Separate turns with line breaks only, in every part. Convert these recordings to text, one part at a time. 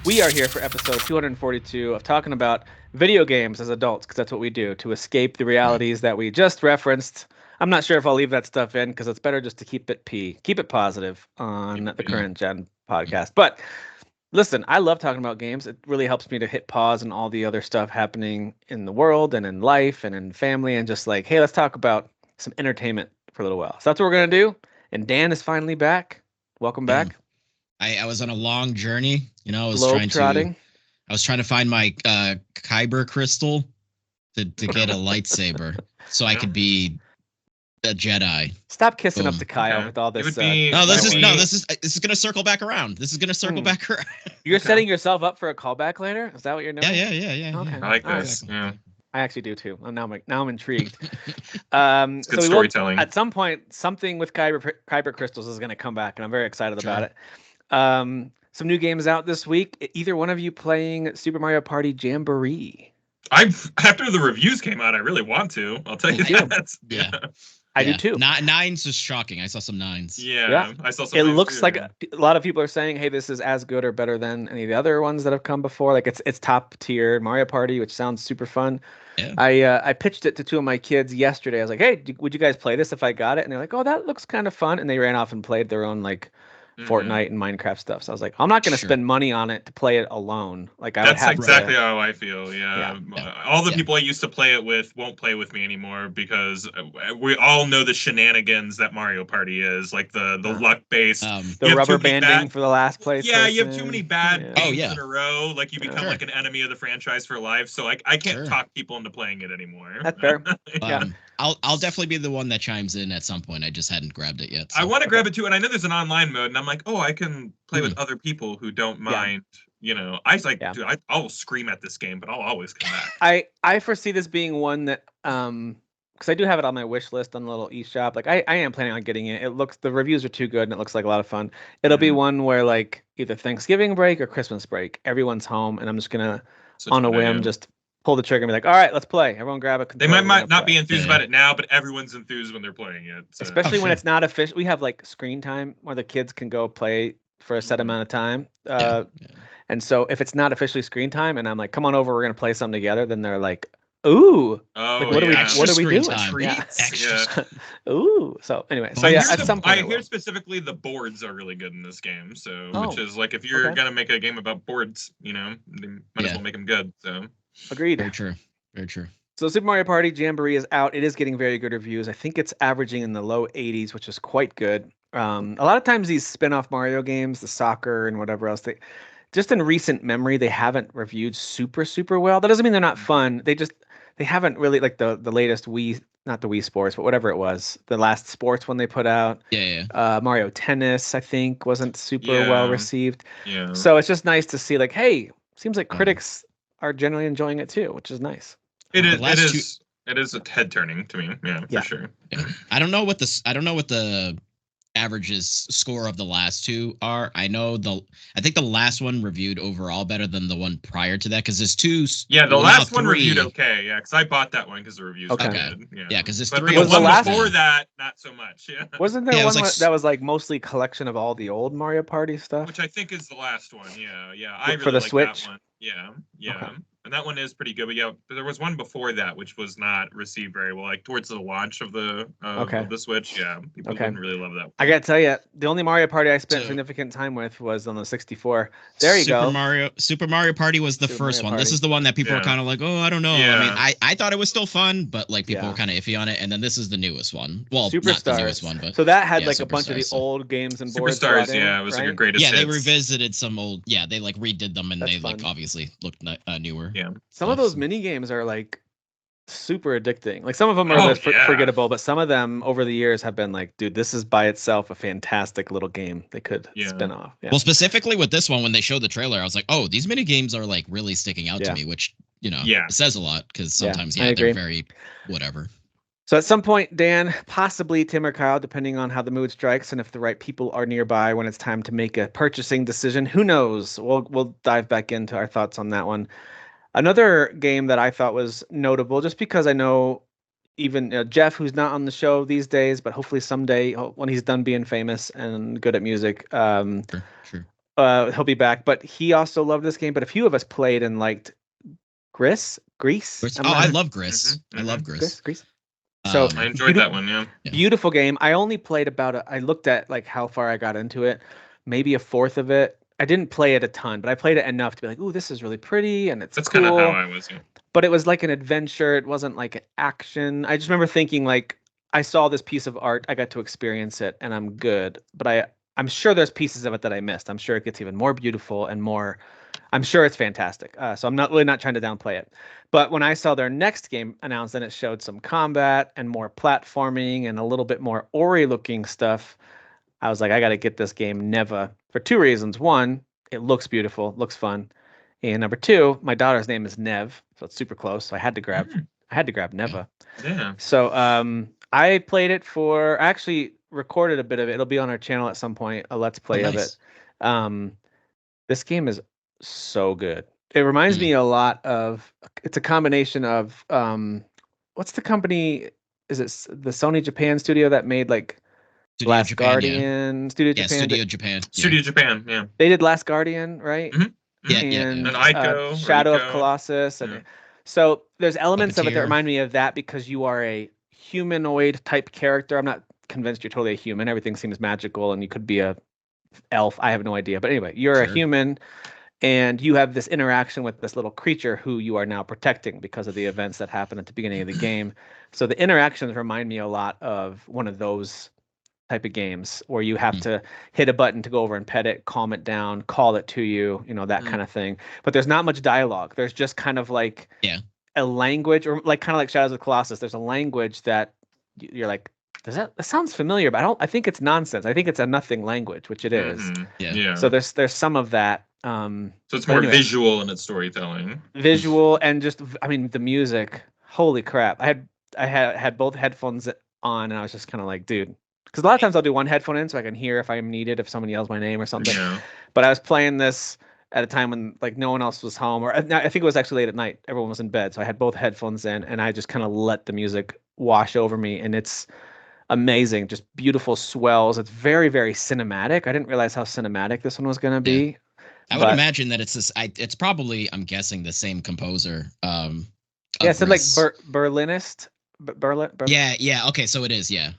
We are here for episode 242 of talking about video games as adults, because that's what we do to escape the
Right.
realities that we just referenced. I'm not sure if I'll leave that stuff in because it's better just to keep it positive on the
Yeah.
current gen podcast. But listen, I love talking about games. It really helps me to hit pause on all the other stuff happening in the world and in life and in family, and just like, hey, let's talk about some entertainment for a little while. So that's what we're gonna do. And Dan is finally back. Welcome
Um,
back.
I was on a long journey.
Globe trotting.
I was trying to find my kyber crystal to get a lightsaber so I
Yeah.
could be a Jedi.
Stop kissing up
Boom.
to Kyle
Okay.
with all
It
this.
would be-
No,
This
this is gonna circle back around. This is gonna circle
Hmm.
back around.
You're
Okay.
setting yourself up for a callback later. Is that what you're doing?
Yeah.
Okay.
I like
All right.
this. Yeah.
I actually do too. Now I'm intrigued.
It's good
we will,
storytelling.
at some point, something with Kyber crystals is going to come back, and I'm very excited about
Sure.
it. Some new games out this week. Either one of you playing Super Mario Party Jamboree?
After the reviews came out, I really want to. I'll tell you
Me too.
that.
Yeah.
I do too.
Nines is shocking. I saw some nines.
Yeah.
I saw some.
It
of those
looks
too.
like a lot of people are saying, "Hey, this is as good or better than any of the other ones that have come before." Like it's top tier Mario Party, which sounds super fun.
Yeah.
I pitched it to two of my kids yesterday. I was like, "Hey, would you guys play this if I got it?" And they're like, "Oh, that looks kind of fun." And they ran off and played their own like
Mhm.
Fortnite and Minecraft stuff. So I was like, "I'm not going to
Sure.
spend money on it to play it alone." Like I would
That's
have
exactly
to.
how I feel. Yeah.
Yeah.
All the
Yeah.
people I used to play it with won't play with me anymore because we all know the shenanigans that Mario Party is, like the luck based.
The rubber banding for the last place.
Yeah, you have too many bad
Yeah.
games
Oh, yeah.
in a row. Like you become
Sure.
like an enemy of the franchise for life. So like I can't
Sure.
talk people into playing it anymore.
That's fair. Yeah.
I'll definitely be the one that chimes in at some point. I just hadn't grabbed it yet. So.
I want to grab it too, and I know there's an online mode, and I'm like, oh, I can play with other people who don't
Yeah.
mind. I was like,
Yeah.
dude, I'll scream at this game, but I'll always come back.
I foresee this being one that because I do have it on my wish list on the little eShop. Like I am planning on getting it. The reviews are too good and it looks like a lot of fun. It'll be
Mhm.
one where like either Thanksgiving break or Christmas break, everyone's home and I'm just gonna
Such
on a
good
whim
idea.
just pull the trigger and be like, all right, let's play. Everyone grab a
They
controller. we're
might
gonna
not be
play."
enthused
Yeah.
about it now, but everyone's enthused when they're playing it. So.
Especially when
sure.
it's not official. We have like screen time where the kids can go play for a set
Mhm.
amount of time.
Yeah.
And so if it's not officially screen time and I'm like, come on over, we're gonna play something together, then they're like, ooh,
Oh,
like what
yeah.
are we
Screen
doing?
time.
Yeah.
Extra.
Yeah.
Ooh. So anyway, so
I
yeah,
hear
at some point
I
I
hear
will.
specifically the boards are really good in this game. So,
Oh,
which is like if you're
okay.
gonna make a game about boards, they might as
Yeah.
well make them good. So.
Agreed.
Very true. Very true.
So Super Mario Party Jamboree is out. It is getting very good reviews. I think it's averaging in the low 80s, which is quite good. A lot of times these spin-off Mario games, the soccer and whatever else, they just in recent memory they haven't reviewed super well. That doesn't mean they're not fun. They haven't really like the latest Wii, not the Wii Sports, but whatever it was, the last sports one they put out.
Yeah.
Mario Tennis, I think, wasn't super
Yeah.
well received.
Yeah.
So it's just nice to see like, hey, seems like
Um,
critics are generally enjoying it too, which is nice.
It
The
is.
last
It
two-
is. It is a head turning to me. Yeah,
Yeah.
for sure.
I don't know what the averages score of the last two are. I think the last one reviewed overall better than the one prior to that because there's two.
Yeah, the
well,
last
now
one
three.
reviewed okay. Yeah, because I bought that one because the reviews
Okay.
were good.
Yeah, because there's
But
three.
the
Was the
one
last-
before that, not so much. Yeah.
Wasn't there
Yeah, it
one
was like
that was like mostly collection of all the old Mario Party stuff?
Which I think is the last one. Yeah. I
For
really
the
like
Switch?
that one. Yeah.
Okay.
And that one is pretty good. But yeah, there was one before that which was not received very well. Like towards the launch of the
Okay.
of the Switch. Yeah, people
Okay.
didn't really love that.
I gotta tell you, the only Mario Party I spent
So-
significant time with was on the 64. There you
Super
go.
Super Mario Party was the
Super
first
Mario
one. This
Party.
is the one that people are
Yeah.
kind of like, oh, I don't know.
Yeah.
I mean, I thought it was still fun, but like people
Yeah.
were kind of iffy on it. And then this is the newest one. Well, not the
Superstars.
newest one, but
So that had
yeah,
like a bunch of the
Superstars, so-
old games and boards.
Superstars.
brought in,
Yeah, it was like a
right?
greatest.
yeah, they
hits.
revisited some old. Yeah, they like redid them, and
That's
they like
fun.
obviously looked newer.
Yeah.
Some of
stuff,
those
so-
mini games are like super addicting. Like some of them are
Oh,
just
yeah.
forgettable, but some of them over the years have been like, dude, this is by itself a fantastic little game they could
Yeah.
spin off. Yeah.
Well, specifically with this one, when they showed the trailer, I was like, oh, these mini games are like really sticking out
Yeah.
to me, which
Yeah.
says a lot because
Yeah,
sometimes
I
they're
agree.
very whatever.
So at some point, Dan, possibly Tim or Kyle, depending on how the mood strikes and if the right people are nearby when it's time to make a purchasing decision, who knows? We'll dive back into our thoughts on that one. Another game that I thought was notable, just because I know even Jeff, who's not on the show these days, but hopefully someday when he's done being famous and good at music,
Sure.
He'll be back, but he also loved this game. But a few of us played and liked Gris.
I love Gris. I love Gris.
Gris. So
I enjoyed that one. Yeah.
Beautiful game. I only played I looked at like how far I got into it, maybe a fourth of it. I didn't play it a ton, but I played it enough to be like, "Ooh, this is really pretty and it's
That's
cool."
kind of how I was. Yeah.
But it was like an adventure. It wasn't like an action. I just remember thinking like I saw this piece of art, I got to experience it, and I'm good. But I'm sure there's pieces of it that I missed. I'm sure it gets even more beautiful and more. I'm sure it's fantastic. So I'm not trying to downplay it. But when I saw their next game announced, and it showed some combat and more platforming and a little bit more Ori looking stuff, I was like, I got to get this game Neva for two reasons. One, it looks beautiful, looks fun. And number two, my daughter's name is Nev, so it's super close. So I had to grab Neva.
Yeah.
So I played it I actually recorded a bit of it. It'll be on our channel at some point, a let's play of it. This game is so good. It reminds me a lot of, it's a combination of what's the company? Is it the Sony Japan studio that made like Last Guardian? Studio Japan.
Studio Japan.
Studio Japan. Yeah.
They did Last Guardian, right?
Yeah,
and
Ico,
Shadow of
Rico.
Colossus. And so there's elements of it that remind me of that because you are a humanoid type character. I'm not convinced you're totally a human. Everything seems magical and you could be a elf. I have no idea. But anyway, you're a human and you have this interaction with this little creature who you are now protecting because of the events that happen at the beginning of the game. So the interactions remind me a lot of one of those type of games where you have to hit a button to go over and pet it, calm it down, call it to you, that kind of thing. But there's not much dialogue. There's just kind of like a language, or like kind of like Shadows of Colossus. There's a language that you're like, that sounds familiar, but I think it's nonsense. I think it's a nothing language, which it is.
Yeah.
So there's some of that.
So it's more visual in its storytelling.
Visual and just, I mean, the music. Holy crap! I had both headphones on, and I was just kind of like, dude. Because a lot of times I'll do one headphone in so I can hear if I'm needed, if someone yells my name or something.
Yeah.
But I was playing this at a time when like no one else was home, or I think it was actually late at night. Everyone was in bed, so I had both headphones in, and I just kind of let the music wash over me, and it's amazing, just beautiful swells. It's very, very cinematic. I didn't realize how cinematic this one was going to be.
I would imagine that it's probably, I'm guessing, the same composer.
So like Berlinist.
Yeah. Okay, so it is. Yeah.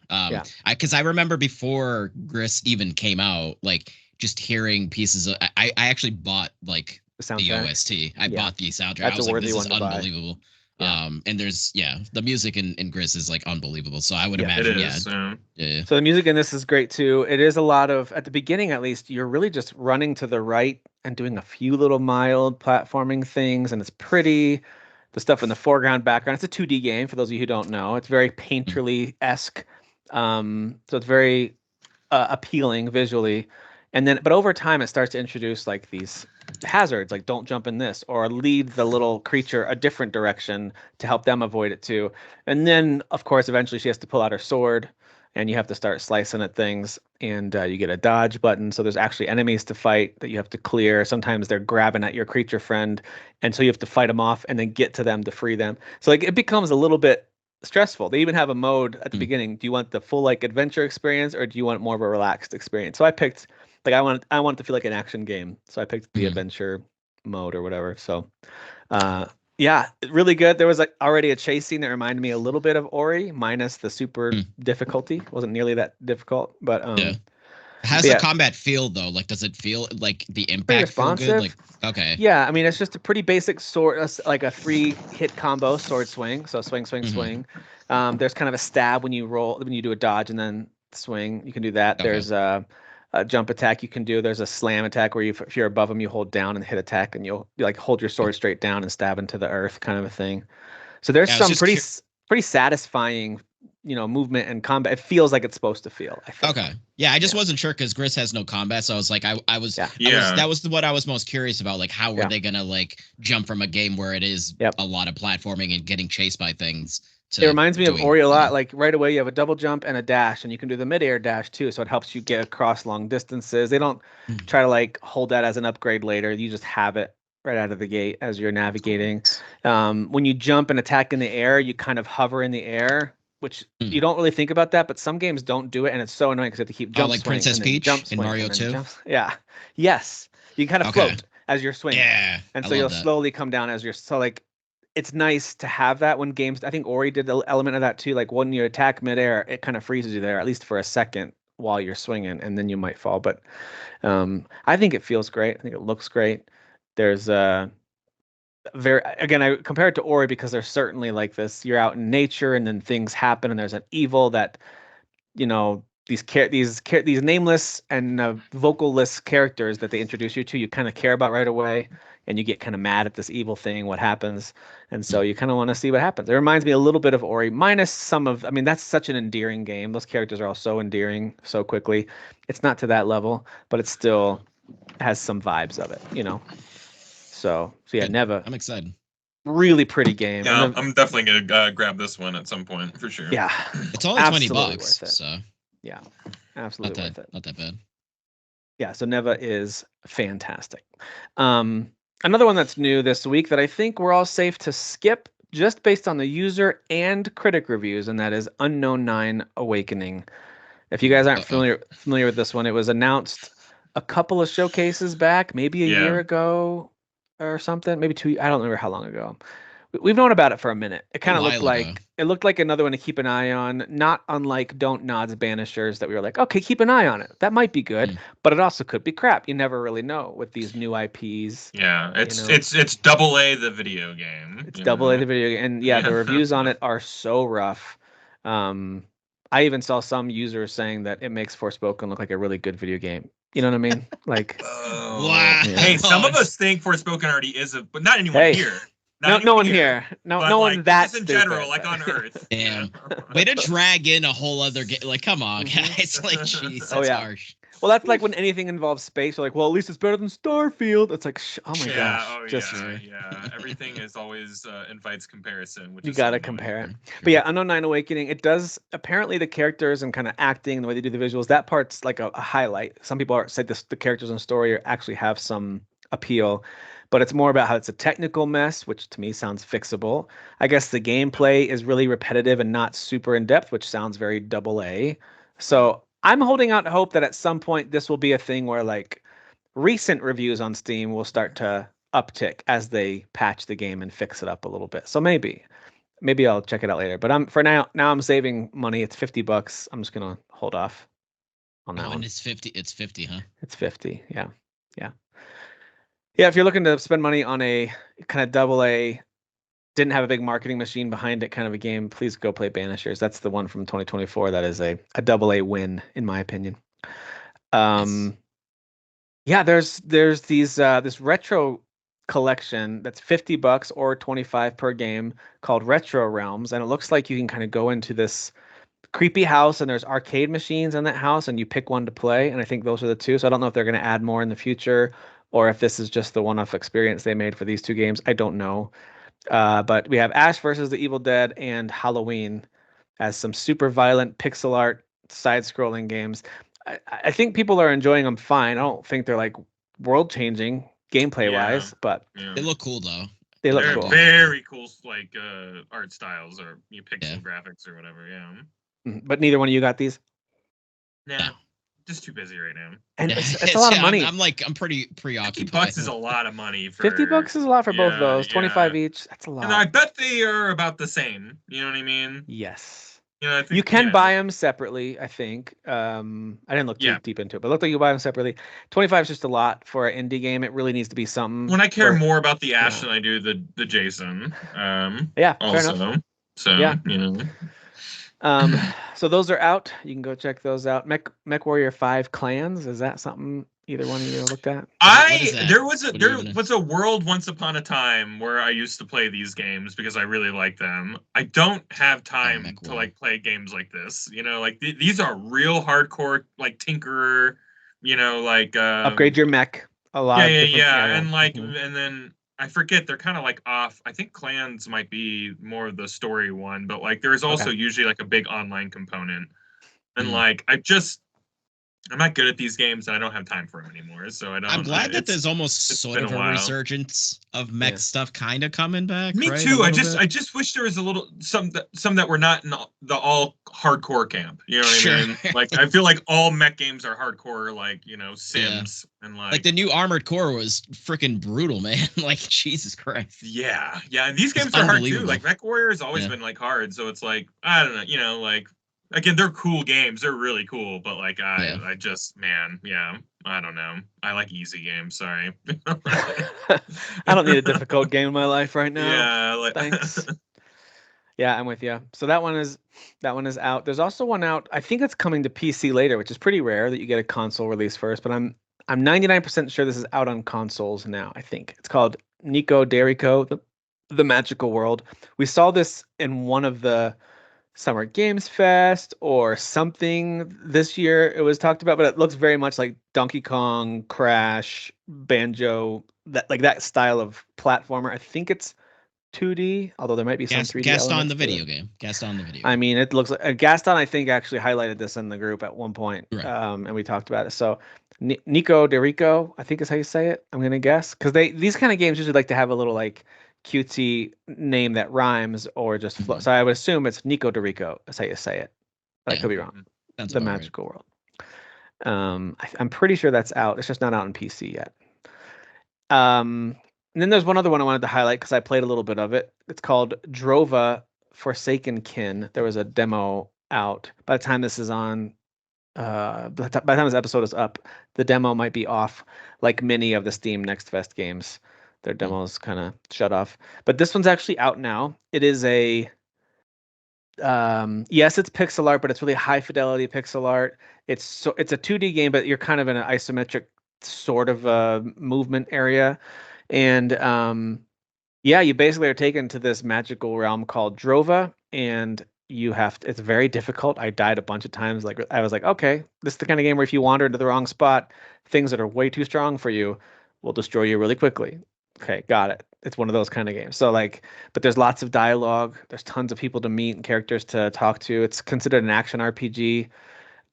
Because I remember before Gris even came out, like just hearing pieces of. I actually bought like the OST. I bought the soundtrack.
That's
I was
a
like,
worthy
this
one
is
to buy.
unbelievable. And there's the music in Gris is like unbelievable. So I would imagine
it is,
yeah.
So the music in this is great too. It is a lot of, at the beginning at least, you're really just running to the right and doing a few little mild platforming things, and it's pretty. The stuff in the foreground, background. It's a 2D game for those of you who don't know. It's very painterly-esque. So it's very appealing visually. But over time, it starts to introduce like these hazards, like don't jump in this, or lead the little creature a different direction to help them avoid it too. And then, of course, eventually she has to pull out her sword, and you have to start slicing at things, and you get a dodge button. So there's actually enemies to fight that you have to clear. Sometimes they're grabbing at your creature friend, and so you have to fight them off and then get to them to free them. So like it becomes a little bit stressful. They even have a mode at the beginning. Do you want the full like adventure experience, or do you want more of a relaxed experience? So I picked like I want it to feel like an action game. So I picked the adventure mode or whatever. So really good. There was like already a chase scene that reminded me a little bit of Ori, minus the super difficulty. It wasn't nearly that difficult, but
How's the combat feel though? Like, does it feel like the impact feel good? Like, okay.
Yeah, I mean it's just a pretty basic sword, like a 3-hit combo sword swing. So swing, swing, swing. There's kind of a stab when you do a dodge and then swing. You can do that. Okay. There's a jump attack you can do. There's a slam attack where if you're above them, you hold down and hit attack, and you'll like hold your sword straight down and stab into the earth, kind of a thing. So there's some pretty satisfying, movement and combat. It feels like it's supposed to feel, I think.
Okay. Yeah, I just wasn't sure because Gris has no combat, so I was like, that was what I was most curious about. Like, how were they gonna like jump from a game where it is a lot of platforming and getting chased by things? It
reminds me of Ori a lot. Like right away, you have a double jump and a dash, and you can do the mid-air dash too. So it helps you get across long distances. They don't try to like hold that as an upgrade later. You just have it right out of the gate as you're navigating. When you jump and attack in the air, you kind of hover in the air which you don't really think about that, but some games don't do it, and it's so annoying because you have to keep jump
like
swing,
Princess Peach in Mario 2.
Yeah, yes, you kind of float as you're swinging.
Yeah,
and so you'll slowly come down as you're like. It's nice to have that when games. I think Ori did the element of that too. Like when you attack midair, it kind of freezes you there at least for a second while you're swinging, and then you might fall. But I think it feels great. I think it looks great. There's I compare it to Ori because there's certainly like this. You're out in nature, and then things happen, and there's an evil that these nameless and vocalless characters that they introduce you to. You kind of care about right away, and you get kind of mad at this evil thing. What happens? And so you kind of want to see what happens. It reminds me a little bit of Ori, minus some of. I mean, that's such an endearing game. Those characters are all so endearing so quickly. It's not to that level, but it still has some vibes of it. So yeah, Neva.
I'm excited.
Really pretty game.
Yeah, I'm definitely gonna grab this one at some point for sure.
Yeah,
it's only $20, so
yeah, absolutely worth it.
Not that bad.
Yeah, so Neva is fantastic. Another one that's new this week that I think we're all safe to skip just based on the user and critic reviews, and that is Unknown 9 Awakening. If you guys aren't familiar with this one, it was announced a couple of showcases back, maybe a year ago or something, maybe 2. I don't remember how long ago. We've known about it for a minute. It kind of looked like another one to keep an eye on, not unlike Don't Nod's Banishers that we were like, okay, keep an eye on it. That might be good, but it also could be crap. You never really know with these new IPs.
Yeah, it's double A the video game.
It's double A the video game, and the reviews on it are so rough. I even saw some users saying that it makes Forspoken look like a really good video game. You know what I mean? Like,
wow.
Yeah. Hey, some of us think Forspoken already is but not anyone here.
No one here. No one that
in general, like on Earth.
Damn. Way to drag in a whole other game. Like, come on, guys. Like, jeez, that's harsh.
Well, that's like when anything involves space. You're like, well, at least it's better than Starfield. It's like, oh my gosh.
Everything is always invites comparison. Which
you gotta compare it. But yeah, Unknown 9 Awakening. It does apparently the characters and kind of acting, the way they do the visuals. That part's like a highlight. Some people say the characters and story actually have some appeal. But it's more about how it's a technical mess, which to me sounds fixable. I guess the gameplay is really repetitive and not super in-depth, which sounds very double A. So I'm holding out hope that at some point this will be a thing where like recent reviews on Steam will start to uptick as they patch the game and fix it up a little bit. So maybe I'll check it out later. But for now I'm saving money. It's $50. I'm just gonna hold off on that one.
And it's 50, huh?
It's 50, yeah. Yeah, if you're looking to spend money on a kind of double A, didn't have a big marketing machine behind it kind of a game, please go play Banishers. That's the one from 2024 that is a double A win, in my opinion. Yeah, there's these this retro collection that's $50 or $25 per game called Retro Realms, and it looks like you can kind of go into this creepy house and there's arcade machines in that house and you pick one to play, and I think those are the two. So I don't know if they're going to add more in the future or if this is just the one-off experience they made for these two games. I don't know. But we have Ash versus the Evil Dead and Halloween as some super violent pixel art side-scrolling games. I think people are enjoying them fine. I don't think they're like world-changing gameplay-wise, but
they look cool though.
They're cool. Very cool, like art styles or pixel graphics or whatever. Yeah.
But neither one of you got these.
No. Just too busy right now.
And it's a lot of money.
I'm pretty preoccupied.
$50 is a lot of money.
$50 is a lot for both of those. 25 each. That's a lot.
And I bet they are about the same. You know what I mean?
Yes.
I think,
you can buy them separately, I think. I didn't look too deep into it, but it looked like you buy them separately. 25 is just a lot for an indie game. It really needs to be something.
When I care more about the Ash than I do the Jason.
Fair enough.
So,
so those are out. You can go check those out. Mech Warrior 5 Clans. Is that something either one of you looked at?
There was a world once upon a time where I used to play these games because I really like them. I don't have time to like play games like this. Like these are real hardcore, like tinkerer.
Upgrade your mech a lot.
And like and then I forget, they're kind of like off. I think Clans might be more of the story one, but like there is also usually like a big online component. And like I'm not good at these games, and I don't have time for them anymore. So I don't.
I'm glad that there's almost sort of a resurgence of mech stuff kind of coming back.
Me
right?
too. I just wish there was a little some that were not in the all hardcore camp. You know what I mean? Like I feel like all mech games are hardcore, like Sims and
like the new Armored Core was freaking brutal, man. Like Jesus Christ.
Yeah, and these games are hard too. Like Mech Warrior has always been like hard, so it's like I don't know, like. Again, they're cool games. They're really cool, but like I just I don't know. I like easy games. Sorry.
I don't need a difficult game in my life right now.
Yeah,
thanks. Yeah, I'm with you. So that one is out. There's also one out. I think it's coming to PC later, which is pretty rare that you get a console release first. But I'm 99% sure this is out on consoles now. I think it's called Nico Derico, the Magical World. We saw this in one of the Summer Games Fest or something this year. It was talked about, but it looks very much like Donkey Kong, Crash, Banjo, that style of platformer. I think it's 2D, although there might be some 3D.
Gaston the video game.
I mean, it looks like Gaston. I think actually highlighted this in the group at one point,
right.
And we talked about it. So Nico Derico, I think is how you say it. I'm gonna guess because these kind of games usually like to have a little like cutesy name that rhymes or just flow. So I would assume it's Nico Derico. That's how you say it. But I could be wrong.
That's
the Magical World. I'm pretty sure that's out. It's just not out on PC yet. And then there's one other one I wanted to highlight because I played a little bit of it. It's called Drova Forsaken Kin. There was a demo out. By the time this is on, by the time this episode is up, the demo might be off, like many of the Steam Next Fest games. Their demos kind of shut off. But this one's actually out now. It is a yes, it's pixel art, but it's really high fidelity pixel art. It's a 2D game, but you're kind of in an isometric sort of movement area. And you basically are taken to this magical realm called Drova, and it's very difficult. I died a bunch of times. Like I was like, okay, this is the kind of game where if you wander into the wrong spot, things that are way too strong for you will destroy you really quickly. Okay, got it. It's one of those kind of games. So but there's lots of dialogue. There's tons of people to meet and characters to talk to. It's considered an action RPG.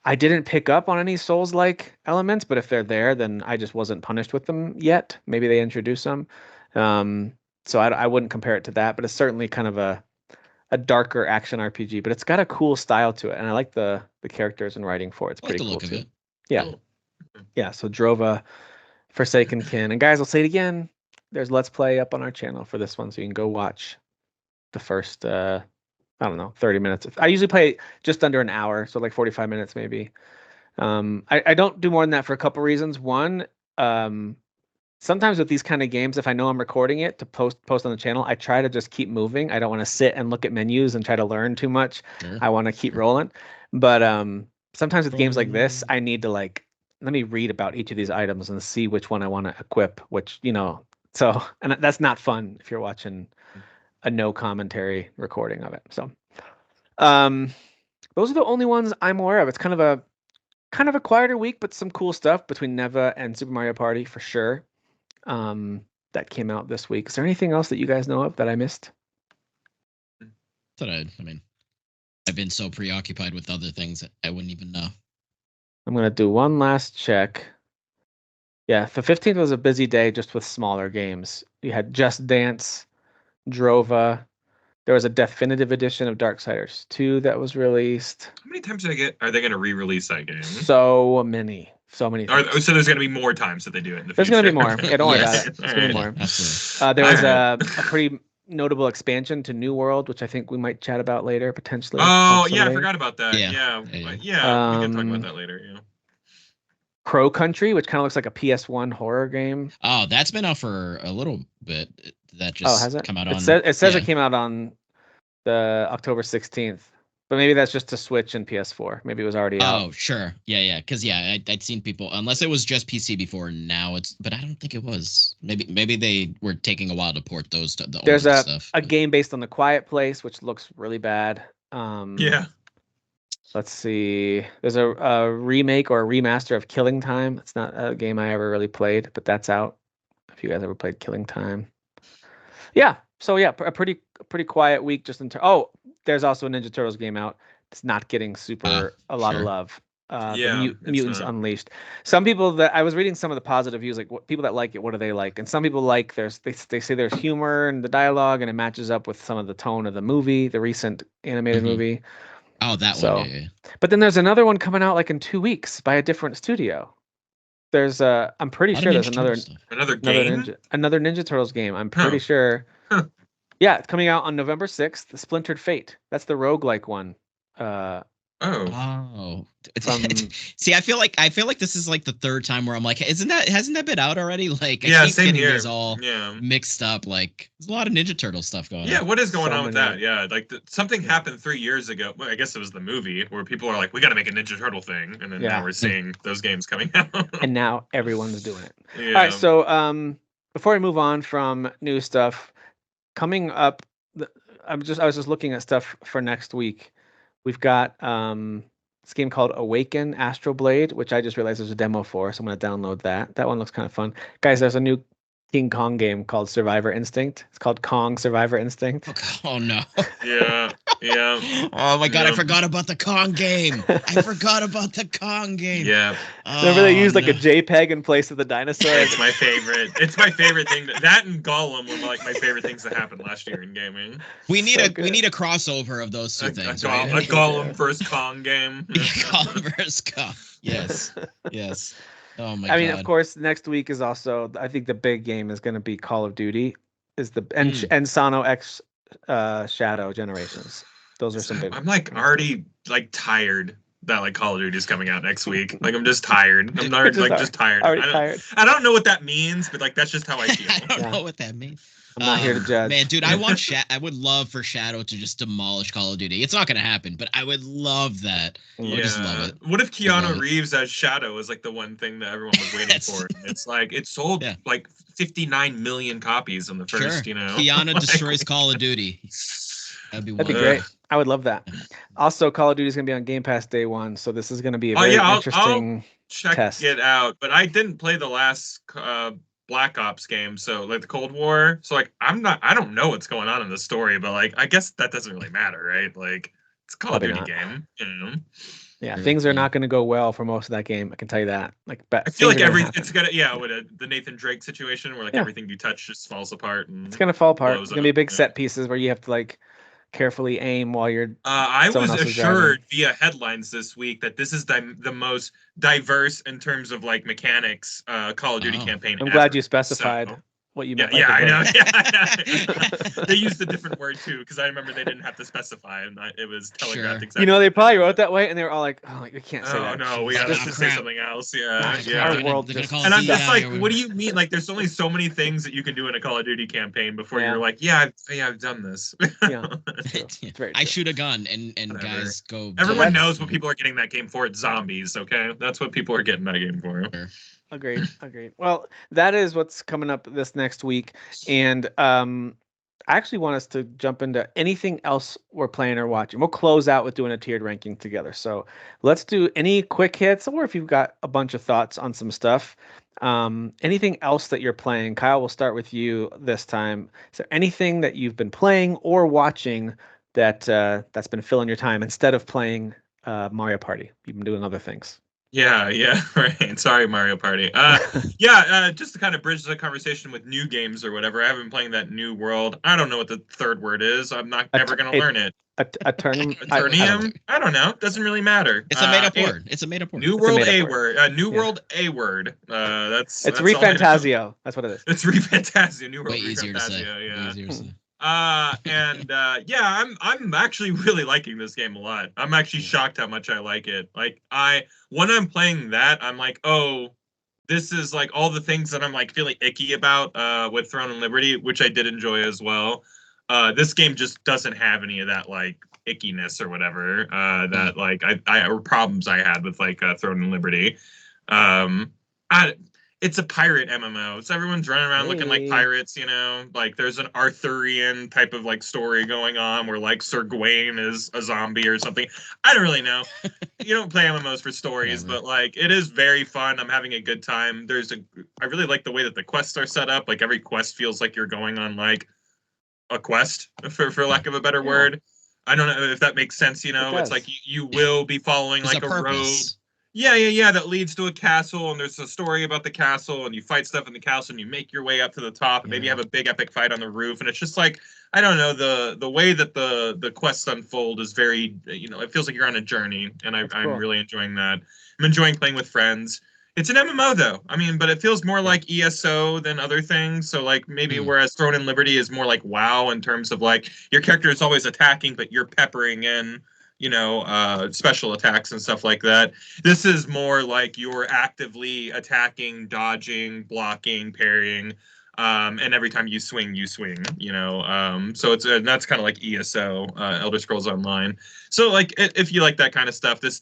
I didn't pick up on any Souls-like elements, but if they're there, then I just wasn't punished with them yet. Maybe they introduce them. So I wouldn't compare it to that, but it's certainly kind of a darker action RPG. But it's got a cool style to it, and I like the characters and writing for it. It's pretty cool too. Yeah, cool. Yeah. So Drova, Forsaken Kin, and guys, I'll say it again. There's Let's Play up on our channel for this one, so you can go watch the first 30 minutes. I usually play just under an hour, so like 45 minutes maybe. I don't do more than that for a couple reasons. One, sometimes with these kind of games, if I know I'm recording it to post on the channel, I try to just keep moving. I don't want to sit and look at menus and try to learn too much. Sure. I want to keep rolling. But sometimes with games like this, I need to let me read about each of these items and see which one I want to equip, so, and that's not fun if you're watching a no commentary recording of it. So, those are the only ones I'm aware of. It's kind of a quieter week, but some cool stuff between Neva and Super Mario Party for sure. That came out this week. Is there anything else that you guys know of that I missed?
I've been so preoccupied with other things that I wouldn't even know.
I'm going to do one last check. Yeah, the 15th was a busy day just with smaller games. You had Just Dance, Drova. There was a definitive edition of Darksiders 2 that was released.
How many times are they going to re-release that game?
So many. So there's
going to be more times that they do it in the
future. There's going to be more. Yeah, don't worry about it.
There's going to be
more. Absolutely. There was a pretty notable expansion to New World, which I think we might chat about later, potentially.
Oh, yeah, I forgot about that. Yeah, we can talk about that later, yeah.
Crow Country, which kind of looks like a PS1 horror game.
Oh, that's been out for a little bit. That just
has it?
Come out on.
It says it came out on the October 16th, but maybe that's just to Switch and PS4. Maybe it was already out.
Oh, sure. Yeah. Because I'd seen people, unless it was just PC before. Now but I don't think it was. Maybe they were taking a while to port those to the older stuff.
There's a game based on The Quiet Place, which looks really bad.
Yeah.
Let's see. There's a remake or a remaster of Killing Time. It's not a game I ever really played, but that's out. If you guys ever played Killing Time. Yeah. So a pretty quiet week just there's also a Ninja Turtles game out. It's not getting a lot of love. Mutants Unleashed. Some people that I was reading some of the positive views, like people that like it, what do they like? And some people like they say there's humor in the dialogue and it matches up with some of the tone of the movie, the recent animated movie.
Oh, that one. Yeah.
But then there's another one coming out like in 2 weeks by a different studio. There's I'm pretty sure there's another Ninja Turtles game. I'm pretty sure. Yeah, it's coming out on November 6th. The Splintered Fate. That's the roguelike one.
See, I feel like this is like the third time where I'm like, hasn't that been out already? Like,
yeah,
I keep
same
getting
here.
these all mixed up. Like, there's a lot of Ninja Turtle stuff going on.
Yeah, what is going on with that? Yeah, like something happened 3 years ago. Well, I guess it was the movie where people are like, we got to make a Ninja Turtle thing, and then now we're seeing those games coming out.
And now everyone's doing it. Yeah. All right, so before we move on from new stuff, coming up, I was just looking at stuff for next week. We've got this game called Awaken Astral Blade, which I just realized there's a demo for, so I'm going to download that. That one looks kind of fun. Guys, there's a new King Kong game called Survivor Instinct. It's called Kong Survivor Instinct.
Oh no.
Yeah.
Oh my god, I forgot about the Kong game. Yeah.
Remember they used like a JPEG in place of the dinosaur?
It's my favorite. It's my favorite thing. That and Gollum were like my favorite things that happened last year in gaming.
We need a crossover of those two things.
A Gollum versus Kong game.
Gollum versus Kong. Yes. Oh my god.
I mean, of course, next week is also, I think the big game is going to be Call of Duty, and Sano X Shadow Generations. Those are some big.
I'm like already like tired that like Call of Duty is coming out next week. Like I'm just tired. I'm not just tired. I don't know what that means, but like that's just how I feel.
I don't know what that means.
I'm not here to judge.
Man, dude, I would love for Shadow to just demolish Call of Duty. It's not going to happen, but I would love that. I would just love it.
What if Keanu Reeves as Shadow is like the one thing that everyone was waiting for? It's like it sold like 59 million copies on the first,
Keanu destroys Call of Duty. That'd be
great. I would love that. Also, Call of Duty is going to be on Game Pass day one, so this is going to be a very interesting
check it out. But I didn't play the last Black Ops game, so like the Cold War. So like I don't know what's going on in the story, but like I guess that doesn't really matter, right? Like it's a Call of Duty game,
Yeah, things are not going to go well for most of that game. I can tell you that. Like,
I feel like it's gonna with the Nathan Drake situation where like everything you touch just falls apart. And
it's gonna fall apart. It's gonna be big set pieces where you have to like carefully aim while you're.
I was assured via headlines this week that this is the most diverse in terms of like mechanics Call of Duty campaign.
I'm glad you specified what you meant.
Yeah, I know. Yeah. They used a different word too because I remember they didn't have to specify, and it was telegraphed exactly.
They probably wrote it that way, and they were all like, "Oh, you can't say that."
Oh no, we have to say something else. Yeah.
Our world just.
And I'm just like, what do you mean? Like, there's only so many things that you can do in a Call of Duty campaign before you're like, I've done this.
I
shoot a gun and guys go.
Everyone knows what people are getting that game for. It's zombies. Okay, that's what people are getting that game for.
Sure.
Agreed. Well, that is what's coming up this next week, and I actually want us to jump into anything else we're playing or watching. We'll close out with doing a tiered ranking together. So let's do any quick hits, or if you've got a bunch of thoughts on some stuff. Anything else that you're playing? Kyle, we'll start with you this time. Is there anything that you've been playing or watching that's been filling your time instead of playing Mario Party? You've been doing other things.
Yeah, right. Sorry, Mario Party. Just to kind of bridge the conversation with new games or whatever. I haven't been playing that New World. I don't know what the third word is. I'm not ever going to learn it.
Eternium?
I don't know. Doesn't really matter.
It's a made-up word. It's a made-up word.
New World A word. New World A word. That's
ReFantasio. That's what it is.
It's ReFantasio. New World.
Way easier to say.
Yeah. Way easier to say. I'm actually really liking this game a lot. I'm actually shocked how much I like it. Like when I'm playing that, I'm like, oh, this is like all the things that I'm like feeling icky about with Throne and Liberty, which I did enjoy as well. This game just doesn't have any of that like ickiness or whatever that like I or problems I had with like Throne and Liberty. It's a pirate MMO, so everyone's running around looking like pirates, like there's an Arthurian type of like story going on where like Sir Gawain is a zombie or something. I don't really know. You don't play MMOs for stories, but like it is very fun. I'm having a good time. I really like the way that the quests are set up. Like every quest feels like you're going on like a quest for lack of a better word. I don't know if that makes sense. It's like you will be following like a road. Yeah. That leads to a castle, and there's a story about the castle, and you fight stuff in the castle, and you make your way up to the top, and maybe have a big epic fight on the roof. And it's just like, I don't know, the way that the quests unfold is very, it feels like you're on a journey, and I'm really enjoying that. I'm enjoying playing with friends. It's an MMO though. I mean, but it feels more like ESO than other things. So like maybe whereas Throne and Liberty is more like WoW in terms of like your character is always attacking, but you're peppering in, special attacks and stuff like that. This is more like you're actively attacking, dodging, blocking, parrying, and every time you swing, so that's kind of like ESO, Elder Scrolls Online. So like if you like that kind of stuff, this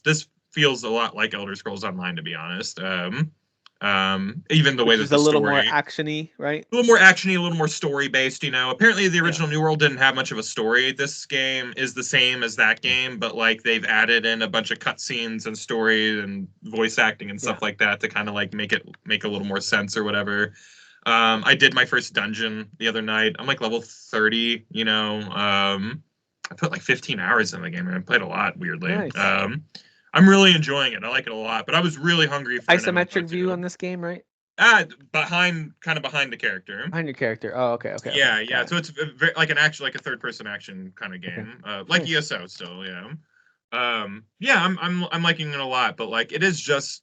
feels a lot like Elder Scrolls Online, to be honest. Even the way that the
a little more actiony, right?
A little more actiony, a little more story based. Apparently the original New World didn't have much of a story. This game is the same as that game, but like they've added in a bunch of cutscenes and story and voice acting and stuff like that to kind of like make a little more sense or whatever. I did my first dungeon the other night. I'm like level 30. I put like 15 hours in the game, and I played a lot. Weirdly, nice. I'm really enjoying it. I like it a lot, but I was really hungry for
isometric view on this game, right?
Behind the character.
Behind your character. Oh, okay.
Yeah. So it's very, like a third-person action kind of game, like nice. ESO still. I'm liking it a lot, but like it is just,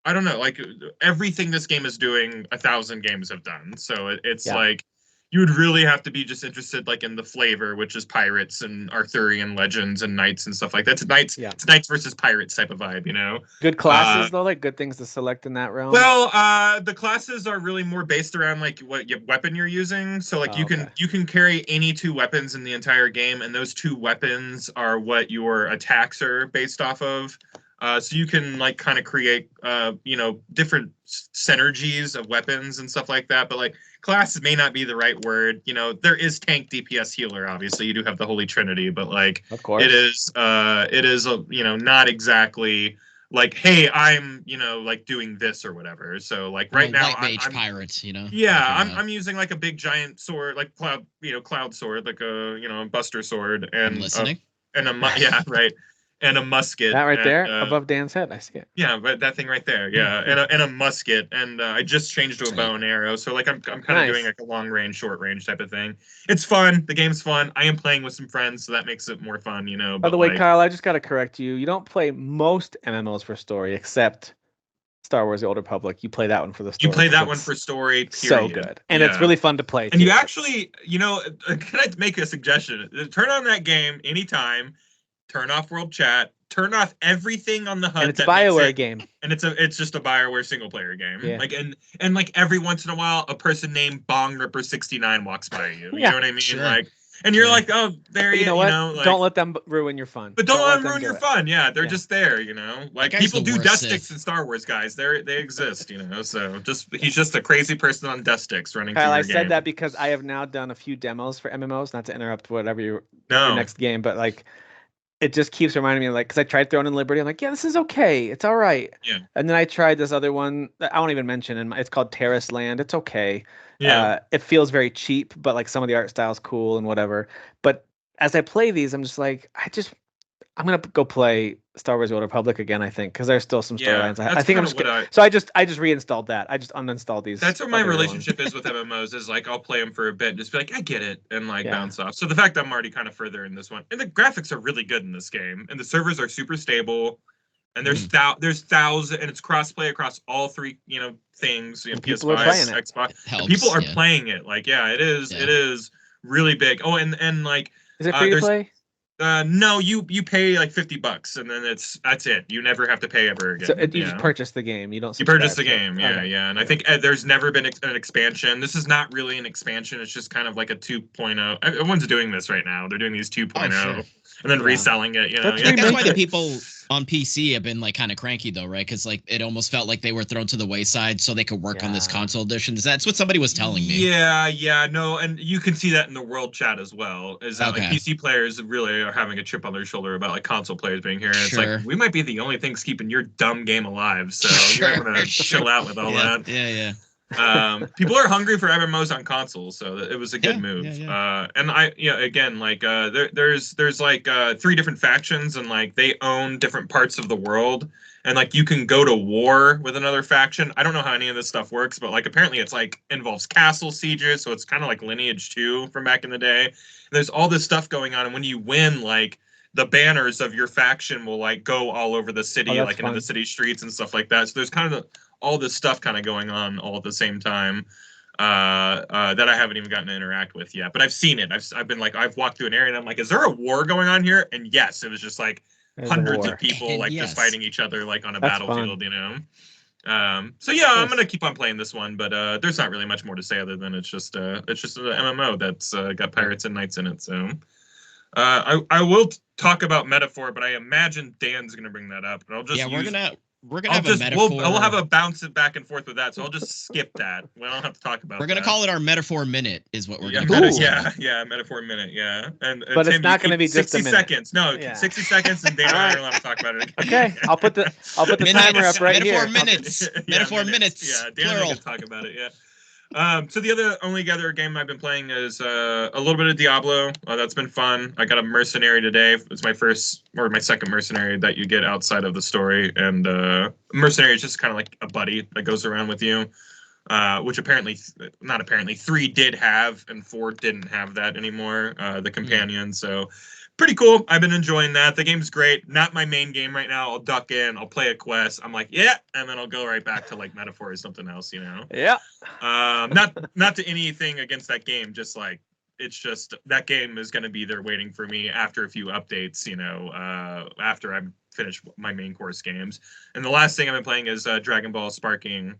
I don't know, like everything this game is doing, 1,000 games have done. So it's like, you would really have to be just interested like in the flavor, which is pirates and Arthurian legends and knights and stuff like that. It's knights versus pirates type of vibe,
Good classes though, like good things to select in that realm.
Well, the classes are really more based around like what weapon you're using. So like you can carry any 2 weapons in the entire game, and those 2 weapons are what your attacks are based off of. So you can like kind of create, different synergies of weapons and stuff like that. But like class may not be the right word. There is tank, DPS, healer. Obviously, you do have the Holy Trinity, but like,
of course,
it is not exactly like, hey, I'm like doing this or whatever. So like right now,
I'm pirate.
Yeah, I'm using like a big giant sword, like cloud sword, like a buster sword, and
I'm listening.
Right. And a musket.
That right there, above Dan's head, I see it.
Yeah, but that thing right there, and a musket, and I just changed to a bow and arrow. So like I'm kind of doing like a long range, short range type of thing. It's fun. The game's fun. I am playing with some friends, so that makes it more fun,
By the way, Kyle, I just got to correct you. You don't play most MMOs for story, except Star Wars: The Old Republic. You play that one for the story.
You play that one for story. Period.
So good, and it's really fun to play.
And you actually, can I make a suggestion? Turn on that game anytime. Turn off world chat. Turn off everything on the HUD.
And it's a BioWare game.
And it's just a BioWare single player game.
Yeah.
Like and like every once in a while, a person named Bong Ripper 69 walks by you. You know what I mean? Sure. Like, and you're like, oh, there you
know.
Like,
don't let them ruin your fun.
But don't let them ruin your fun. Yeah, they're just there. Like people do dust sticks in Star Wars, guys. They exist. So he's just a crazy person on dust sticks running.
Kyle,
through
I said that because I have now done a few demos for MMOs. Not to interrupt whatever your next game, but like. It just keeps reminding me, like, because I tried Throne and Liberty. I'm like, yeah, this is okay. It's all right.
Yeah.
And then I tried this other one that I won't even mention, and it's called Terrace Land. It's okay.
Yeah.
It feels very cheap, but like some of the art style's cool and whatever. But as I play these, I'm just like, I'm gonna go play Star Wars: The Old Republic again. I think because there's still some storylines. I think I'm just gonna. So I just reinstalled that. I just uninstalled these.
That's what my relationship is with MMOs. Is like I'll play them for a bit, and just be like, I get it, and like bounce off. So the fact that I'm already kind of further in this one, and the graphics are really good in this game, and the servers are super stable, and there's thousands, and it's crossplay across all 3 things. PS5, Xbox. People are playing it. Like it is really big. Oh, and like
is it free to play?
No, you pay like $50 and then that's it. You never have to pay ever again.
So you just purchase the game. You don't.
You purchase the game, yeah. And I think there's never been an expansion. This is not really an expansion. It's just kind of like a 2.0. Everyone's doing this right now. They're doing these 2.0 and then reselling it.
That's why the people on PC have been like kind of cranky though, right? Because like it almost felt like they were thrown to the wayside so they could work on this console edition. That's what somebody was telling me.
Yeah, no, and you can see that in the world chat as well. Is that like PC players really are having a chip on their shoulder about like console players being here? And it's like we might be the only things keeping your dumb game alive. So you're gonna chill out with all that.
Yeah.
People are hungry for MMOs on consoles, so it was a good move. And again, like there's like 3 different factions, and like they own different parts of the world, and like you can go to war with another faction. I don't know how any of this stuff works, but like apparently it's like involves castle sieges, so it's kind of like Lineage 2 from back in the day. And there's all this stuff going on, and when you win, like the banners of your faction will like go all over the city, like into the city streets and stuff like that. So there's kind of all this stuff kind of going on all at the same time that I haven't even gotten to interact with yet. But I've seen it. I've been like, I've walked through an area and I'm like, is there a war going on here? And yes, it was just like hundreds of people like just fighting each other like on a battlefield, you know. So yeah, I'm gonna keep on playing this one, but there's not really much more to say other than it's just an MMO that's got pirates and knights in it. So I will talk about Metaphor, but I imagine Dan's gonna bring that up. And I'll just we're gonna have a metaphor. We'll have a bounce it back and forth with that, so I'll just skip that. We don't have to talk about.
We're gonna call it our Metaphor Minute, is what we're gonna
call it.
Yeah,
Metaphor Minute. Yeah, and
but
Tim,
it's not gonna be just
60 seconds. No, 60 seconds, and Dan and I are allowed to talk about it again.
Okay, I'll put the timer up right
Metaphor
here.
Minutes. Metaphor minutes.
Yeah, Dan and I can talk about it. Yeah. So the only other game I've been playing is a little bit of Diablo. That's been fun. I got a mercenary today. It's my second mercenary that you get outside of the story. And mercenary is just kind of like a buddy that goes around with you, which not apparently, 3 did have, and 4 didn't have that anymore, the companion. So pretty cool. I've been enjoying that. The game's great. Not my main game right now. I'll duck in. I'll play a quest. I'm like, yeah, and then I'll go right back to like Metaphor or something else, you know.
Yeah.
Not to anything against that game. Just like it's just that game is going to be there waiting for me after a few updates, you know. After I'm finished my main course games. And the last thing I've been playing is Dragon Ball Sparking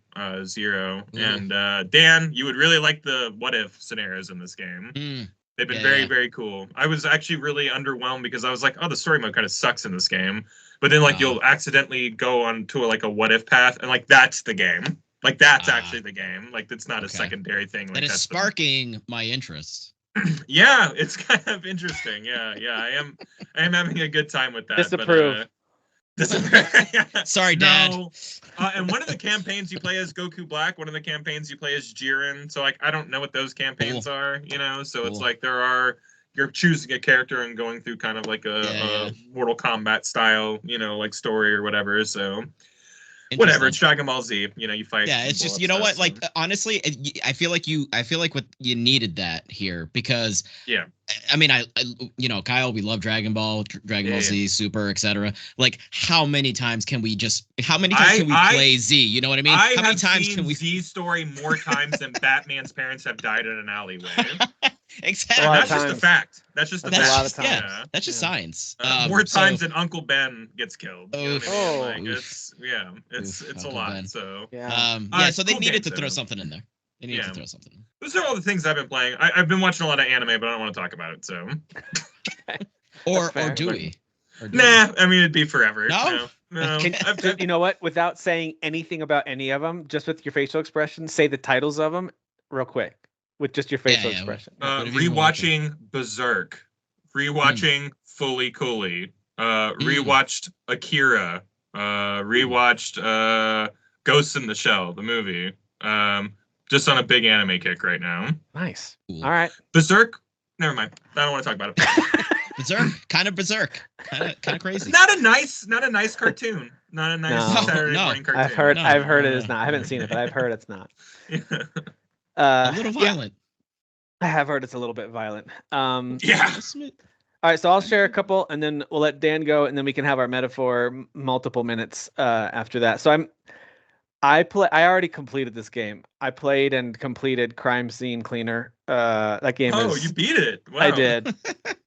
Zero. And Dan, you would really like the what if scenarios in this game. They've been very, very cool. I was actually really underwhelmed because I was like, oh, the story mode kind of sucks in this game. But then, like, you'll accidentally go on to, like, a what-if path, and, like, that's the game. Like, that's actually the game. Like, it's not a secondary thing. Like,
that is sparking my interest.
Yeah, it's kind of interesting. Yeah, I am having a good time with that.
Disapprove.
Sorry, Dad.
No. And one of the campaigns you play as Goku Black. One of the campaigns you play as Jiren. So like, I don't know what those campaigns are, you know. So it's like you're choosing a character and going through kind of like a Mortal Kombat style, you know, like story or whatever. So whatever, it's Dragon Ball Z. You know, you fight.
Yeah, it's just, you know what? Like, honestly, I feel like what you needed that here because I mean, I you know, Kyle, we love Dragon Ball Z, Super, etc. Like, how many times can we play Z? You know what I mean? How many times can we
Z story more times than Batman's parents have died in an alleyway?
Exactly.
That's just a fact. That's just a fact.
A lot of times.
Yeah, that's just science.
More times than Uncle Ben gets killed. You know what I mean? Like, it's a lot. Ben. So
so they needed to throw something in there. They needed to throw something in.
Those are all the things I've been playing. I've been watching a lot of anime, but I don't want to talk about it. So,
or do we?
Nah, I mean it'd be forever.
No.
You know what? Without saying anything about any of them, just with your facial expression, say the titles of them real quick with just your facial expression.
Rewatching Berserk, rewatching Fully Cooley, rewatched Akira, rewatched Ghost in the Shell, the movie. Just on a big anime kick right now.
Nice. Cool. All right.
Berserk. Never mind. I don't want to talk about it.
Berserk. Kind of crazy.
Not a nice cartoon. Not a nice Saturday morning cartoon.
I've heard it is not. I haven't seen it, but I've heard it's not.
A little violent.
I have heard it's a little bit violent.
Yeah.
All right, so I'll share a couple, and then we'll let Dan go, and then we can have our metaphor multiple minutes after that. So I already completed this game. I played and completed Crime Scene Cleaner. That game
you beat it. Wow.
I did.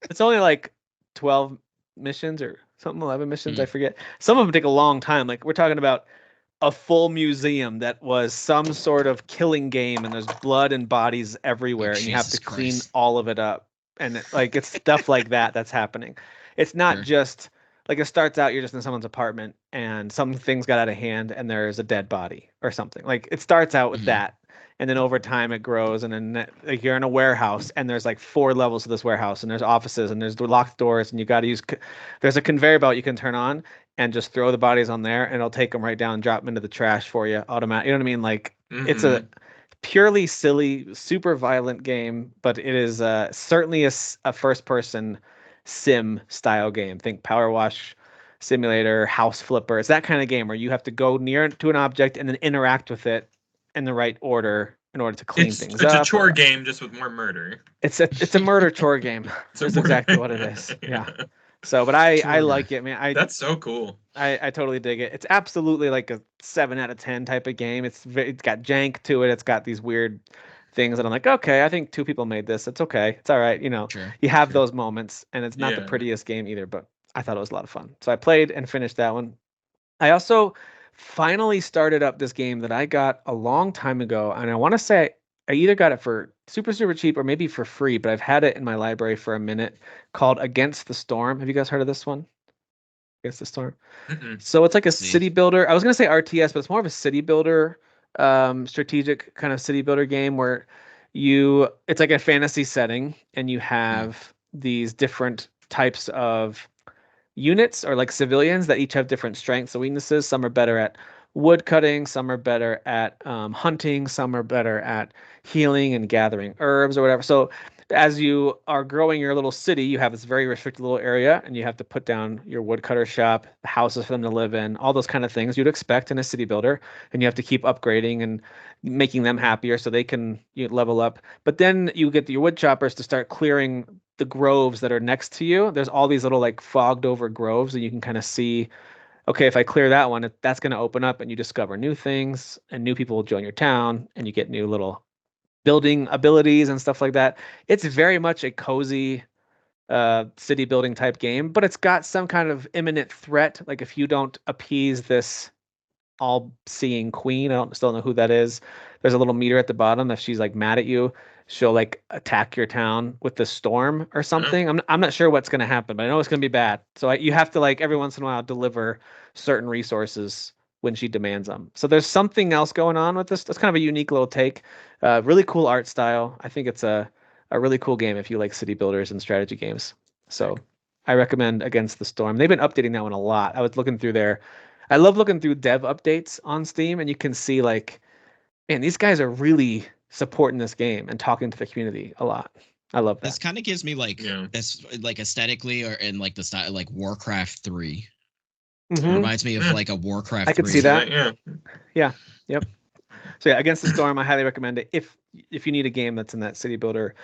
It's only like 12 missions or something, 11 missions, I forget. Some of them take a long time. Like, we're talking about a full museum that was some sort of killing game, and there's blood and bodies everywhere, and you have to clean all of it up. And it's stuff like that's happening. It's not just like it starts out, you're just in someone's apartment and some things got out of hand and there's a dead body or something. Like, it starts out with that, and then over time it grows, and then like you're in a warehouse and there's like 4 levels of this warehouse, and there's offices and there's locked doors, and you got to there's a conveyor belt you can turn on and just throw the bodies on there, and it'll take them right down and drop them into the trash for you automatic. You know what I mean? Like, it's a purely silly, super violent game, but it is certainly a first person sim style game. Think Power Wash simulator, house flipper. It's that kind of game where you have to go near to an object and then interact with it in the right order in order to clean things up.
It's a chore game just with more murder.
It's a murder chore game. That's exactly what it is. Yeah. So, but I like it, man.
That's so cool.
I totally dig it. It's absolutely like a 7 out of 10 type of game. It's got jank to it. It's got these weird things that I'm like, okay, I think 2 people made this. It's okay. It's all right. You know, you have those moments, and it's not the prettiest game either, but I thought it was a lot of fun. So I played and finished that one. I also finally started up this game that I got a long time ago, and I want to say I either got it for super cheap or maybe for free, but I've had it in my library for a minute, called Against the Storm. Have you guys heard of this one? Against the Storm. So it's like a city builder. I was gonna say RTS, but it's more of a city builder, strategic kind of city builder game where it's like a fantasy setting, and you have these different types of units or like civilians that each have different strengths and weaknesses. Some are better at wood cutting, some are better at hunting, some are better at healing and gathering herbs or whatever. So as you are growing your little city, you have this very restricted little area, and you have to put down your woodcutter shop, houses for them to live in, all those kind of things you'd expect in a city builder, and you have to keep upgrading and making them happier so they can level up. But then you get your wood choppers to start clearing the groves that are next to you. There's all these little like fogged over groves, and you can kind of see, okay, if I clear that one, that's going to open up, and you discover new things, and new people will join your town, and you get new little building abilities and stuff like that. It's very much a cozy city building type game, but it's got some kind of imminent threat. Like if you don't appease this all-seeing queen, still don't know who that is. There's a little meter at the bottom. If she's like mad at you, she'll like attack your town with the storm or something. I'm not sure what's going to happen, but I know it's going to be bad. So you have to like every once in a while deliver certain resources when she demands them. So there's something else going on with this. That's kind of a unique little take. Really cool art style. I think it's a really cool game if you like city builders and strategy games. So I recommend Against the Storm. They've been updating that one a lot. I was looking through there. I love looking through dev updates on Steam, and you can see like, man, these guys are really supporting this game and talking to the community a lot. I love that.
This kind of gives me like this like aesthetically or in like the style like Warcraft 3. Mm-hmm. It reminds me of like a Warcraft 3.
I could see that. Yeah. Yep. So yeah, Against the Storm, I highly recommend it if you need a game that's in that city builder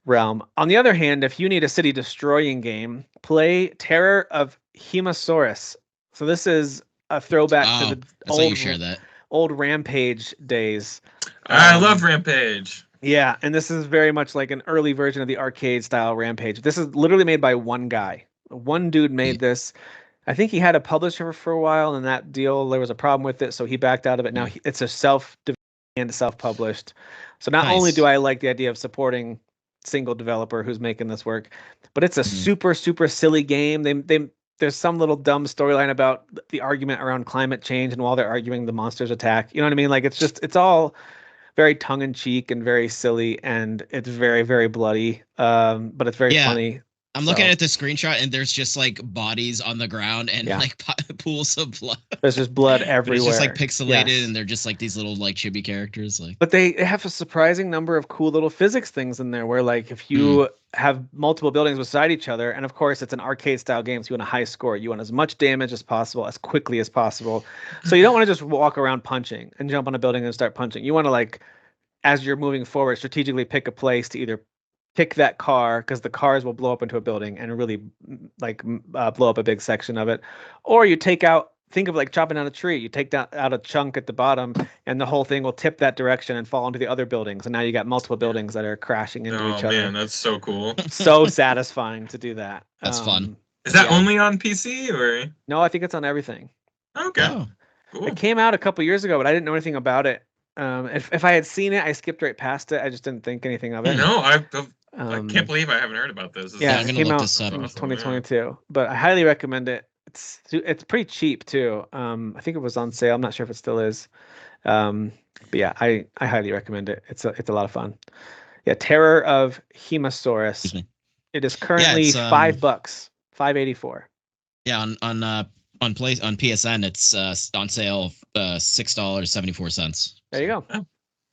realm. On the other hand, if you need a city destroying game, play Terror of Hemosaurus. So this is a throwback to the old Rampage days.
I love Rampage.
Yeah, and this is very much like an early version of the arcade style Rampage. This is literally made by one guy. One dude made this. I think he had a publisher for a while, and that deal, there was a problem with it, so he backed out of it. Now it's a self-developed and self-published. So not only do I like the idea of supporting single developer who's making this work, but it's a super silly game. There's some little dumb storyline about the argument around climate change, and while they're arguing, the monsters attack. You know what I mean? Like it's all very tongue-in-cheek and very silly, and it's very, very bloody. But it's very funny.
I'm looking at the screenshot, and there's just like bodies on the ground and like pools of blood.
There's just blood everywhere.
It's just like pixelated, and they're just like these little like chibi characters. Like,
but they have a surprising number of cool little physics things in there. Where like if you have multiple buildings beside each other, and of course it's an arcade style game, so you want a high score. You want as much damage as possible, as quickly as possible. So you don't want to just walk around punching and jump on a building and start punching. You want to like, as you're moving forward, strategically pick a place to either pick that car, because the cars will blow up into a building and really like blow up a big section of it. Or you think of like chopping down a tree. You take out a chunk at the bottom, and the whole thing will tip that direction and fall into the other buildings. And now you got multiple buildings that are crashing into each other. Oh man,
that's so cool.
So satisfying to do that.
That's fun.
Is that only on PC or?
No, I think it's on everything.
Okay. Oh,
cool. It came out a couple years ago, but I didn't know anything about it. If I had seen it, I skipped right past it. I just didn't think anything of it.
No, I can't believe I haven't heard about this.
Yeah, it came out in 2022, but I highly recommend it. It's pretty cheap too. I think it was on sale. I'm not sure if it still is. But yeah, I highly recommend it. It's a lot of fun. Yeah, Terror of Hemosaurus. It is currently $5, $5.84.
Yeah, on PSN, it's on sale $6.74.
There you go.
Oh.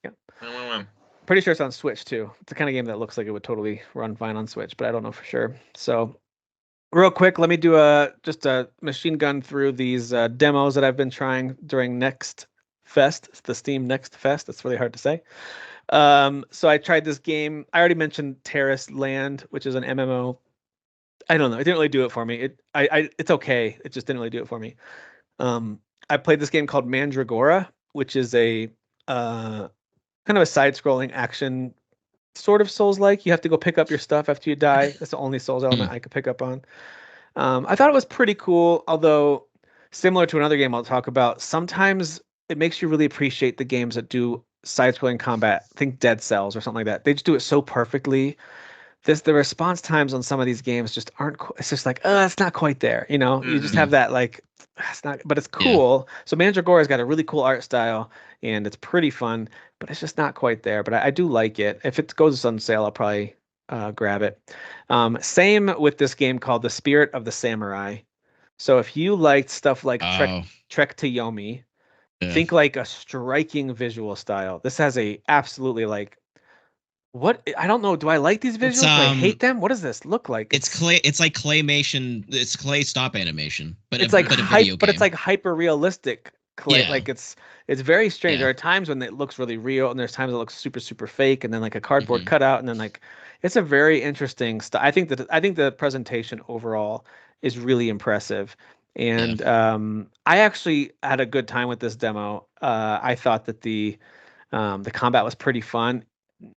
Yeah. Pretty sure it's on Switch too. It's the kind of game that looks like it would totally run fine on Switch, but I don't know for sure. So Real quick, let me do just a machine gun through these demos that I've been trying during Next Fest. It's the Steam Next Fest. That's really hard to say. So I tried this game. I already mentioned Terrace Land, which is an MMO. I don't know. It didn't really do it for me. It's okay. It just didn't really do it for me. I played this game called Mandragora, which is a kind of a side-scrolling action, sort of Souls-like. You have to go pick up your stuff after you die. That's the only Souls element I could pick up on. I thought it was pretty cool, although similar to another game I'll talk about, sometimes it makes you really appreciate the games that do side-scrolling combat. Think Dead Cells or something like that. They just do it so perfectly. The response times on some of these games just aren't. It's just like, it's not quite there. You just have that like, it's not, but it's cool. So Mandragora's got a really cool art style and it's pretty fun, but it's just not quite there. But I do like it. If it goes on sale, I'll probably grab it. Same with this game called The Spirit of the Samurai. So if you liked stuff like Trek to Yomi, think like a striking visual style. This has a absolutely like, what, I don't know. Do I like these visuals? Do I hate them? What does this look like?
It's clay. It's like claymation. It's clay stop animation, but
it's like but it's like hyper realistic clay. Yeah. Like it's very strange. Yeah. There are times when it looks really real, and there's times it looks super super fake, and then like a cardboard cutout, and then like it's a very interesting style. I think the presentation overall is really impressive, and I actually had a good time with this demo. I thought that the combat was pretty fun.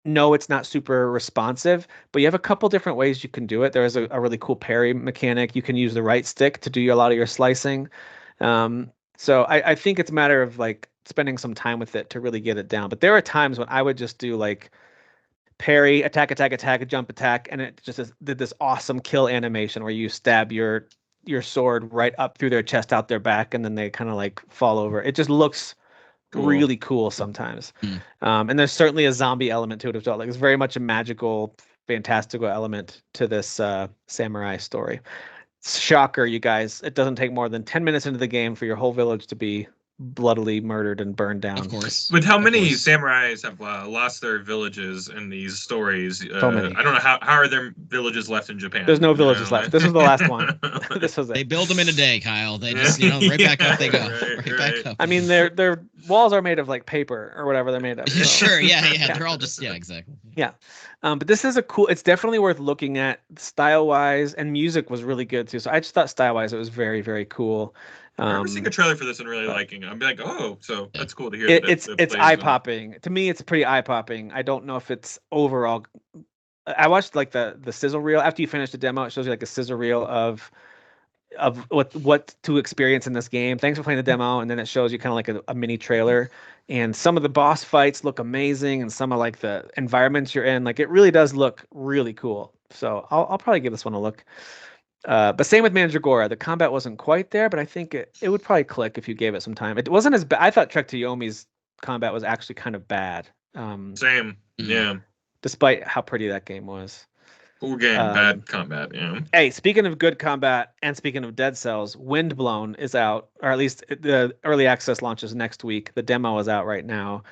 No, it's not super responsive, but you have a couple different ways you can do it. There is a really cool parry mechanic. You can use the right stick to do a lot of your slicing. So I think it's a matter of like spending some time with it to really get it down. But there are times when I would just do like parry, attack, jump, attack, and it just did this awesome kill animation where you stab your sword right up through their chest, out their back, and then they kind of like fall over. It just looks really cool sometimes. And there's certainly a zombie element to it as well. Like it's very much a magical, fantastical element to this samurai story. Shocker, you guys. It doesn't take more than 10 minutes into the game for your whole village to be bloodily murdered and burned down.
Of course.
But how many samurais have lost their villages in these stories?
So many.
I don't know how are there villages left in Japan.
There's no villages left. This was the last one. This was it.
They build them in a day, Kyle. They just right back up they go. Right back up.
I mean, their walls are made of like paper or whatever they're made of. So.
Sure. Yeah. They're all just exactly.
Yeah. But this is it's definitely worth looking at style wise, and music was really good too. So I just thought style wise it was very very cool.
I remember seeing a trailer for this and really liking it. I'm like, so that's cool to hear.
It's eye popping. To me, it's pretty eye popping. I don't know if it's overall. I watched like the sizzle reel after you finish the demo. It shows you like a sizzle reel of what to experience in this game. Thanks for playing the demo, and then it shows you kind of like a mini trailer. And some of the boss fights look amazing, and some of like the environments you're in, like it really does look really cool. So I'll probably give this one a look. But same with Mandragora. The combat wasn't quite there, but I think it would probably click if you gave it some time. It wasn't as bad. I thought Trek to Yomi's combat was actually kind of bad.
Same, yeah.
Despite how pretty that game was.
Cool game, bad combat, yeah.
Hey, speaking of good combat and speaking of Dead Cells, Windblown is out, or at least the early access launches next week. The demo is out right now.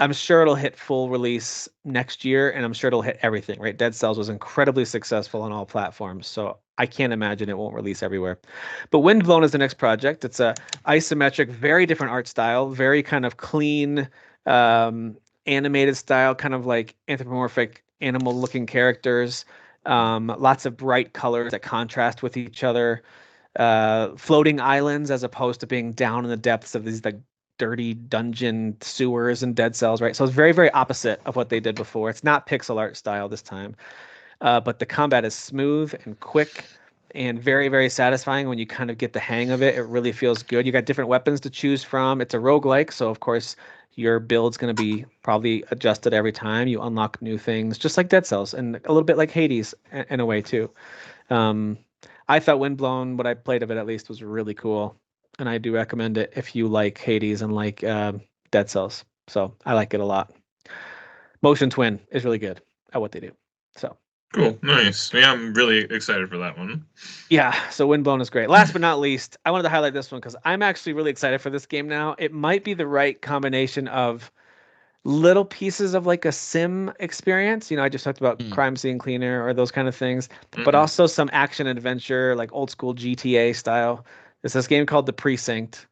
I'm sure it'll hit full release next year, and I'm sure it'll hit everything, right? Dead Cells was incredibly successful on all platforms, so I can't imagine it won't release everywhere. But Windblown is the next project. It's a isometric, very different art style, very kind of clean, animated style, kind of like anthropomorphic animal-looking characters. Lots of bright colors that contrast with each other. Floating islands as opposed to being down in the depths of these like dirty dungeon sewers and Dead Cells, right? So it's very, very opposite of what they did before. It's not pixel art style this time. But the combat is smooth and quick and very, very satisfying when you kind of get the hang of it. It really feels good. You got different weapons to choose from. It's a roguelike, so of course your build's going to be probably adjusted every time. You unlock new things, just like Dead Cells, and a little bit like Hades in a way too. I thought Windblown, what I played of it at least, was really cool, and I do recommend it if you like Hades and like Dead Cells. So I like it a lot. Motion Twin is really good at what they do. So.
Cool, nice. Yeah, I'm really excited for that one.
Yeah, so Windblown is great. Last but not least, I wanted to highlight this one because I'm actually really excited for this game now. It might be the right combination of little pieces of like a sim experience. I just talked about Crime Scene Cleaner or those kind of things, but also some action adventure, like old school GTA style. There's this game called The Precinct.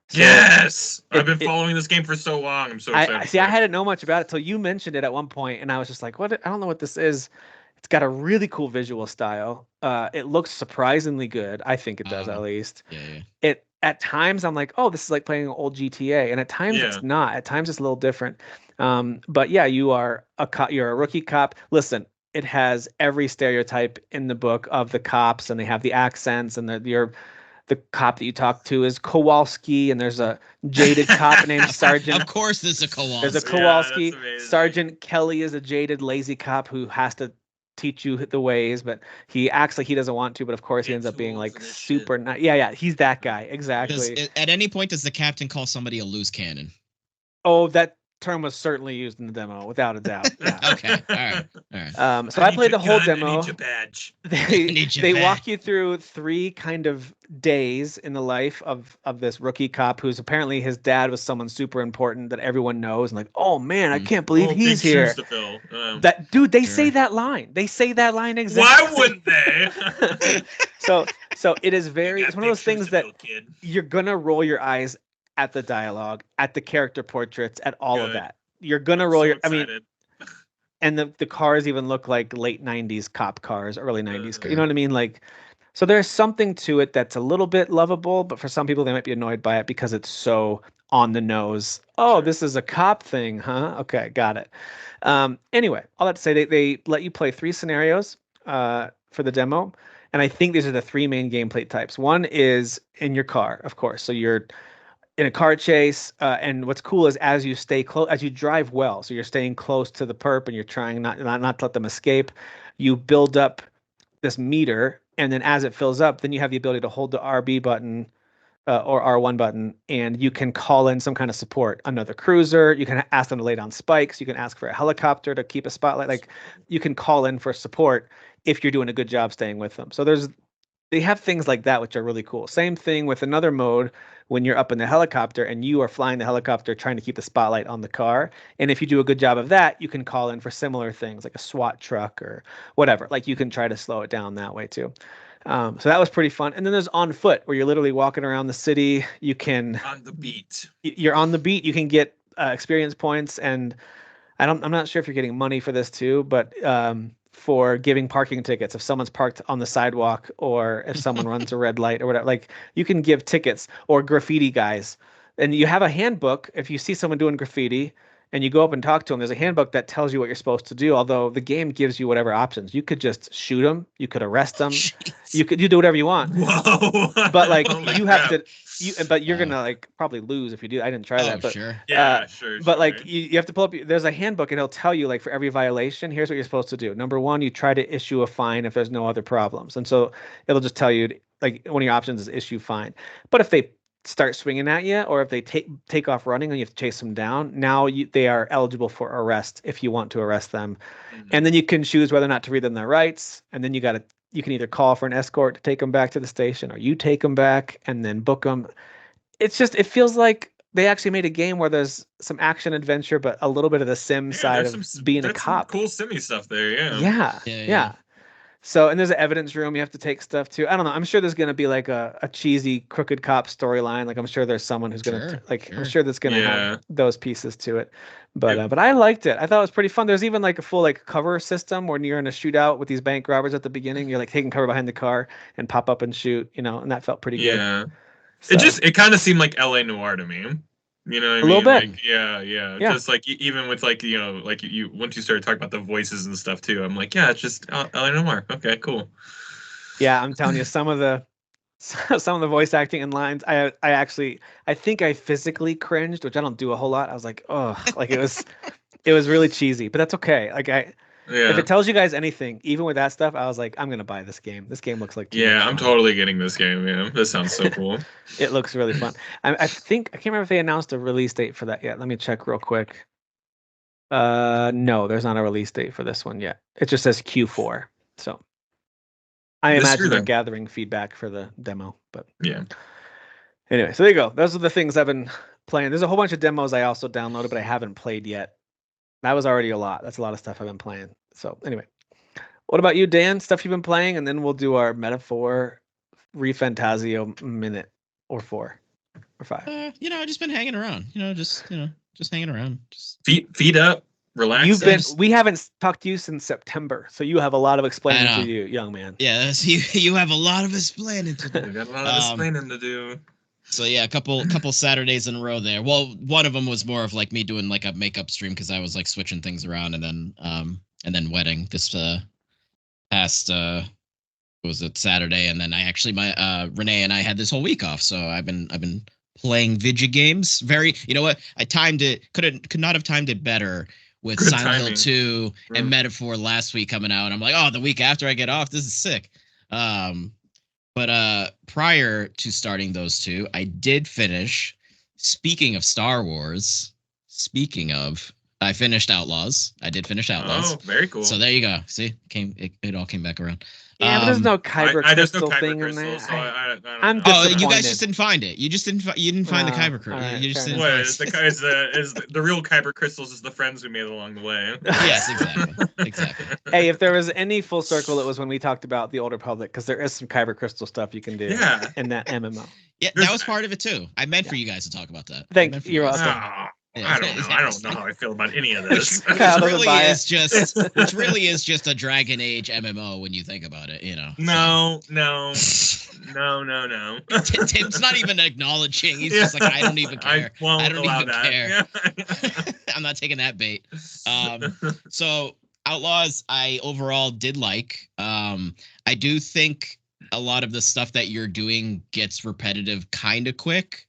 So yes, I've been following this game for so long. I'm so excited.
I hadn't know much about it till you mentioned it at one point, and I was just like, "What? I don't know what this is." It's got a really cool visual style. It looks surprisingly good. I think it does, at least.
Yeah.
It at times I'm like, "Oh, this is like playing an old GTA," and at times it's not. At times it's a little different. But yeah, you are you're a rookie cop. Listen, it has every stereotype in the book of the cops, and they have the accents, and the cop that you talk to is Kowalski, and there's a jaded cop named Sergeant.
Of course, there's a Kowalski.
There's a Kowalski. Sergeant Kelly is a jaded, lazy cop who has to teach you the ways, but he acts like he doesn't want to. But of course, he ends up being like super nice. Yeah, he's that guy exactly.
At any point, does the captain call somebody a loose cannon?
Oh, that term was certainly used in the demo, without a doubt. Yeah.
Okay, all right.
So I played the whole demo.
I need your badge.
They walk you through 3 kind of days in the life of this rookie cop, who's apparently his dad was someone super important that everyone knows, and like, oh man, I can't believe he's here. That dude, they say that line. They say that line exactly.
Why wouldn't they?
So it is it's one of those things that you're gonna roll your eyes at the dialogue, at the character portraits, at all of that. You're gonna roll your.
Excited.
I mean, and the cars even look like late '90s cop cars, early '90s. You know what I mean? Like, so there's something to it that's a little bit lovable, but for some people they might be annoyed by it because it's so on the nose. Oh, this is a cop thing, huh? Okay, got it. Anyway, all that to say, they let you play 3 scenarios for the demo, and I think these are the 3 main gameplay types. One is in your car, of course. So you're in a car chase, and what's cool is as you stay close, as you drive well, so you're staying close to the perp and you're trying not to let them escape, you build up this meter, and then as it fills up, then you have the ability to hold the RB button or R1 button, and you can call in some kind of support, another cruiser. You can ask them to lay down spikes. You can ask for a helicopter to keep a spotlight. Like, you can call in for support if you're doing a good job staying with them. So they have things like that, which are really cool. Same thing with another mode when you're up in the helicopter and you are flying the helicopter trying to keep the spotlight on the car. And if you do a good job of that, you can call in for similar things like a SWAT truck or whatever. Like, you can try to slow it down that way too. So that was pretty fun. And then there's on foot, where you're literally walking around the city. You can
on the beat.
You're on the beat. You can get experience points, and I'm not sure if you're getting money for this too, but for giving parking tickets, if someone's parked on the sidewalk or if someone runs a red light or whatever, like, you can give tickets. Or graffiti guys, and you have a handbook. If you see someone doing graffiti and you go up and talk to them, there's a handbook that tells you what you're supposed to do. Although the game gives you whatever options. You could just shoot them. You could arrest them. You do whatever you want.
Whoa!
But like, you have to. But you're gonna like probably lose if you do. I didn't try that. But
sure.
Yeah, sure.
But like, you have to pull up. There's a handbook, and it'll tell you, like, for every violation, here's what you're supposed to do. Number 1, you try to issue a fine if there's no other problems, and so it'll just tell you, like, one of your options is issue fine. But if they start swinging at you, or if they take off running and you have to chase them down, now they are eligible for arrest if you want to arrest them. And then you can choose whether or not to read them their rights, and then you can either call for an escort to take them back to the station, or you take them back and then book them. It feels like they actually made a game where there's some action adventure, but a little bit of the sim side of being a cop.
Cool simmy stuff there.
Yeah. So, and there's an evidence room. You have to take stuff too. I don't know. I'm sure there's going to be like a cheesy crooked cop storyline. Like, I'm sure there's someone who's going to I'm sure that's going to have those pieces to it. But I liked it. I thought it was pretty fun. There's even like a full like cover system when you're in a shootout with these bank robbers at the beginning. You're like taking cover behind the car and pop up and shoot, and that felt pretty good.
Yeah. So. It kind of seemed like LA Noire to me. You know what I mean?
Little bit.
Like, yeah. Just like, even with like, like you once you started talking about the voices and stuff too, I'm like, yeah, it's just LA Noire. Okay, cool.
Yeah, I'm telling you, some of the voice acting and lines, I think I physically cringed, which I don't do a whole lot. I was like, oh, like, it was really cheesy, but that's okay. Like, if it tells you guys anything, even with that stuff, I was like, I'm gonna buy this game. This game looks like
I'm totally getting this game. Yeah, this sounds so cool.
It looks really fun. I can't remember if they announced a release date for that yet. Let me check real quick. No, there's not a release date for this one yet. It just says Q4. So I imagine they're gathering feedback for the demo. But
yeah.
Anyway, so there you go. Those are the things I've been playing. There's a whole bunch of demos I also downloaded, but I haven't played yet. That was already a lot. That's a lot of stuff I've been playing. So anyway, what about you, Dan? Stuff you've been playing, and then we'll do our metaphor ReFantasio minute or 4 or 5.
I've just been hanging around. Just hanging around. Just
feet up, relax.
We haven't talked to you since September, so you have a lot of explaining to do, young man.
Yeah, you have a lot of explaining to do.
We got a lot of explaining to do.
So yeah, a couple Saturdays in a row there. Well, one of them was more of like me doing like a makeup stream because I was like switching things around, and then wedding this past was it Saturday, and then I actually my Renee and I had this whole week off, so I've been playing video games. Very, you know what? I timed it. Could not have timed it better with
Good
Silent
timing.
Hill 2 and Metaphor last week coming out. And I'm like, oh, the week after I get off, this is sick. But prior to starting those two, I did finish. Speaking of Star Wars, I finished Outlaws. I did finish Outlaws.
Oh, very cool.
So there you go. See, it all came back around.
Yeah, but there's no Kyber crystal thing in there.
So I
I'm
you guys just didn't find it. You just didn't. You didn't find the Kyber crystal.
Right,
you just didn't.
What is the real Kyber crystals? Is the friends we made along the way?
Yes, exactly.
Hey, if there was any full circle, it was when we talked about the Old Republic, because there is some Kyber crystal stuff you can do in that MMO.
Yeah, that was part of it too. I meant for you guys to talk about that.
Thank you. You're welcome.
Yeah. I don't know how I feel about any of this.
Which really is just a Dragon Age MMO when you think about it,
No.
Tim's not even acknowledging. He's just like, I don't even care. I don't even care. I'm not taking that bait. So Outlaws, I overall did like. I do think a lot of the stuff that you're doing gets repetitive kind of quick.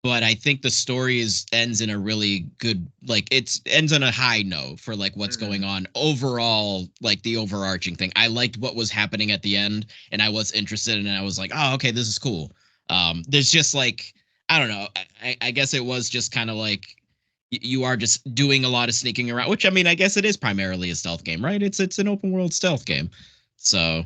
But I think the story ends in a really good, like it ends on a high note for like what's going on overall, like the overarching thing. I liked what was happening at the end, and I was interested, and I was like, oh, okay, this is cool. There's just like, I don't know. I guess it was just kind of like you are just doing a lot of sneaking around, which I mean, I guess it is primarily a stealth game, right? It's an open world stealth game. So,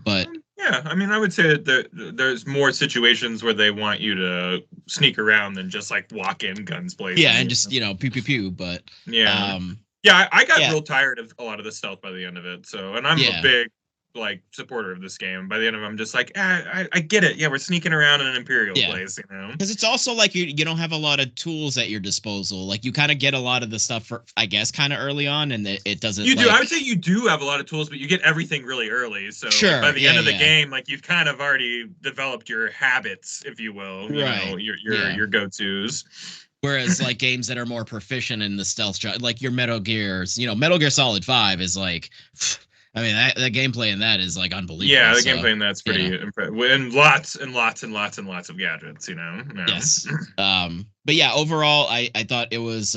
but.
Yeah, I mean, I would say that there's more situations where they want you to sneak around than just like walk in, guns blazing.
Yeah, and just pew pew pew. But
yeah, I got real tired of a lot of the stealth by the end of it. So, and I'm a big like supporter of this game. By the end of it, I'm just like, I get it. Yeah, we're sneaking around in an Imperial place,
Because it's also like you don't have a lot of tools at your disposal. Like you kind of get a lot of the stuff for, I guess, kind of early on, and it doesn't.
You do. I would say you do have a lot of tools, but you get everything really early. So by the end of the game, like you've kind of already developed your habits, if you will. You know, your go-tos.
Whereas like games that are more proficient in the stealth, like your Metal Gears, Metal Gear Solid 5 is like. I mean, the gameplay in that is like unbelievable.
Yeah, the gameplay in that's pretty impressive, and lots and lots of gadgets.
Yes. But yeah, overall, I thought it was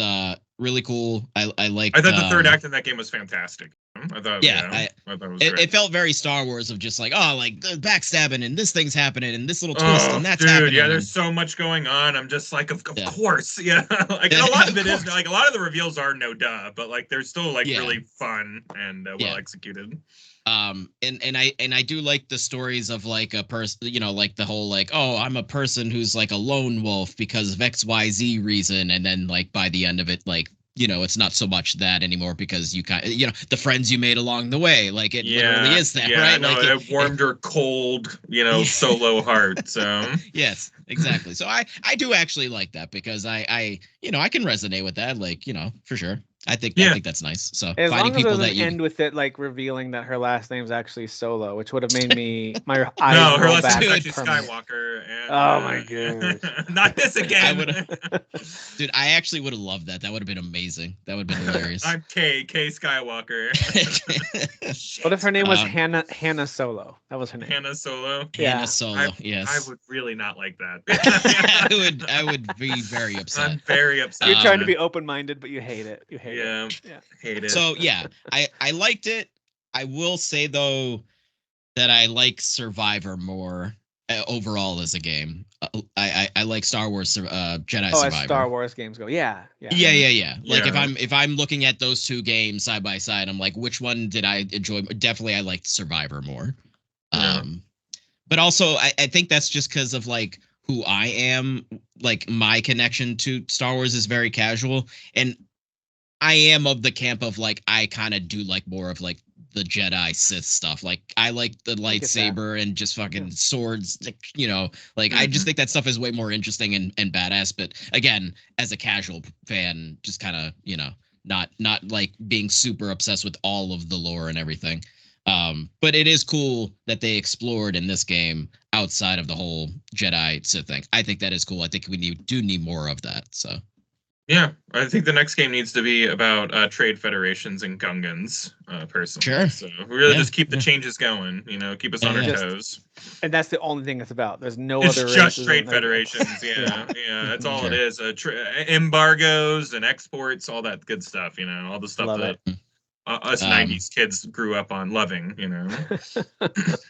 really cool. I liked.
I thought the third act in that game was fantastic. I thought.
I thought it was great. It felt very Star Wars of just like, oh, like the backstabbing and this thing's happening and this little twist and that's happening.
Yeah, there's so much going on. I'm just like, of course, like a lot of it is like a lot of the reveals are no duh, but like they're still like really fun and well executed.
And I do like the stories of like a person, like the whole like, oh, I'm a person who's like a lone wolf because of XYZ reason, and then like by the end of it, like it's not so much that anymore because you kind of, the friends you made along the way, like it literally is that, right?
No,
like
it warmed her cold, solo heart. So
yes, exactly. So I do actually like that because I can resonate with that, like for sure. I think that's nice. So
as
finding
long as
people
it
that
doesn't end with it like revealing that her last name's actually Solo, which would have made me my eyes
no, her last
back.
name's actually Skywalker. And,
oh my god!
Not this again.
Dude, I actually would have loved that. That would have been amazing. That would have been hilarious.
I'm K Skywalker.
What if her name was Hannah Solo? That was her name.
Hannah Solo.
Yeah. Hannah Solo. Yes.
I would really not like that.
I would be very upset.
I'm very upset.
You're trying to be open-minded, but you hate it. You hate it.
Yeah, hate it.
So yeah, I liked it. I will say though that I like Survivor more overall as a game. I like Star Wars Jedi Survivor.
As Star Wars games go, yeah.
Like if I'm looking at those two games side by side, I'm like, which one did I enjoy? Definitely, I liked Survivor more. But also, I think that's just because of like who I am. Like my connection to Star Wars is very casual, and I am of the camp of like I kind of do like more of like the Jedi Sith stuff. Like I like the lightsaber and just fucking swords, you know, like I just think that stuff is way more interesting and badass. But again, as a casual fan, just kind of, you know, not like being super obsessed with all of the lore and everything. But it is cool that they explored in this game outside of the whole Jedi Sith thing. I think that is cool. I think we do need more of that. So
yeah, I think the next game needs to be about trade federations and Gungans, personally.
Sure.
So we really just keep the changes going, you know, keep us on our toes.
And that's the only thing it's about. There's no
it's
other.
It's just trade federations. Yeah, that's all it is. Embargoes and exports, all that good stuff. You know, all the stuff that us 90s kids grew up on loving. You know.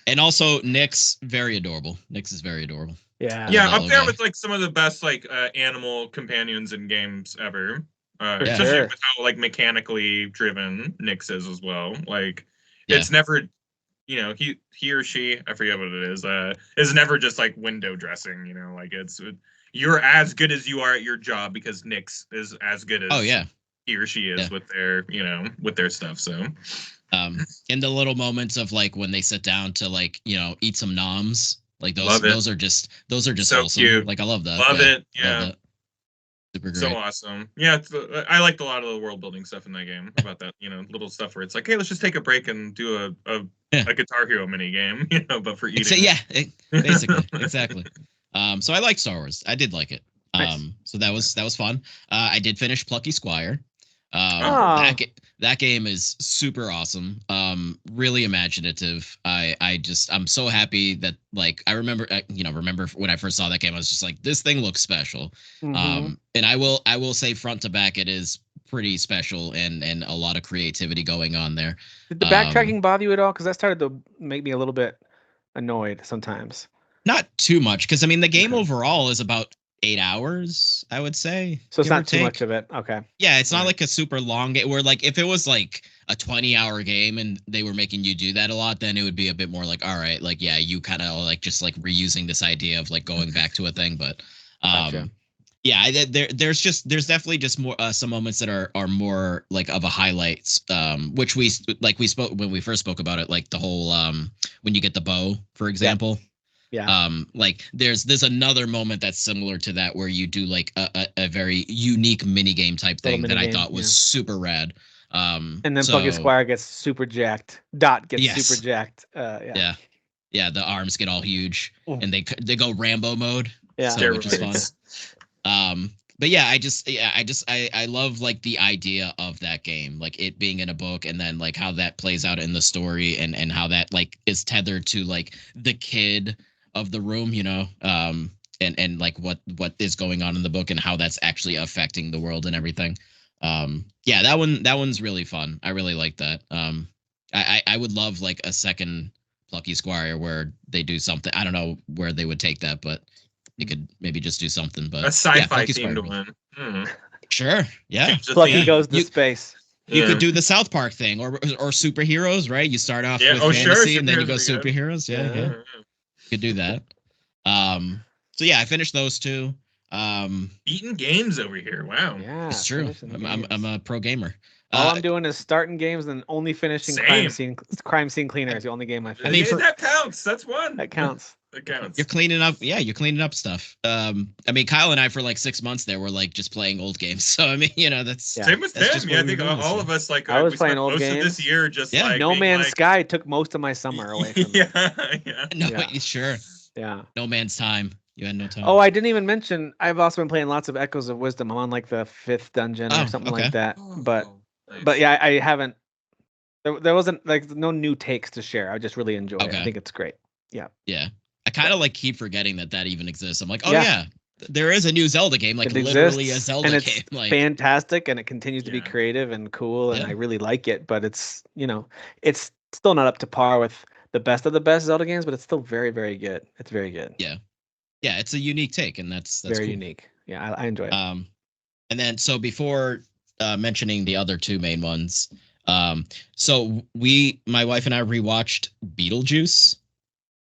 And also, Nyx, very adorable. Nyx is very adorable.
Yeah,
up there with like some of the best like animal companions in games ever. Especially with how like mechanically driven Nyx is as well. Like it's never, you know, he or she, I forget what it is never just like window dressing. You know, like you're as good as you are at your job because Nyx is as good as he or she is with their, you know, with their stuff. So
in the little moments of like when they sit down to like, you know, eat some noms. Like those are just so awesome. Cute. Like I love that.
Love it. Yeah.
Love super great.
So awesome. Yeah, I liked a lot of the world building stuff in that game. About that, you know, little stuff where it's like, hey, let's just take a break and do a Guitar Hero mini game, you know, but for eating.
Basically, exactly. So I liked Star Wars. I did like it. So that was fun. I did finish Plucky Squire. That game is super awesome. Really imaginative. I'm so happy that like I remember when I first saw that game, I was just like, this thing looks special. And I will say front to back, it is pretty special and a lot of creativity going on there.
Did the backtracking bother you at all? Because that started to make me a little bit annoyed sometimes.
Not too much, because I mean the game overall is about 8 hours, I would say.
So it's not too much of it. Okay.
Yeah, it's not like a super long game where like if it was like a 20-hour game and they were making you do that a lot, then it would be a bit more like, all right, like yeah, you kind of like just like reusing this idea of like going back to a thing, but yeah, there's definitely just more some moments that are more like of a highlights, which we spoke when we first spoke about it, like the whole when you get the bow, for example.
Yeah.
Like there's another moment that's similar to that where you do like a very unique mini game type thing that I thought was super rad.
And then Plucky Squire gets super jacked. Dot gets super jacked.
Yeah. The arms get all huge and they go Rambo mode.
Yeah.
So, which is fun. But yeah, I love like the idea of that game, like it being in a book and then like how that plays out in the story and how that like is tethered to like the kid of the room, you know, and like what is going on in the book and how that's actually affecting the world and everything. Yeah, that one's really fun. I really like that. I would love like a second Plucky Squire where they do something. I don't know where they would take that, but you could maybe just do something. But
a sci-fi themed one.
Sure. Yeah.
Plucky goes to space.
You could do the South Park thing or superheroes, right? You start off with fantasy and then you go superheroes. Yeah. You could do that. So yeah, I finished those two.
Beating games over here. Wow.
Yeah,
it's true. I'm a pro gamer.
All I'm doing is starting games and only finishing Crime Scene Cleaner is the only game I finished.
I mean, that counts. That's one.
That counts.
That counts.
You're cleaning up. Yeah, you're cleaning up stuff. I mean, Kyle and I for like 6 months there were like just playing old games. So I mean, you know, that's
same with them. Yeah, I think all of us like
I was playing old games.
Most of this year just like
No Man's Sky took most of my summer away from me.
Sure.
Yeah.
No Man's Time. You had no time.
Oh, I didn't even mention. I've also been playing lots of Echoes of Wisdom. I'm on like the 5th dungeon or something like that. But yeah, I haven't. There wasn't like no new takes to share. I just really enjoy it. I think it's great. Yeah.
Yeah. I kind of like keep forgetting that even exists. I'm like, oh yeah, there is a new Zelda game, like literally a Zelda
and
game. Like
fantastic, and it continues to be creative and cool, and I really like it. But it's it's still not up to par with the best of the best Zelda games, but it's still very, very good. It's very good.
Yeah. Yeah, it's a unique take, and that's
very
cool.
unique. Yeah, I enjoy it.
And then so before mentioning the other two main ones, so my wife and I rewatched Beetlejuice.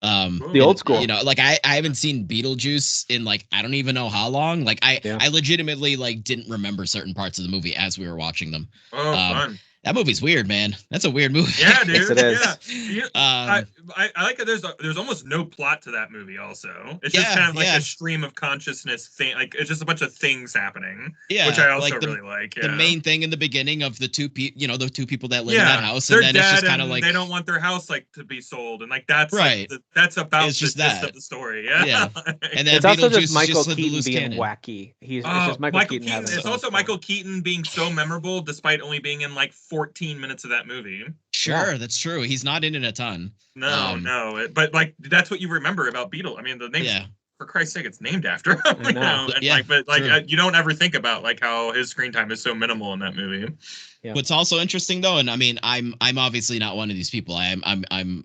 The old school.
You know, like I haven't seen Beetlejuice in like I don't even know how long. Like I legitimately like didn't remember certain parts of the movie as we were watching them.
Oh, fun.
That movie's weird, man. That's a weird movie.
Yeah, dude.
Yes, it is.
Yeah. I like that there's almost no plot to that movie also. It's just kind of like a stream of consciousness thing. Like it's just a bunch of things happening. Yeah. Which I also really like. Yeah.
The main thing in the beginning of the two people that live in that house. And then it's just kind of like
they don't want their house like to be sold. And like that's
right.
Like, that's about
it's just
the gist of the story. Yeah.
Yeah.
And then it's also just Michael Keaton being wacky. It's just Michael Keaton.
It's also Michael Keaton being so memorable despite only being in like 14 minutes of that movie.
Sure, that's true. He's not in it a ton.
No. But like that's what you remember about Beetle. I mean, the name, for Christ's sake, it's named after him. You don't ever think about like how his screen time is so minimal in that movie.
Yeah. What's also interesting though, and I mean, I'm obviously not one of these people. I'm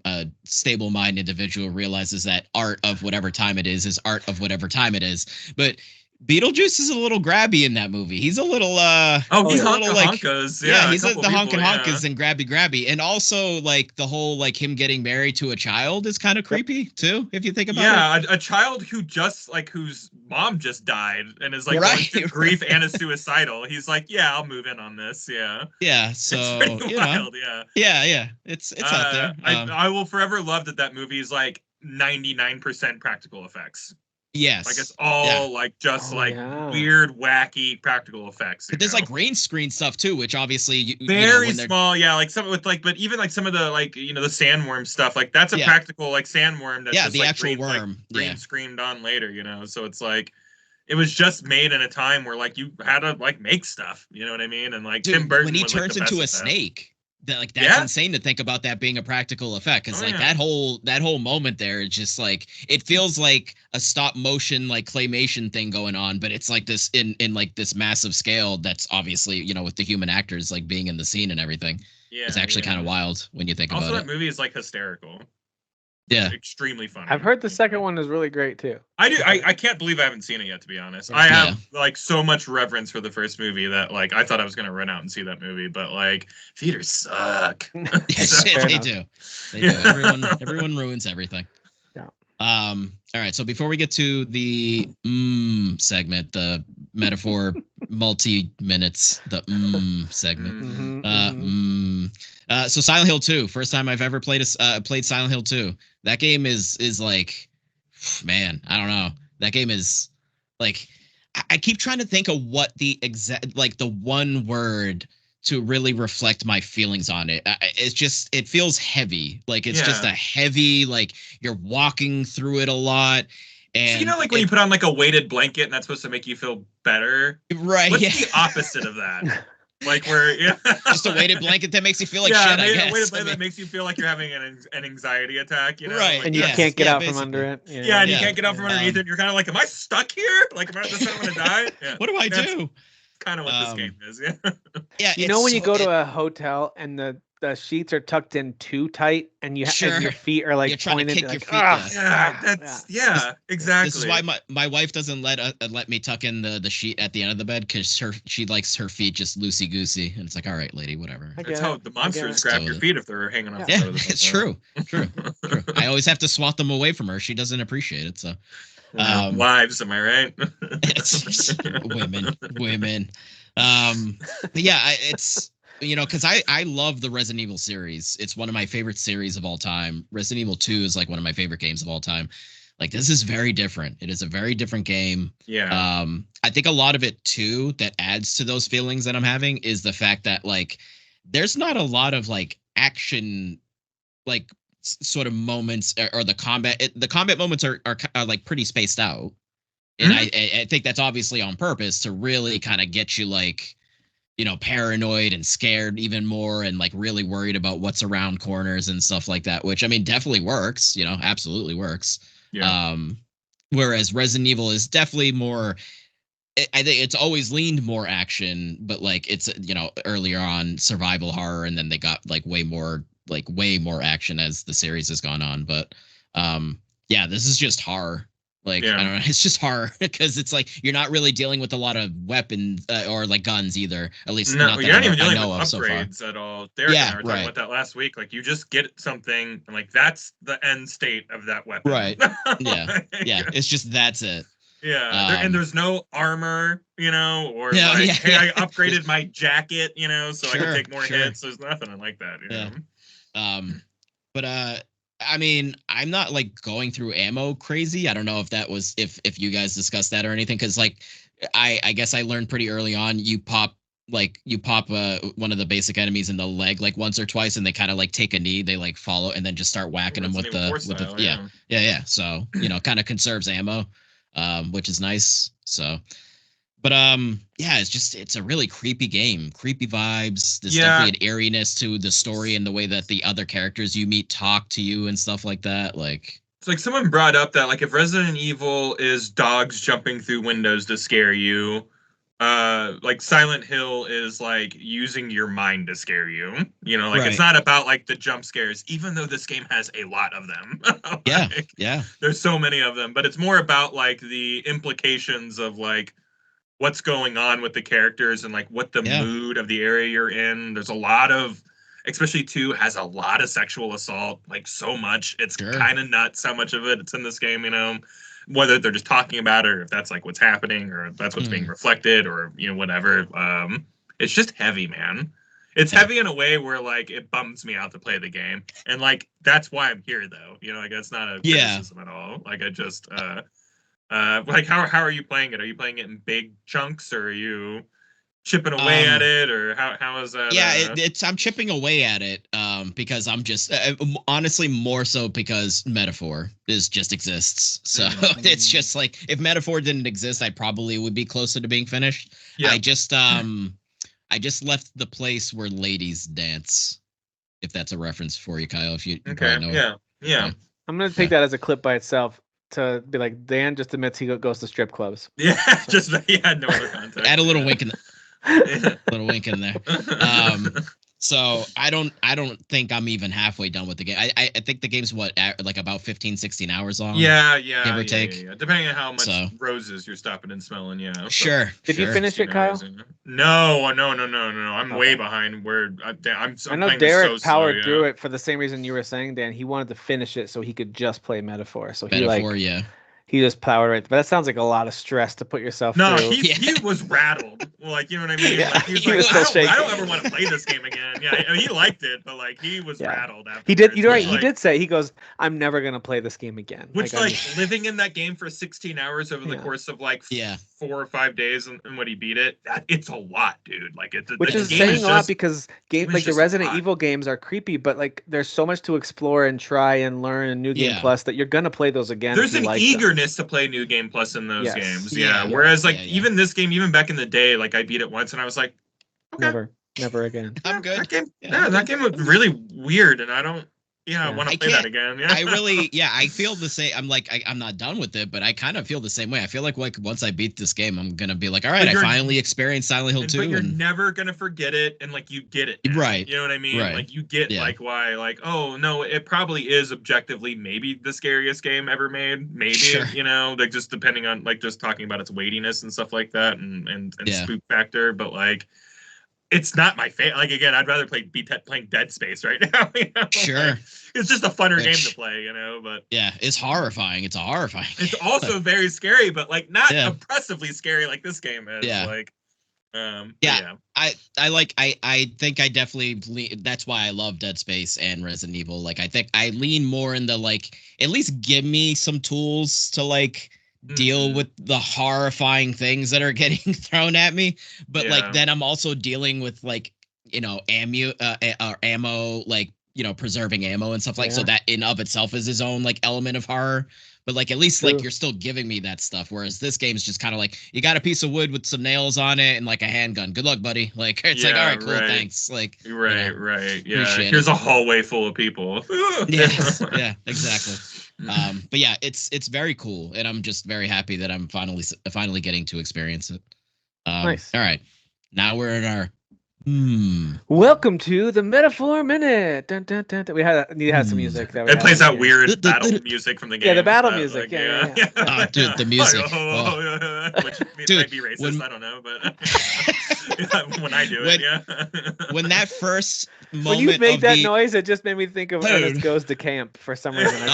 a stable-minded individual, realizes that art of whatever time it is art of whatever time it is. But Beetlejuice is a little grabby in that movie. He's a little
he's a little like
he's the honkas and grabby, and also like the whole like him getting married to a child is kind of creepy too, if you think about it.
A child who just like whose mom just died and is like going through grief and is suicidal. He's like, I'll move in on this.
Yeah. So
it's pretty wild.
Yeah. It's out there.
I will forever love that movie is like 99% practical effects.
Yes.
Like it's all like just weird, wacky practical effects.
But there's like green screen stuff too, which obviously
very small. Yeah, like some with like, but even like some of the like the sandworm stuff, like that's a practical like sandworm that's just
the
like
actual worm
green screened on later. So it's like it was just made in a time where like you had to like make stuff. You know what I mean? And like Tim Burton
when he
was,
turns
like,
into a snake. That's insane to think about that being a practical effect, because that whole moment there, it's just like it feels like a stop motion like claymation thing going on, but it's like this in like this massive scale that's obviously with the human actors like being in the scene and everything. It's actually kind of wild when you think about it.
Also, that movie is like hysterical.
Yeah,
extremely funny.
I've heard the second one is really great too.
I do. I can't believe I haven't seen it yet, to be honest. I have like so much reverence for the first movie that like I thought I was gonna run out and see that movie, but like theaters suck.
They do. Everyone ruins everything.
Yeah.
All right. So before we get to the segment, the metaphor multi-minutes, the segment. So Silent Hill 2, first time I've ever played Silent Hill 2. That game is like, man, I don't know. That game is like, I keep trying to think of what the exact, like the one word to really reflect my feelings on it. It feels heavy. Like it's just a heavy, like you're walking through it a lot. And
so, like when you put on like a weighted blanket and that's supposed to make you feel better.
Right.
What's the opposite of that? Like where
just a weighted blanket that makes you feel like shit, I guess.
A weighted blanket that makes you feel like you're having an anxiety attack,
Right.
Like,
and you can't get out from under it.
Yeah, and you can't get out from underneath it. And you're kind of like, am I stuck here? Like, am I just going to die? Yeah.
What do I do?
Kind of what this game is.
Yeah.
When you go to a hotel and the sheets are tucked in too tight and you have your feet are like
you're trying
pointed
to kick
like,
your feet.
Exactly.
This is why my wife doesn't let me tuck in the sheet at the end of the bed, because she likes her feet just loosey goosey, and it's like, all right, lady, whatever.
That's how the monsters grab your feet if they're hanging off.
Yeah, it's true. I always have to swat them away from her. She doesn't appreciate it. So
wives, am I right?
women. But yeah, it's. Because I love the Resident Evil series. It's one of my favorite series of all time. Resident Evil 2 is like one of my favorite games of all time. Like, this is very different. It is a very different game.
Yeah.
I think a lot of it too that adds to those feelings that I'm having is the fact that like there's not a lot of like action, like sort of moments or the combat. The combat moments are like pretty spaced out, and I think that's obviously on purpose to really kind of get you like, paranoid and scared even more and like really worried about what's around corners and stuff like that, which I mean definitely works, absolutely works.
Yeah.
Whereas Resident Evil is definitely more, I think it's always leaned more action, but like it's, earlier on survival horror, and then they got like way more action as the series has gone on. But yeah, this is just horror. Like, I don't know. It's just horror because it's like you're not really dealing with a lot of weapons or like guns either. At least
no,
not that
you're not even dealing
with
upgrades at all. Derek and I were talking about that last week. Like, you just get something, and like that's the end state of that weapon.
Right. Yeah. Yeah. It's just that's it.
Yeah. And there's no armor, you know, or hey, I upgraded my jacket, you know, so I can take more hits. There's nothing like that. You know?
But I mean, I'm not like going through ammo crazy. I don't know if that was if you guys discussed that or anything, because like I guess I learned pretty early on you pop one of the basic enemies in the leg like once or twice, and they kind of like take a knee, they like follow, and then just start whacking them with the yeah. So kind of conserves ammo, which is nice. So. But yeah, it's a really creepy game. Creepy vibes. There's definitely an eeriness to the story and the way that the other characters you meet talk to you and stuff like that. Like,
it's like someone brought up that like if Resident Evil is dogs jumping through windows to scare you, like Silent Hill is like using your mind to scare you. You know, like it's not about like the jump scares, even though this game has a lot of them.
Yeah.
There's so many of them, but it's more about like the implications of like what's going on with the characters and like what the mood of the area you're in. There's a lot of, especially 2 has a lot of sexual assault, like so much. It's kind of nuts how much of it's in this game, you know, whether they're just talking about it or if that's like what's happening or if that's what's being reflected or, you know, whatever. It's just heavy, man. It's heavy in a way where like it bums me out to play the game. And like, that's why I'm here though. You know, like that's not a criticism at all. Like I just, like how are you playing it? Are you playing it in big chunks, or are you chipping away at it, or how is that?
Yeah, I'm chipping away at it because I'm just honestly more so because Metaphor just exists. So it's just like if Metaphor didn't exist, I probably would be closer to being finished. Yeah. I just left the place where ladies dance. If that's a reference for you, Kyle, if you probably know.
Yeah.
I'm gonna take that as a clip by itself. To be like, Dan just admits he goes to strip clubs.
Yeah, just no other context.
Add a little wink in there. Little wink in there. So I don't think I'm even halfway done with the game. I think the game's like about 15, 16 hours long.
Yeah.
Give or take.
Yeah. Depending on how much roses you're stopping and smelling. Yeah.
Sure.
Did you finish it, Kyle?
No. I'm way behind where I
know Derek powered through it for the same reason you were saying, Dan. He wanted to finish it so he could just play Metaphor. So he just powered right. But that sounds like a lot of stress to put yourself through.
No, he was rattled. Like, you know what I mean? Like, he was like, I don't ever want to play this game again. Yeah, I mean, he liked it, but like he was rattled after.
He did. You're right. He did say, he goes, I'm never gonna play this game again.
Which living in that game for 16 hours over the course of like 4 or 5 days and when he beat it, it's a lot, dude. Like
which is saying a lot because games like the Resident Evil games are creepy, but like there's so much to explore and try and learn in New Game Plus that you're gonna play those again.
There's an eagerness to play New Game Plus in those games. Yeah. Whereas like even this game, even back in the day, like I beat it once and I was like, okay.
Never again.
I'm good.
That game was really weird, and I don't. I want to play that again. Yeah.
I feel the same. I'm like, I'm not done with it, but I kind of feel the same way. I feel like once I beat this game, I'm gonna be like, all right, I finally experienced Silent Hill 2.
But you're never gonna forget it, and like you get it, now.
Right?
You know what I mean? Right. Like you get like why, like oh no, it probably is objectively maybe the scariest game ever made. Maybe you know, like just depending on like just talking about its weightiness and stuff like that, and spook factor, but like. It's not my favorite. Like again, I'd rather playing Dead Space right now. You know?
Sure,
like, it's just a funner game to play, you know. But
it's horrifying. It's horrifying.
It's also very scary, but like not oppressively scary like this game is.
Yeah.
Like,
I think I definitely that's why I love Dead Space and Resident Evil. Like I think I lean more in the like at least give me some tools to like. Deal with the horrifying things that are getting thrown at me, but like then I'm also dealing with like ammo, like preserving ammo and stuff like so that in of itself is his own like element of horror. But like at least like you're still giving me that stuff, whereas this game is just kind of like you got a piece of wood with some nails on it and like a handgun. Good luck, buddy. Like it's like all right, cool, thanks. Like
right. Yeah, here's a hallway full of people.
yeah, exactly. But yeah, it's very cool, and I'm just very happy that I'm finally getting to experience it.
Nice.
All right, now we're in our
Welcome to the Metaphor Minute. Dun, dun, dun, dun. We had some music that
it plays that weird battle music from the game.
Yeah, the battle music. Yeah.
Oh, dude, the music.
Which might be racist. I don't know, but when I do it,
when that first moment
when you made that noise, it just made me think of Ernest Goes to Camp for some reason.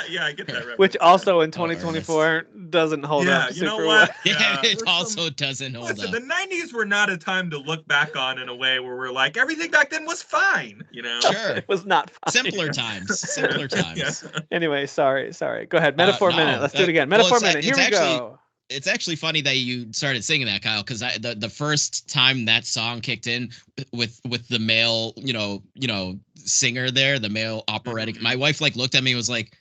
Yeah, I get that reference.
Which also in 2024 doesn't hold up super well.
Yeah, it also doesn't hold up.
The 90s were not a time to look back on in a way where we're like, everything back then was fine,
Sure.
It was not fine.
Simpler times.
Yeah.
Anyway, sorry. Go ahead. Metaphor Minute. Let's do it again. Metaphor Minute. Here we go.
It's actually funny that you started singing that, Kyle, because the first time that song kicked in with the male, singer there, the male operatic, my wife looked at me and was like,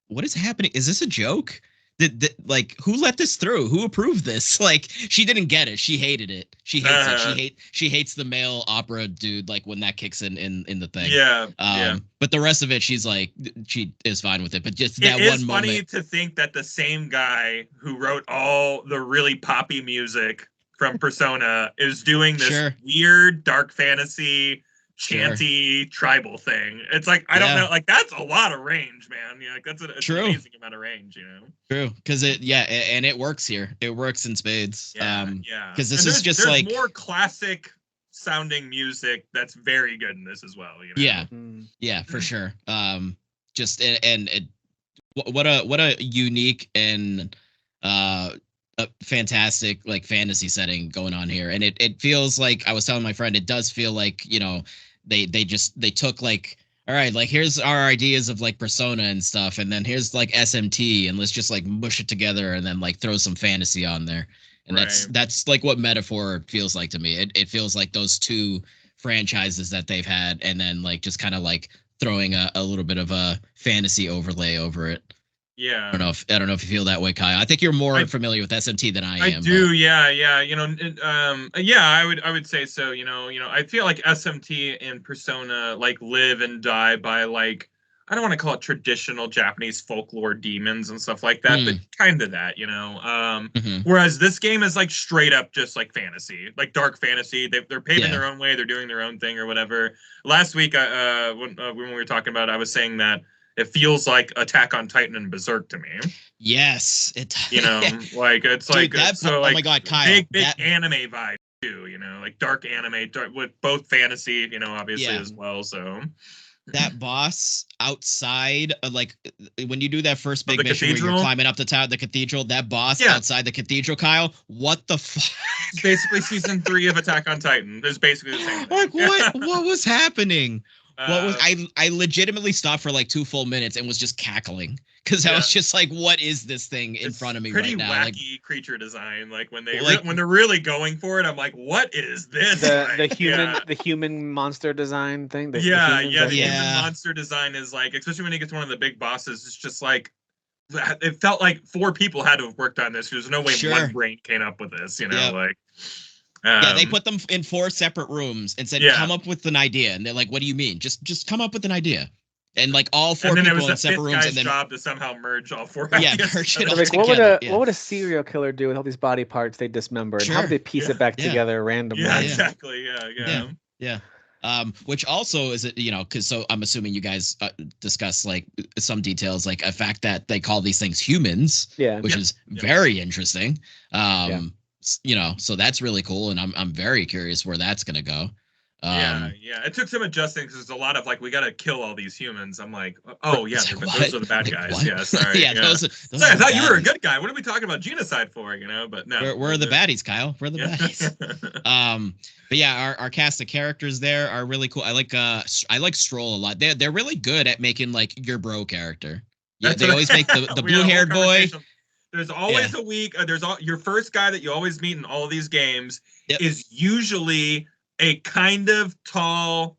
what is happening? Is this a joke? Who let this through? Who approved this? She didn't get it. She hated it. She hates it. She hates the male opera dude. When that kicks in the thing.
Yeah.
But the rest of it, she is fine with it. But just that one moment. It is
funny to think that the same guy who wrote all the really poppy music from Persona is doing this weird dark fantasy chanty tribal thing. It's I don't know, that's a lot of range, man. That's an amazing amount of range,
True, because and it works here. It works in spades. Because this is just
there's more classic sounding music that's very good in this as well.
Yeah, for sure. Just and what a unique and a fantastic fantasy setting going on here, and it feels like, I was telling my friend, it does feel like they took all right, here's our ideas of Persona and stuff, and then here's SMT, and let's just mush it together and then throw some fantasy on there, and that's what Metaphor feels like to me. It feels like those two franchises that they've had, and then just kind of throwing a little bit of a fantasy overlay over it.
Yeah.
I don't know if you feel that way, Kyle. I think you're more familiar with SMT than I am.
I do, yeah. I would say so. I feel like SMT and Persona live and die by I don't want to call it traditional Japanese folklore demons and stuff like that, but kind of that, Whereas this game is straight up just fantasy, dark fantasy. They're paving their own way, they're doing their own thing or whatever. Last week, when we were talking about it, I was saying that it feels like Attack on Titan and Berserk to me.
Yes, it.
It's
Dude,
so
oh my God, Kyle,
big anime vibe too. Dark anime with both fantasy, obviously as well. So
that boss outside, when you do that first big mission where you're climbing up the tower, the cathedral, that boss outside the cathedral, Kyle, what the fuck?
It's basically season 3 of Attack on Titan. It's basically the same thing.
What was happening? I legitimately stopped for 2 full minutes and was just cackling because I was just what is this thing in front of me right now?
Pretty wacky creature design. When they're really going for it, I'm like, what is this?
The human monster design thing.
The human monster design is especially when he gets one of the big bosses, it's just it felt like 4 people had to have worked on this. There's no way one brain came up with this.
They put them in 4 separate rooms and said, come up with an idea. And they're like, what do you mean? Just come up with an idea. And all 4 people in separate rooms. And then
job to somehow merge all 4 ideas.
Merge it all together.
What would a serial killer do with all these body parts they dismembered? How would they piece it back together randomly?
Yeah, exactly. Yeah.
Which also is because so I'm assuming you guys discuss some details, a fact that they call these things humans, which is very interesting. So that's really cool, and I'm very curious where that's gonna go.
It took some adjusting because there's a lot of we got to kill all these humans. I'm like, those are the bad guys.
What?
Yeah, sorry.
Those
I thought you were a good guy. What are we talking about genocide for? But no,
we're the baddies, Kyle. We're the baddies. But yeah, our cast of characters there are really cool. I like Stroll a lot. They're really good at making your bro character. Yeah, they always make the blue-haired boy.
There's always a week. Your first guy that you always meet in all of these games is usually a kind of tall,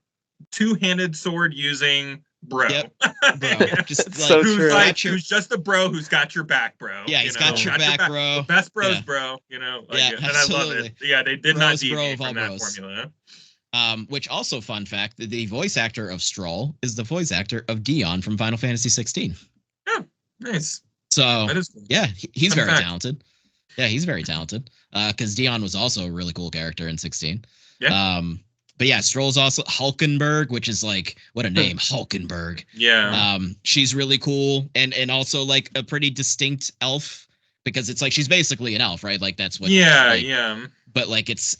2-handed sword using bro.
Bro. Just
so
who's just a bro who's got your back, bro.
Yeah, he's got your back, bro.
The best bros, bro. And
absolutely.
I love it. Yeah, they did not deviate from that
bros.
formula.
Which also, fun fact, the voice actor of Stroll is the voice actor of Dion from Final Fantasy 16.
Oh, nice.
So
that is cool.
Yeah, he's very talented. Yeah, he's very talented. Because Dion was also a really cool character in 16.
Yeah.
But yeah, Stroll's also Hulkenberg, which is like, what a name, Hulkenberg.
Yeah.
She's really cool, and also like a pretty distinct elf, because it's like she's basically an elf, right? Like that's what.
Yeah,
like,
yeah.
But like it's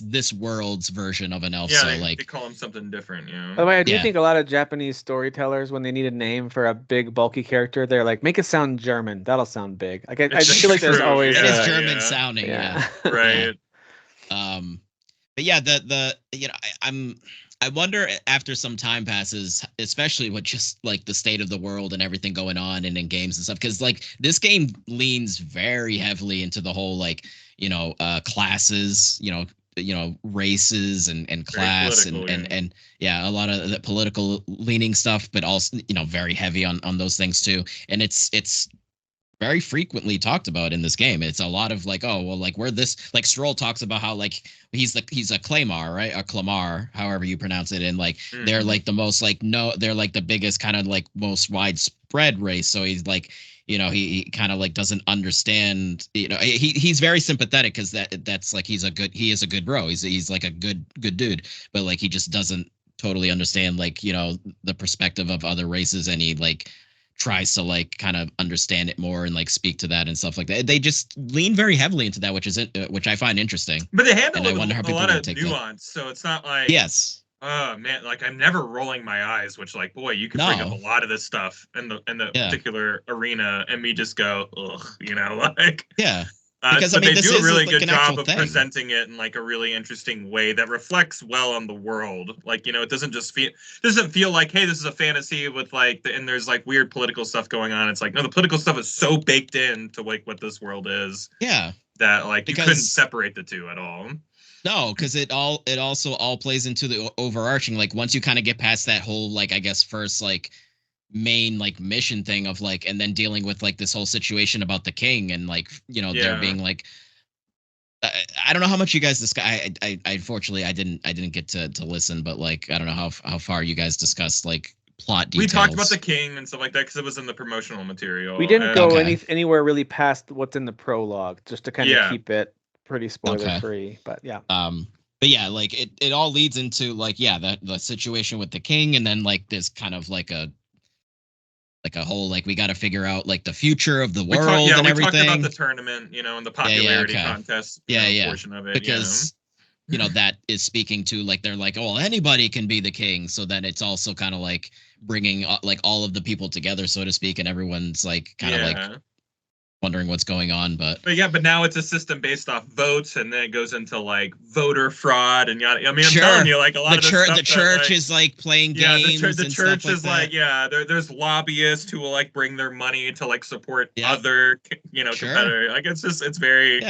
this world's version of an elf.
Yeah,
so
they
like
call him something different. Yeah.
By the way, I do think a lot of Japanese storytellers, when they need a name for a big, bulky character, they're like, make it sound German. That'll sound big. Like I feel like there's always
it is German sounding. Yeah.
Right.
But yeah, the I wonder after some time passes, especially with just like the state of the world and everything going on and in games and stuff, because like this game leans very heavily into the whole like classes, races and class and yeah, a lot of the political leaning stuff, but also very heavy on those things too. And it's very frequently talked about in this game. It's a lot of like, oh well, like we're this, like Stroll talks about how like he's a Claymar, right? A Clamar, however you pronounce it, and like they're like the most like they're like the biggest kind of like most widespread race. So he's like, he kind of like doesn't understand, he's very sympathetic because that's like he is a good bro. He's like a good dude, but like he just doesn't totally understand like the perspective of other races, and he like tries to like kind of understand it more and like speak to that and stuff like that. They just lean very heavily into that, which I find interesting.
But they handle a lot of nuance, so it's not like oh man, like I'm never rolling my eyes, which like boy, you can bring up a lot of this stuff in the particular arena, and me just go ugh, like
because
but they do a really good job of presenting it in like a really interesting way that reflects well on the world. Like it doesn't feel like, hey, this is a fantasy with like and there's like weird political stuff going on. It's like no, the political stuff is so baked into like what this world is.
Yeah,
that like you couldn't separate the two at all.
No, because it also all plays into the overarching. Like once you kind of get past that whole like I guess first like main like mission thing of like, and then dealing with like this whole situation about the king and like there being like I don't know how much you guys discuss. I unfortunately I didn't get to listen, but like I don't know how far you guys discussed like plot details.
We talked about the king and stuff like that because it was in the promotional material.
We didn't go anywhere really past what's in the prologue, just to kind of keep it pretty spoiler free. But yeah.
But yeah, like it all leads into like the situation with the king, and then like this kind of like a whole like we got to figure out like the future of the world and everything.
We talked about the tournament, and the popularity contest portion of it.
Because that is speaking to like they're like, oh, anybody can be the king. So then it's also kind of like bringing like all of the people together, so to speak, and everyone's like kind of like wondering what's going on. But
now it's a system based off votes, and then it goes into like voter fraud and yada. I mean, I'm telling you, like a lot of
the church is like playing games.
The church is like there's lobbyists who will like bring their money to like support other competitors. Like it's very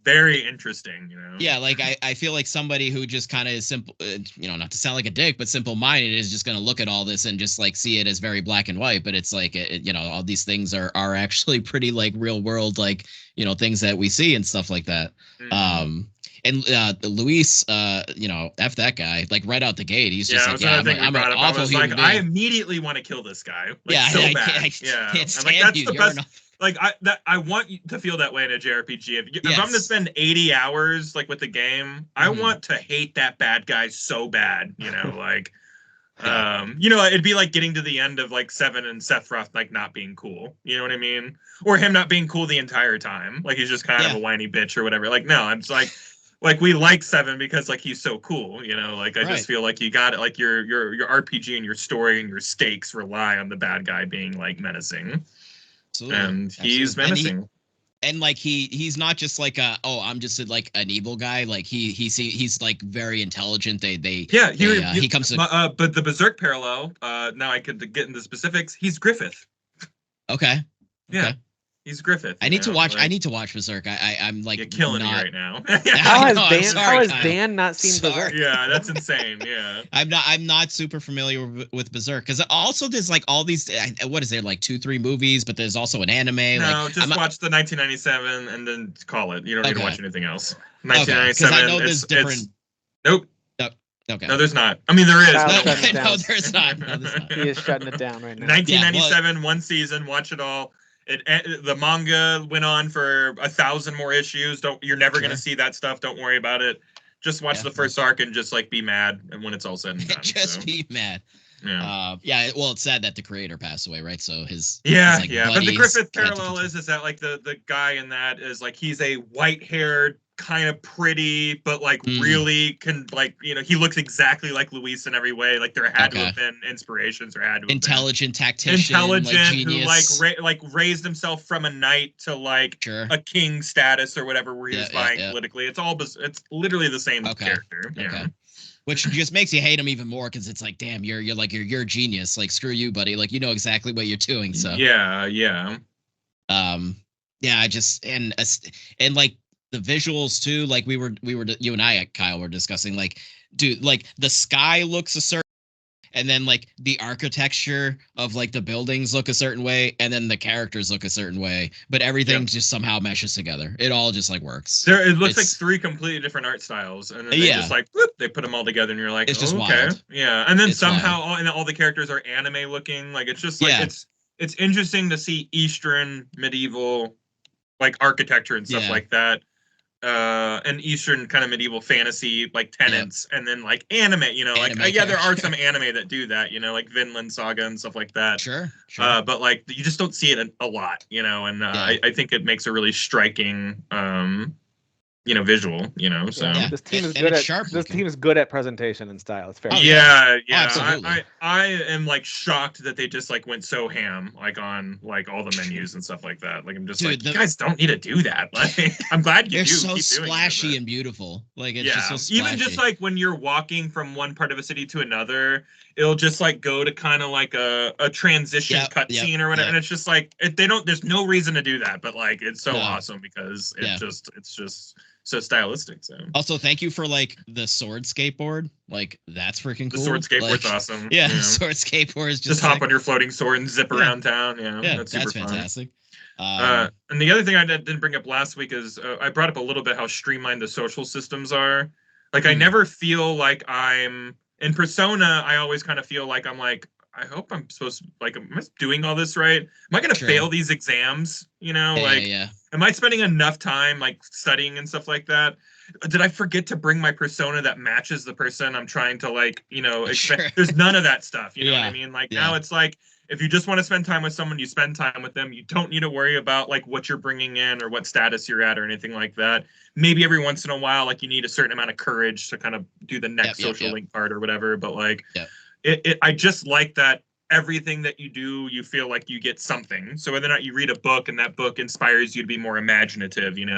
very interesting,
Yeah, like I feel like somebody who just kind of is simple, not to sound like a dick, but simple-minded is just going to look at all this and just like see it as very black and white. But it's like, all these things are actually pretty like real world, like, things that we see and stuff like that. Mm-hmm. And Luis, F that guy, like right out the gate, he's just like, I'm an awful human being.
I immediately want to kill this guy. Like, so bad.
I can't stand you.
That's the best. Like I want you to feel that way in a JRPG. If I'm gonna spend 80 hours like with the game, I want to hate that bad guy so bad. Like, it'd be like getting to the end of like 7 and Sephiroth like not being cool. You know what I mean? Or him not being cool the entire time. Like he's just kind of a whiny bitch or whatever. Like no, I'm just like we like 7 because like he's so cool. Like I just feel like you got it. Like your RPG and your story and your stakes rely on the bad guy being like menacing. Absolutely. And he's menacing.
And like he's not just like I'm just like an evil guy. Like he's like very intelligent. He comes to
but the Berserk parallel. Now I could get into specifics. He's Griffith.
Okay.
Yeah. Okay. He's Griffith.
I need to watch. I need to watch Berserk. I'm like
you're killing me right now.
How has Dan not seen Berserk?
Yeah, that's insane. Yeah,
I'm not super familiar with Berserk because also there's like all these. What is there like 2-3 movies? But there's also an anime.
No, just watch the 1997 and then call it. You don't need to watch anything else. 1997.
I know there's different.
Nope.
Okay.
No, there's not. I mean, there is.
No, there's not.
He is shutting it down right now.
1997, one season. Watch it all. The manga went on for 1,000 more issues. You're never gonna see that stuff. Don't worry about it. Just watch the first arc and just like be mad, and when it's all said and done,
be mad.
Yeah.
Well, it's sad that the creator passed away, right? So his
But the Griffith parallel is that like the guy in that is like he's a white-haired, kind of pretty, but like really he looks exactly like Luis in every way. Like there had to have been inspirations, or had to have
intelligent tactician,
who raised himself from a knight to like a king status or whatever, where he was vying politically. It's literally the same character. Yeah.
Which just makes you hate him even more, because it's like, damn, you're a genius. Like, screw you, buddy. Like, you know exactly what you're doing. So
yeah.
I just and like the visuals too. Like we were you and I, Kyle, were discussing. Like, dude, like the sky looks a certain. And then like the architecture of like the buildings look a certain way, and then the characters look a certain way, but everything just somehow meshes together. It all just like works.
It looks like 3 completely different art styles, and then they just like whoop, they put them all together, and you're like,
it's just
okay,
wild.
Yeah. And then somehow all the characters are anime looking. Like it's just like it's interesting to see Eastern medieval like architecture and stuff like that. And Eastern kind of medieval fantasy like tenets, and then like anime, there are some anime that do that, like Vinland Saga and stuff like that.
Sure.
But like you just don't see it a lot, and I think it makes a really striking visual, so
this team is good at presentation and style. It's fair.
I am like shocked that they just like went so ham like on like all the menus and stuff like that. Like I'm just you guys don't need to do that. Like I'm glad you
they're
do.
So splashy and beautiful. Like it's just so splashy.
Even just like when you're walking from one part of a city to another, it'll just like go to kind of like a transition cutscene or whatever, and it's just like there's no reason to do that, but like it's so awesome because it's just so stylistic. So
also, thank you for like the sword skateboard. Like that's freaking cool.
The sword skateboard's awesome.
Yeah, the sword skateboard is
just hop on your floating sword and zip around town. Yeah, that's super
fantastic.
And the other thing I didn't bring up last week is I brought up a little bit how streamlined the social systems are. Like I never feel like I'm in Persona. I always kind of feel like I'm like, I hope I'm supposed to, like, am I doing all this right? Am I going to fail these exams? Am I spending enough time, like, studying and stuff like that? Did I forget to bring my persona that matches the person I'm trying to, like, expect? There's none of that stuff, you know what I mean? Like, now it's like, if you just want to spend time with someone, you spend time with them. You don't need to worry about, like, what you're bringing in or what status you're at or anything like that. Maybe every once in a while, like, you need a certain amount of courage to kind of do the next social link part or whatever, but, like... I just like that everything that you do, you feel like you get something. So whether or not you read a book and that book inspires you to be more imaginative, you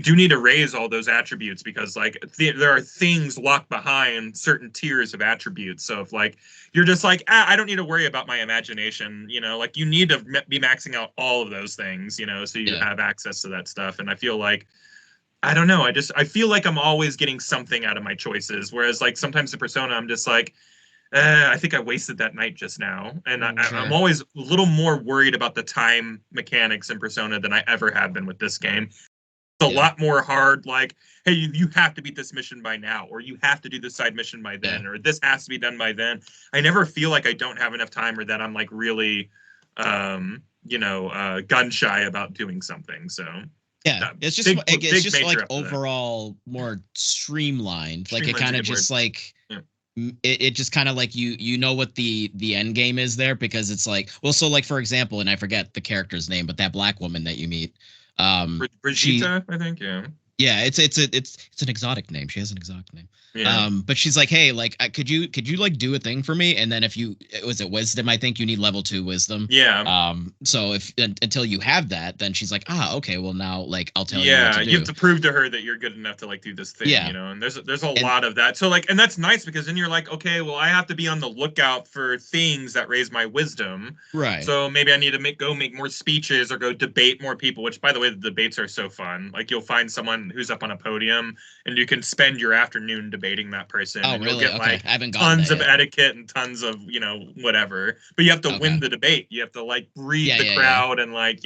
do need to raise all those attributes because like there are things locked behind certain tiers of attributes. So if like you're just like, I don't need to worry about my imagination, like you need to be maxing out all of those things, so you have access to that stuff. And I feel like, I don't know, I feel like I'm always getting something out of my choices. Whereas like sometimes the Persona, I'm just like, I think I wasted that night just now. And I'm always a little more worried about the time mechanics in Persona than I ever have been with this game. It's a lot more hard, like, hey, you have to beat this mission by now, or you have to do this side mission by then, or this has to be done by then. I never feel like I don't have enough time or that I'm like really, gun shy about doing something. So
it's just like overall more streamlined. Like it kind of just like... It just kind of like you know what the end game is there because it's like, well, so like for example, and I forget the character's name, but that black woman that you meet,
Brigitte, I think,
it's an exotic name. She has an exotic name. But she's like, hey, like, could you like do a thing for me? And then if was it wisdom? I think you need level 2 wisdom. So if until you have that, then she's like, okay, well now like I'll tell you what to do.
You have to prove to her that you're good enough to like do this thing. And there's a lot of that. So like, and that's nice because then you're like, okay, well I have to be on the lookout for things that raise my wisdom.
Right.
So maybe I need to make more speeches or go debate more people. Which by the way, the debates are so fun. Like you'll find someone who's up on a podium and you can spend your afternoon debating that person.
Oh,
and
really?
You'll get
like I haven't
tons of etiquette and tons of whatever. But you have to win the debate. You have to like read the crowd and like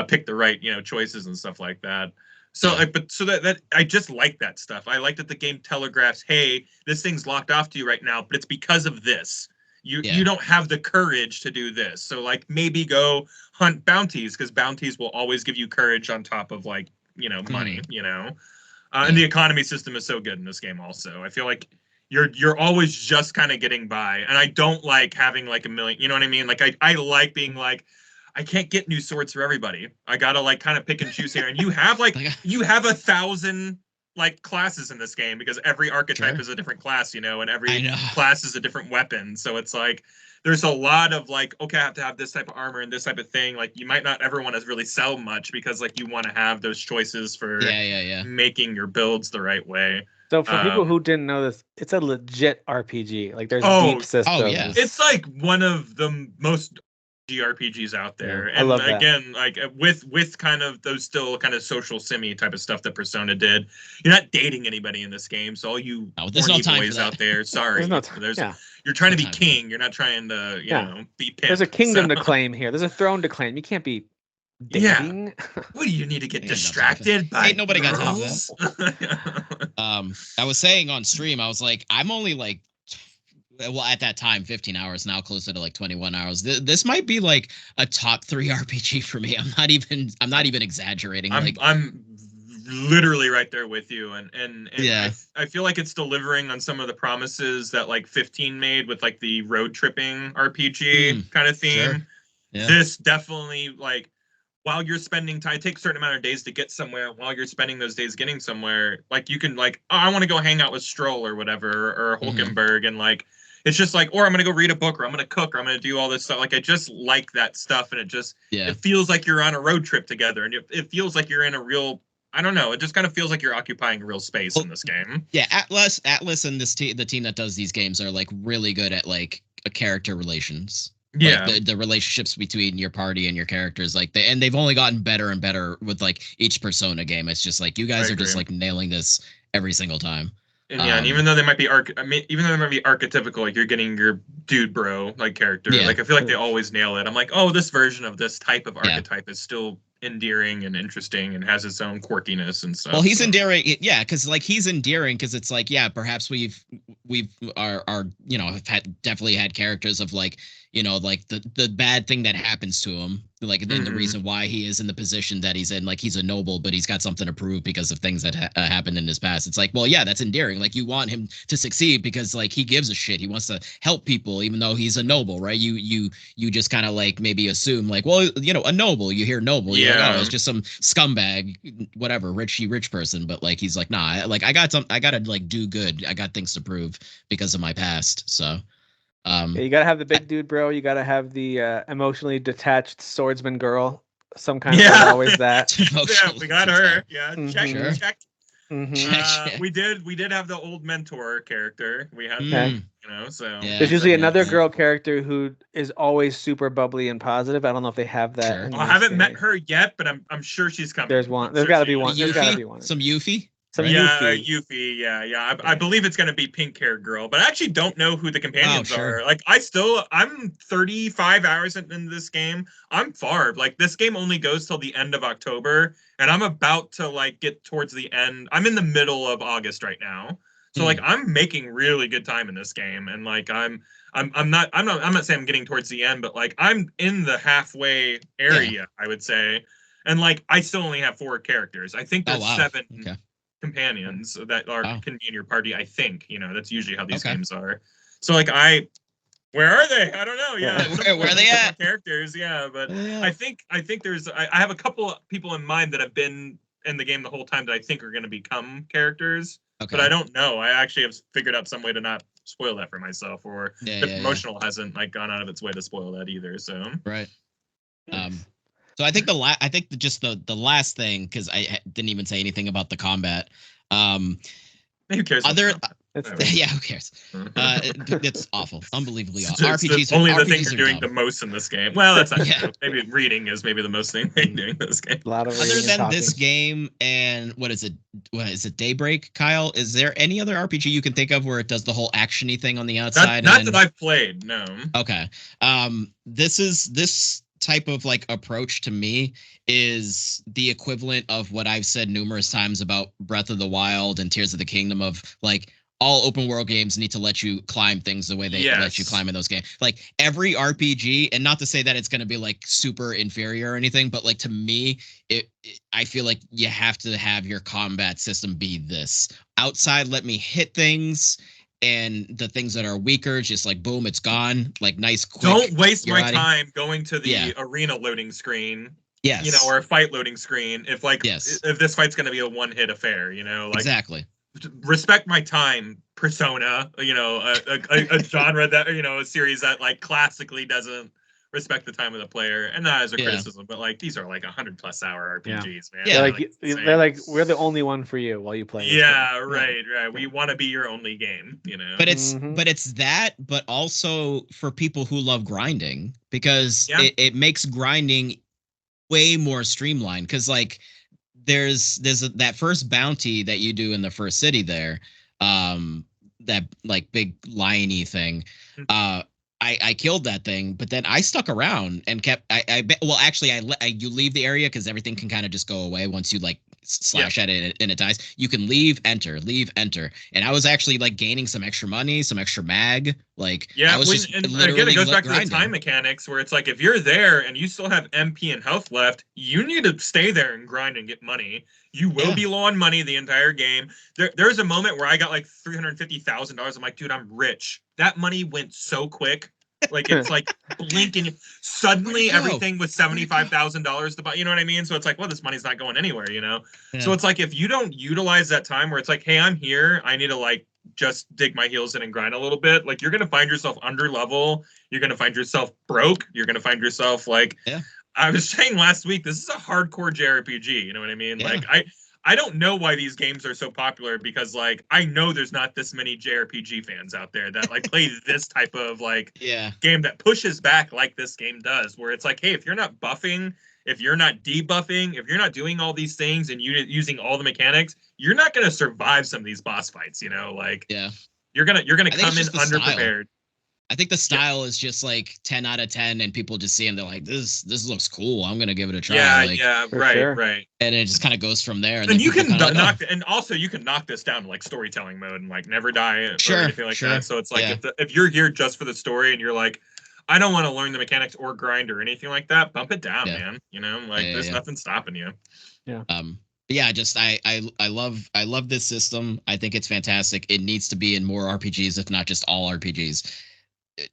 pick the right choices and stuff like that. So that I just like that stuff. I like that the game telegraphs, hey, this thing's locked off to you right now, but it's because of this. You don't have the courage to do this. So like maybe go hunt bounties, because bounties will always give you courage on top of like, money, and the economy system is so good in this game also. I feel like you're always just kind of getting by. And I don't like having like a million, you know what I mean? Like I like being like, I can't get new swords for everybody. I gotta like kind of pick and choose here. And you have 1,000 like classes in this game, because every archetype is a different class, and every class is a different weapon. So it's like there's a lot of like, okay, I have to have this type of armor and this type of thing. Like you might not ever want to really sell much, because like you want to have those choices for making your builds the right way.
So for people who didn't know this, it's a legit RPG. Like there's deep systems.
Oh yeah,
it's like one of the most RPGs out there.
Yeah, and
again, like with kind of those still kind of social simi type of stuff that Persona did. You're not dating anybody in this game, so all you horny boys out there, sorry. You're trying to be king. You're not trying to, be pimp.
There's a kingdom to claim here. There's a throne to claim. You can't be dating.
Yeah. What do you need to get distracted by?
Ain't nobody got time
girls?
for that. I was saying on stream, I was like, I'm only like, well, at that time, 15 hours, now closer to like 21 hours. This might be like a top 3 RPG for me. I'm not even exaggerating.
I'm literally right there with you, and I feel like it's delivering on some of the promises that like 15 made with like the road tripping RPG kind of theme.
Sure. Yeah.
This definitely, like, while you're spending time, it takes a certain amount of days to get somewhere. While you're spending those days getting somewhere, like you can like, oh, I want to go hang out with Stroll or whatever, or Hulkenberg, and like it's just like, or I'm gonna go read a book, or I'm gonna cook, or I'm gonna do all this stuff. Like I just like that stuff, and it feels like you're on a road trip together, and it feels like you're in a real, I don't know, it just kind of feels like you're occupying real space in this game.
Yeah, Atlas and this the team that does these games are like really good at like character relations.
Yeah,
like the relationships between your party and your characters, like they've only gotten better and better with like each Persona game. It's just like you guys are just like nailing this every single time.
And and even though they might be archetypical, like you're getting your dude bro like character, like I feel like they always nail it. I'm like, oh, this version of this type of archetype is still endearing and interesting and has its own quirkiness and stuff.
Well, he's endearing, because like he's endearing because it's like, perhaps we've have definitely had characters of like, like the bad thing that happens to him, like then the reason why he is in the position that he's in, like he's a noble, but he's got something to prove because of things that happened in his past. It's like, well, yeah, that's endearing. Like you want him to succeed because like he gives a shit. He wants to help people, even though he's a noble, right? You just kind of like maybe assume like, well, a noble. You hear noble, you're like, oh, it's just some scumbag, whatever, rich person. But like he's like, nah, like I gotta like do good. I got things to prove because of my past. So.
You gotta have the big dude, bro. You gotta have the emotionally detached swordsman girl. Some kind of always that.
We got her. Yeah, check.
Mm-hmm.
We did have the old mentor character. We had, so
there's usually another girl character who is always super bubbly and positive. I don't know if they have that.
Sure.
I haven't met her yet, but I'm sure she's coming.
There's one. There's got to be one. There's got to be one.
Some Yuffie.
Yuffie, yeah. I believe it's gonna be pink-haired girl, but I actually don't know who the companions are. Like, I'm 35 hours into this game. I'm far. Like, this game only goes till the end of October, and I'm about to like get towards the end. I'm in the middle of August right now, so like I'm making really good time in this game, and like I'm not saying I'm getting towards the end, but like I'm in the halfway area, I would say, and like I still only have 4 characters. I think there's 7. Okay. Companions that can be in your party. I think that's usually how these games are. So like where are they? I don't know.
Where are they at?
Characters, but I think there's I have a couple of people in mind that have been in the game the whole time that I think are going to become characters. But I don't know. I actually have figured out some way to not spoil that for myself, or the promotional hasn't like gone out of its way to spoil that either. So
right. So I think the last thing, because I didn't even say anything about the combat.
Who cares?
Who cares? It's awful, unbelievably awful.
RPGs only the thing you're doing the most in this game. Well, that's not true. Maybe reading is maybe the most thing they're doing in this game.
A lot of
other than this game and what is it? Daybreak, Kyle? Is there any other RPG you can think of where it does the whole action-y thing on the outside?
Not that I've played. No.
Okay. This type of like approach to me is the equivalent of what I've said numerous times about Breath of the Wild and Tears of the Kingdom, of like all open world games need to let you climb things the way they let you climb in those games. Like every RPG, and not to say that it's going to be like super inferior or anything, but like to me, I feel like you have to have your combat system be this. Outside, let me hit things, and the things that are weaker, just like boom, it's gone. Like nice, quick.
Don't waste my time going to the arena loading screen.
Yes.
You know, or a fight loading screen. If this fight's going to be a one-hit affair, you know, like
exactly.
Respect my time, Persona. You know, a genre that, you know, a series that like classically doesn't respect the time of the player, and not as a criticism, but like these are like 100+ hour RPGs, man.
Yeah, they're like we're the only one for you while you play.
Yeah, right. We want to be your only game, you know.
But it's that, but also for people who love grinding, because it makes grinding way more streamlined. Because like there's that first bounty that you do in the first city there, that like big lion-y thing. I killed that thing, but then I stuck around and kept. You leave the area because everything can kind of just go away once you like slash at it and it dies. You can leave, enter, and I was actually like gaining some extra money, some extra mag. Like I was
and again, it goes back to the time mechanics where it's like if you're there and you still have MP and health left, you need to stay there and grind and get money. You will be low on money the entire game. There's a moment where I got like $350,000. I'm like, dude, I'm rich. That money went so quick. Like it's like blinking. Suddenly everything was $75,000 to buy. You know what I mean? So it's like, well, this money's not going anywhere, you know? Yeah. So it's like if you don't utilize that time where it's like, hey, I'm here, I need to like just dig my heels in and grind a little bit. Like you're gonna find yourself under level. You're gonna find yourself broke. You're gonna find yourself like I was saying last week, this is a hardcore JRPG, you know what I mean? Yeah. Like I don't know why these games are so popular, because like I know there's not this many JRPG fans out there that like play this type of like game that pushes back like this game does, where it's like, hey, if you're not buffing, if you're not debuffing, if you're not doing all these things and using all the mechanics, you're not going to survive some of these boss fights, you know? Like you're gonna come in underprepared.
I think the style is just like 10 out of 10, and people just see him. They're like, "This looks cool. I'm gonna give it a try."
Right.
And it just kind of goes from there.
And you can and also you can knock this down to like storytelling mode and like never die or anything like that. So it's like if you're here just for the story and you're like, I don't want to learn the mechanics or grind or anything like that, bump it down, man. You know, like there's nothing stopping you.
Yeah. I love this system. I think it's fantastic. It needs to be in more RPGs, if not just all RPGs.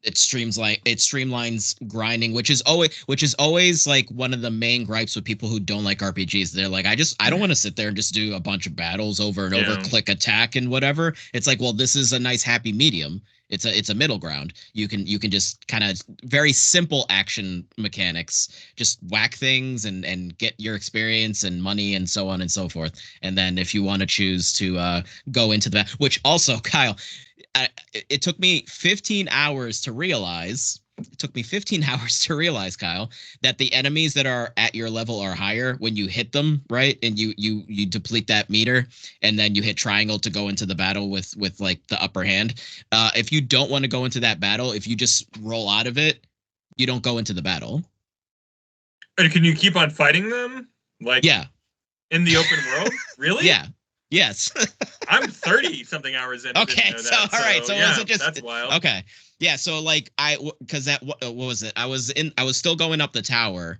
It streamlines grinding, which is always like one of the main gripes with people who don't like RPGs. They're like, I don't want to sit there and just do a bunch of battles over and over, click attack and whatever. It's like, well, this is a nice happy medium. It's a middle ground. You can just kind of very simple action mechanics, just whack things and get your experience and money and so on and so forth. And then if you want to choose to go into that, which also, Kyle, it took me 15 hours to realize. It took me 15 hours to realize, Kyle, that the enemies that are at your level or higher, when you hit them, right, and you deplete that meter, and then you hit triangle to go into the battle with like the upper hand. If you don't want to go into that battle, if you just roll out of it, you don't go into the battle.
And can you keep on fighting them? Like in the open world? Really?
Yeah. Yes.
I'm 30 something hours in.
Okay, so all right, so was it just
that's wild.
Okay. Yeah, so like because that what was it? I was still going up the tower,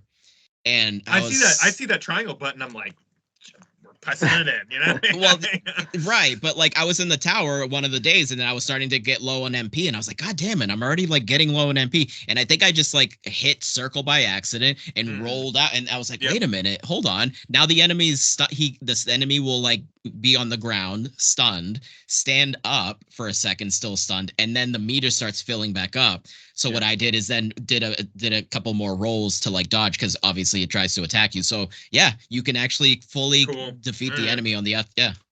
and I
see that triangle button. I'm like, we're pressing it in, you know?
Well, right, but like I was in the tower one of the days, and then I was starting to get low on MP, and I was like, God damn it, I'm already like getting low on MP, and I think I just like hit circle by accident and rolled out, and I was like, wait a minute, hold on, now the enemy's this enemy will like be on the ground stunned, stand up for a second still stunned, and then the meter starts filling back up. So what I did is then did a couple more rolls to like dodge, because obviously it tries to attack you. So you can actually fully defeat the enemy on the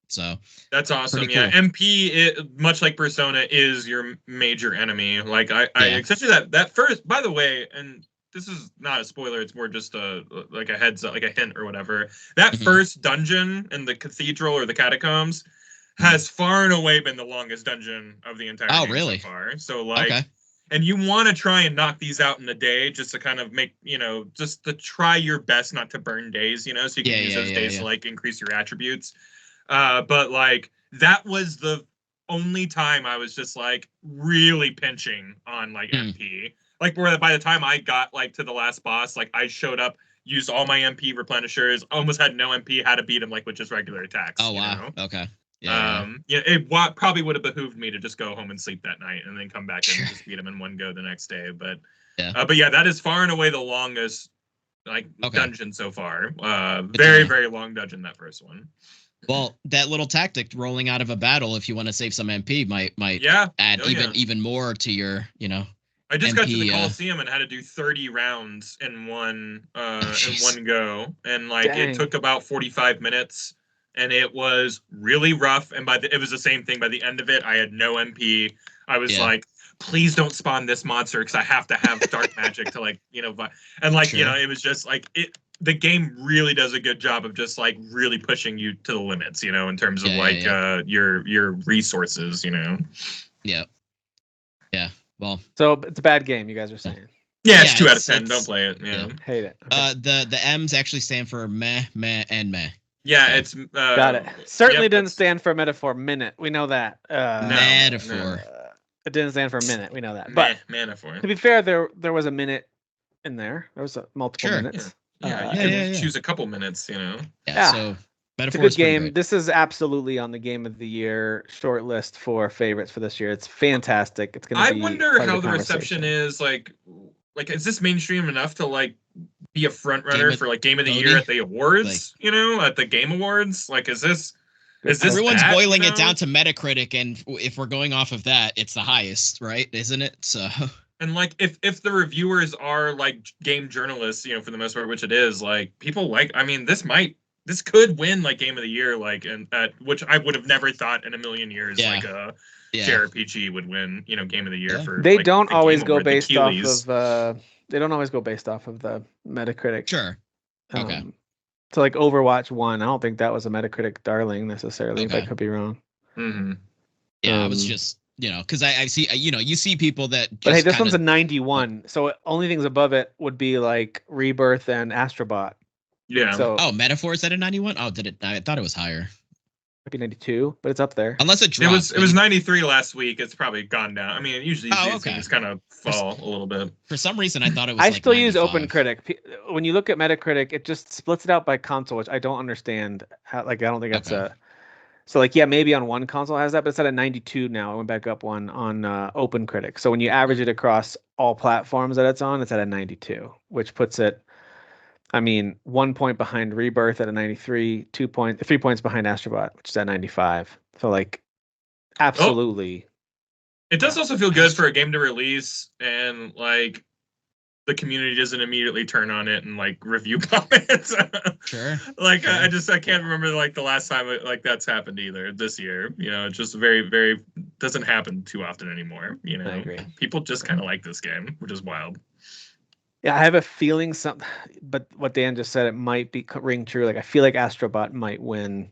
so
that's awesome. Cool. MP, much like Persona, is your major enemy. Like I especially that first, by the way, and this is not a spoiler, it's more just a heads up, like a hint or whatever. That first dungeon in the cathedral or the catacombs has far and away been the longest dungeon of the entire game so far. So like and you want to try and knock these out in a day, just to kind of make, just to try your best not to burn days, so you can use those days to like increase your attributes. But like that was the only time I was just like really pinching on like MP. Like where by the time I got like to the last boss, like I showed up, used all my MP replenishers, almost had no MP, had to beat him like with just regular attacks.
Oh wow.
You know?
Okay.
Yeah, it probably would have behooved me to just go home and sleep that night and then come back and just beat him in one go the next day. But yeah, that is far and away the longest like dungeon so far. Very long dungeon, that first one.
Well, that little tactic, rolling out of a battle if you want to save some MP, might add even more to your,
I just
MP,
got to the Coliseum and had to do 30 rounds in one go, and like it took about 45 minutes, and it was really rough. And it was the same thing. By the end of it, I had no MP. I was like, please don't spawn this monster because I have to have dark magic to like and like it was just like it. The game really does a good job of just like really pushing you to the limits, in terms of your resources,
Yeah. Well,
so it's a bad game, you guys are saying.
Yeah, it's 2 out of 10. Don't play it. Yeah.
Hate it. Okay.
The M's actually stand for meh, and meh.
Yeah, it's
got it. Certainly didn't stand for metaphor minute. We know that.
Metaphor.
No. It didn't stand for minute. We know that. But
metaphor.
To be fair, there was a minute in there. There was multiple minutes.
Yeah, you can choose a couple minutes,
Yeah. So
it's a good game. This is absolutely on the Game of the Year short list for favorites for this year. It's fantastic. It's gonna be.
I wonder how the reception is. Like, is this mainstream enough to like be a front runner for like Game of the Year at the awards? At the Game Awards. Like, is this?
Everyone's boiling it down to Metacritic, and if we're going off of that, it's the highest, right? Isn't it? So.
And like, if the reviewers are like game journalists, for the most part, which it is, like people like. I mean, this could win like Game of the Year, like, and which I would have never thought in a million years, like a JRPG would win, Game of the Year for.
They don't always go based off of. They don't always go based off of the Metacritic.
Sure. Okay.
So like Overwatch 1, I don't think that was a Metacritic darling necessarily. If I could be wrong.
Mm-hmm.
Yeah, I was just. Because I see, you see people that. Just
but hey, this one's a 91, so only things above it would be like Rebirth and Astrobot.
Yeah.
So
Metaphor's at a 91. Oh, did it? I thought it was higher.
Might be 92, but it's up there.
Unless it dropped.
It was 93 last week. It's probably gone down. I mean, usually these things kind of fall a little bit.
For some reason, I thought it was.
I still use OpenCritic. When you look at Metacritic, it just splits it out by console, which I don't understand. I don't think that's a. So like maybe on one console it has that, but it's at a 92 now. I went back up one on OpenCritic. So when you average it across all platforms that it's on, it's at a 92, which puts it. 1 point behind Rebirth at a 93, 3 points behind Astrobot, which is at 95. So like, absolutely.
It does also feel good for a game to release and like the community doesn't immediately turn on it and like review comments.
Sure.
Like sure. I can't remember like the last time like that's happened either this year. It's just very, very doesn't happen too often anymore.
I agree.
People just kind of like this game, which is wild.
Yeah, I have a feeling but what Dan just said, it might ring true. Like I feel like Astrobot might win.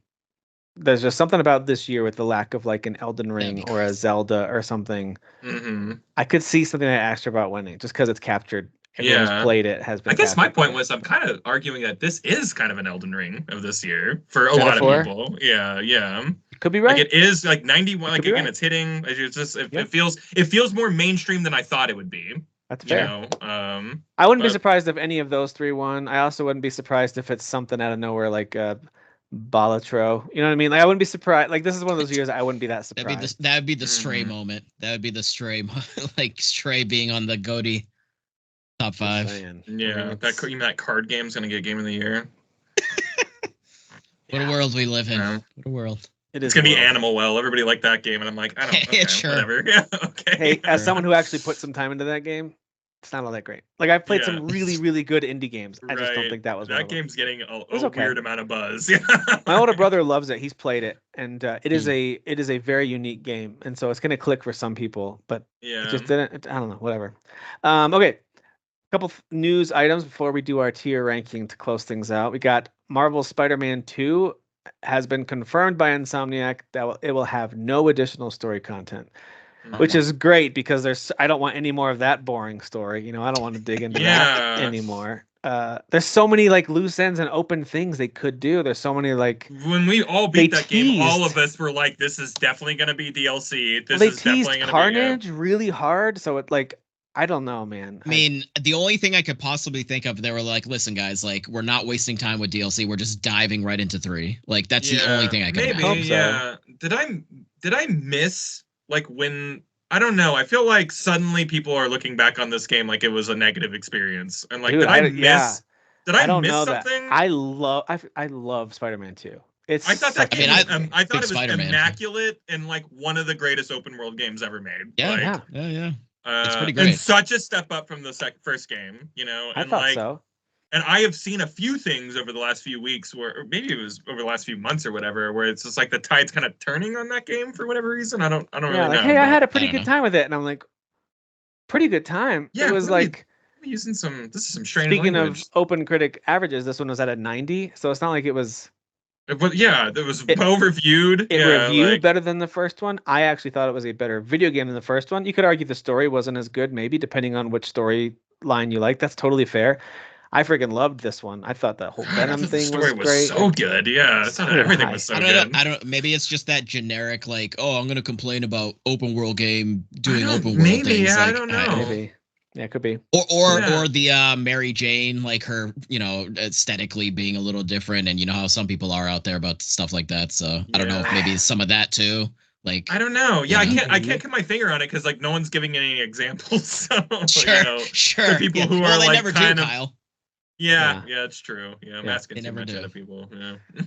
There's just something about this year with the lack of like an Elden Ring or a Zelda or something.
Mm-hmm.
I could see something like Astrobot winning just because it's captured. Everyone who's played it has been.
I guess my point was I'm kind of arguing that this is kind of an Elden Ring of this year for a lot of people. Yeah.
Could be right.
Like it is like 91. Like again, it's hitting. It's just it feels more mainstream than I thought it would be.
That's fair. I wouldn't be surprised if any of those three won. I also wouldn't be surprised if it's something out of nowhere like Balatro. You know what I mean? Like I wouldn't be surprised. Like this is one of those years I wouldn't be that surprised.
That would be the Stray moment. That would be the Stray, like Stray being on the GOTY top 5.
Yeah, that card game's gonna get Game of the Year.
What a world we live in. What a world.
It's gonna be Animal Well. Everybody liked that game, and I'm like, I don't know.
Sure.
Whatever. Yeah, okay.
Hey, as someone who actually put some time into that game, it's not all that great. Like I've played some really, really good indie games. I just don't think that was
that game's getting a weird amount of buzz. Yeah.
My older brother loves it. He's played it, and it is a very unique game, and so it's gonna click for some people. But it just didn't. I don't know. Whatever. Okay. Couple news items before we do our tier ranking to close things out. We got Marvel's Spider-Man 2 has been confirmed by Insomniac that it will have no additional story content, which is great because I don't want any more of that boring story. I don't want to dig into that anymore. there's so many like loose ends and open things they could do. There's so many like
when we all beat that game, all of us were like, "This is definitely going to be DLC. This is definitely going to be
Carnage really hard." So it like I don't know, man.
I mean, the only thing I could possibly think of, they were like, "Listen, guys, like we're not wasting time with DLC. We're just diving right into 3." Like that's the only thing I could imagine.
Yeah. Did I miss like when? I don't know. I feel like suddenly people are looking back on this game like it was a negative experience, and like,
dude,
did I miss? Did I miss something?
I love Spider-Man 2.
I thought that game. I thought it was immaculate and like one of the greatest open world games ever made.
Yeah,
yeah.
It's pretty great.
And such a step up from the first game, you know. And
I thought so.
And I have seen a few things over the last few weeks, or maybe it was over the last few months or whatever, where it's just like the tide's kind of turning on that game for whatever reason. I don't really know.
Hey, I had a pretty good time with it, and I'm like, pretty good time.
Yeah,
it was like
using some. This is some strange.
Speaking
language.
Of open critic averages, this one was at a 90, so it's not like it was.
But yeah, it was well reviewed.
It reviewed better than the first one. I actually thought it was a better video game than the first one. You could argue the story wasn't as good, maybe depending on which storyline you like. That's totally fair. I freaking loved this one. I thought that whole Venom thing was great.
So good, yeah. Everything was so good.
I don't. Maybe it's just that generic, like, oh, I'm gonna complain about open world game doing open world
maybe,
things.
Yeah,
like,
I don't know.
Maybe. Yeah, it could be.
Or the Mary Jane, like her, you know, aesthetically being a little different, and you know how some people are out there about stuff like that. So I don't know if maybe some of that too. Like
I don't know. Yeah, I can't put my finger on it because like no one's giving any examples. So,
sure.
The people who are
they
like
never
kind
do,
of.
Kyle.
Yeah, it's true. Yeah, I'm asking too much out of people.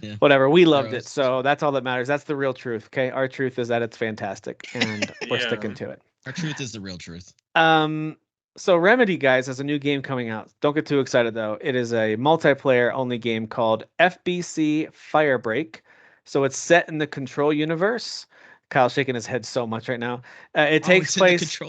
Yeah.
Whatever, we loved it, so that's all that matters. That's the real truth. Okay, our truth is that it's fantastic, and we're sticking to it.
Our truth is the real truth.
So Remedy, guys, has a new game coming out. Don't get too excited though. It is a multiplayer only game called FBC Firebreak. So it's set in the Control universe. Kyle's shaking his head so much right now. It takes place.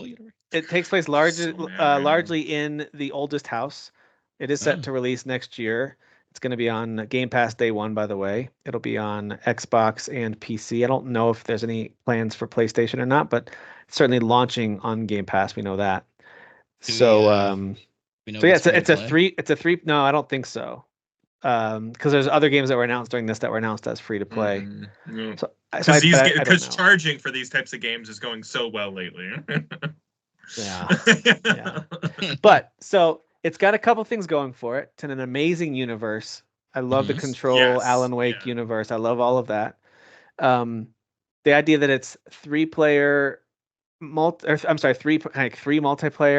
It takes place largely in the oldest house. It is set to release next year. It's going to be on Game Pass day one, by the way. It'll be on Xbox and PC. I don't know if there's any plans for PlayStation or not, but it's certainly launching on Game Pass. We know that. It's a three. No, I don't think so. Because there's other games that were announced during this that were announced as free to play.
Because charging for these types of games is going so well lately.
yeah. But so it's got a couple things going for it. It's an amazing universe. I love the Control Alan Wake universe. I love all of that. The idea that it's three multiplayer.